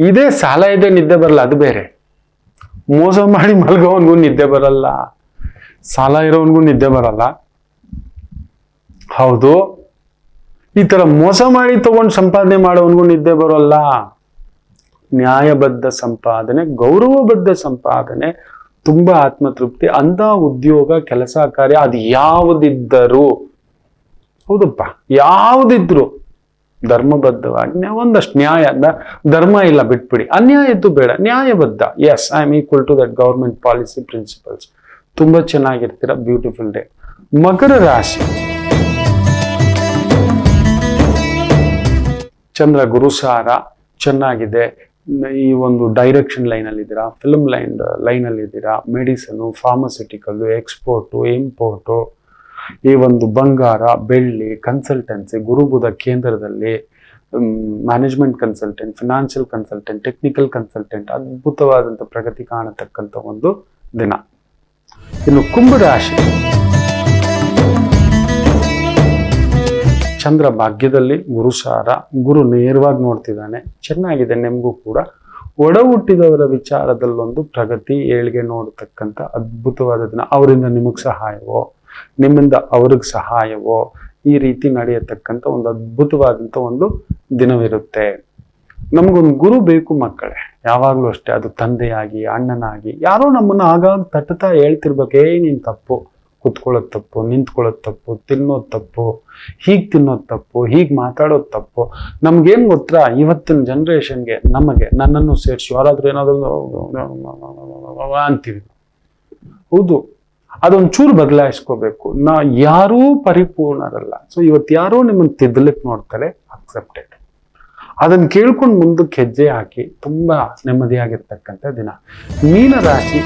ಇದೇ ಸಾಲ ಇದೆ ನಿದ್ದೆ ಬರಲ್ಲ, ಅದು ಬೇರೆ. ಮೋಸ ಮಾಡಿ ಮಲ್ಗೋವನ್ಗೂ ನಿದ್ದೆ ಬರಲ್ಲ, ಸಾಲ ಇರೋವನ್ಗೂ ನಿದ್ದೆ ಬರಲ್ಲ. ಹೌದು, ಈ ತರ ಮೋಸ ಮಾಡಿ ತಗೊಂಡು ಸಂಪಾದನೆ ಮಾಡೋವನ್ಗೂ ನಿದ್ದೆ ಬರೋಲ್ಲ. ನ್ಯಾಯಬದ್ಧ ಸಂಪಾದನೆ, ಗೌರವಬದ್ಧ ಸಂಪಾದನೆ, ತುಂಬಾ ಆತ್ಮತೃಪ್ತಿ, ಅಂತ ಉದ್ಯೋಗ, ಕೆಲಸ, ಕಾರ್ಯ ಅದು ಯಾವುದಿದ್ದರೂ, ಹೌದಪ್ಪ, ಯಾವುದಿದ್ರು ಧರ್ಮಬದ್ಧವಾಗಿ ಒಂದಷ್ಟು ನ್ಯಾಯ, ಧರ್ಮ ಇಲ್ಲ ಬಿಟ್ಬಿಡಿ, ಅನ್ಯಾಯದ್ದು ಬೇಡ, ನ್ಯಾಯಬದ್ಧ. Yes, I am equal to that government policy principles. ತುಂಬಾ ಚೆನ್ನಾಗಿರ್ತೀರ. Beautiful day. ಮಕರ ರಾಶಿ, ಚಂದ್ರ ಗುರುಸಾರ ಚೆನ್ನಾಗಿದೆ. ಈ ಒಂದು ಡೈರೆಕ್ಷನ್ ಲೈನ್ ಅಲ್ಲಿ ಇದ್ದೀರಾ, ಫಿಲ್ಮ್ ಲೈನ್ ಅಲ್ಲಿ ಇದ್ದೀರಾ, ಮೆಡಿಸನ್, ಫಾರ್ಮಸ್ಯೂಟಿಕಲ್, ಎಕ್ಸ್ಪೋರ್ಟು, ಇಂಪೋರ್ಟು, ಈ ಒಂದು ಬಂಗಾರ, ಬೆಳ್ಳಿ, ಕನ್ಸಲ್ಟೆನ್ಸಿ, ಗುರುಬುಧ ಕೇಂದ್ರದಲ್ಲಿ, management consultant, financial consultant, technical consultant, ಅದ್ಭುತವಾದಂಥ ಪ್ರಗತಿ ಕಾಣತಕ್ಕಂಥ ಒಂದು ದಿನ. ಇನ್ನು ಕುಂಭರಾಶಿ, ಚಂದ್ರ ಭಾಗ್ಯದಲ್ಲಿ ಗುರುಸಾರ, ಗುರು ನೇರವಾಗಿ ನೋಡ್ತಿದ್ದಾನೆ, ಚೆನ್ನಾಗಿದೆ. ನಿಮಗೂ ಕೂಡ ಒಡ ಹುಟ್ಟಿದವರ ವಿಚಾರದಲ್ಲೊಂದು ಪ್ರಗತಿ, ಏಳಿಗೆ ನೋಡ್ತಕ್ಕಂಥ ಅದ್ಭುತವಾದ ದಿನ. ಅವರಿಂದ ನಿಮಗೆ ಸಹಾಯವೋ, ನಿಮ್ಮಿಂದ ಅವ್ರಿಗೆ ಸಹಾಯವೋ, ಈ ರೀತಿ ನಡೆಯತಕ್ಕಂಥ ಒಂದು ಅದ್ಭುತವಾದಂಥ ಒಂದು ದಿನವಿರುತ್ತೆ. ನಮಗೊಂದು ಗುರು ಬೇಕು ಮಕ್ಕಳೇ, ಯಾವಾಗಲೂ ಅಷ್ಟೇ. ಅದು ತಂದೆಯಾಗಿ, ಅಣ್ಣನಾಗಿ, ಯಾರೋ ನಮ್ಮನ್ನು ಆಗಾಗ ತಟ್ಟುತ್ತಾ ಹೇಳ್ತಿರ್ಬೇಕು, ನೀನ್ ತಪ್ಪು, ಕುತ್ಕೊಳ್ಳೋದು ತಪ್ಪು, ನಿಂತ್ಕೊಳ್ಳೋದು ತಪ್ಪು, ತಿನ್ನೋದು ತಪ್ಪು, ಹೀಗೆ ತಿನ್ನೋದು ತಪ್ಪು, ಹೀಗೆ ಮಾತಾಡೋದು ತಪ್ಪು. ನಮ್ಗೇನು ಗೊತ್ತಾ, ಇವತ್ತಿನ ಜನ್ರೇಷನ್ಗೆ, ನಮಗೆ, ನನ್ನನ್ನು ಸೇರಿಸಿ ಯಾರಾದ್ರೂ ಏನಾದ್ರು ಅಂತೀವಿ. ಹೌದು, ಅದೊಂಚೂರು ಬದಲಾಯಿಸ್ಕೋಬೇಕು. ಯಾರೂ ಪರಿಪೂರ್ಣರಲ್ಲ. ಸೊ ಇವತ್ತು ಯಾರೋ ನಿಮ್ಮನ್ನು ತಿದ್ದಲಿಕ್ಕೆ ನೋಡ್ತಾರೆ, ಅಕ್ಸೆಪ್ಟೆಡ್. ಅದನ್ನ ಕೇಳ್ಕೊಂಡು ಮುಂದಕ್ಕೆ ಹೆಜ್ಜೆ ಹಾಕಿ ತುಂಬಾ ನೆಮ್ಮದಿಯಾಗಿರ್ತಕ್ಕಂಥ ದಿನ. ಮೀನರಾಶಿ,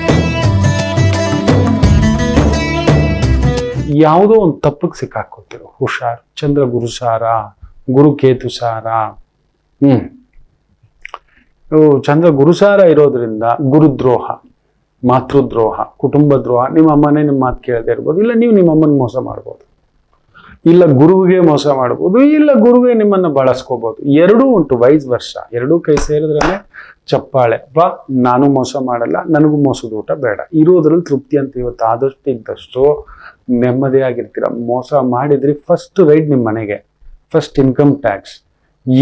ಯಾವುದೋ ಒಂದು ತಪ್ಪಕ್ಕೆ ಸಿಕ್ಕಾಕೋತಿರೋ, ಹುಷಾರ್. ಚಂದ್ರ ಗುರುಸಾರ, ಗುರು ಕೇತು ಸಾರ. ಚಂದ್ರ ಗುರುಸಾರ ಇರೋದ್ರಿಂದ ಗುರುದ್ರೋಹ, ಮಾತೃದ್ರೋಹ, ಕುಟುಂಬ ದ್ರೋಹ. ನಿಮ್ಮ ಅಮ್ಮನೇ ನಿಮ್ಮ ಮಾತು ಕೇಳದೆ ಇರ್ಬೋದು, ಇಲ್ಲ ನೀವು ನಿಮ್ಮ ಅಮ್ಮನ ಮೋಸ ಮಾಡ್ಬೋದು, ಇಲ್ಲ ಗುರುವಿಗೆ ಮೋಸ ಮಾಡ್ಬೋದು, ಇಲ್ಲ ಗುರುವೇ ನಿಮ್ಮನ್ನ ಬಳಸ್ಕೋಬಹುದು. ಎರಡೂ ಉಂಟು, ವೈಸ್ ವರ್ಷ. ಎರಡೂ ಕೈ ಸೇರಿದ್ರಲ್ಲೇ ಚಪ್ಪಾಳೆ. ನಾನು ಮೋಸ ಮಾಡಲ್ಲ, ನನಗೂ ಮೋಸದ ಊಟ ಬೇಡ, ಇರೋದ್ರಲ್ಲಿ ತೃಪ್ತಿ ಅಂತ. ಇವತ್ತು ಆದಷ್ಟು ಇದ್ದಷ್ಟು ನೆಮ್ಮದಿಯಾಗಿರ್ತೀರ. ಮೋಸ ಮಾಡಿದ್ರಿ, ಫಸ್ಟ್ ರೈಡ್ ನಿಮ್ಮ ಮನೆಗೆ, ಫಸ್ಟ್ ಇನ್ಕಮ್ ಟ್ಯಾಕ್ಸ್,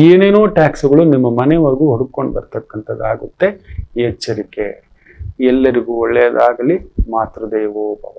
ಏನೇನೋ ಟ್ಯಾಕ್ಸ್ಗಳು ನಿಮ್ಮ ಮನೆವರೆಗೂ ಹುಡುಕೊಂಡು ಬರ್ತಕ್ಕಂಥದ್ದಾಗುತ್ತೆ. ಎಚ್ಚರಿಕೆ. ಎಲ್ಲರಿಗೂ ಒಳ್ಳೆಯದಾಗಲಿ. ಮಾತೃದೇವೋ ಭವ.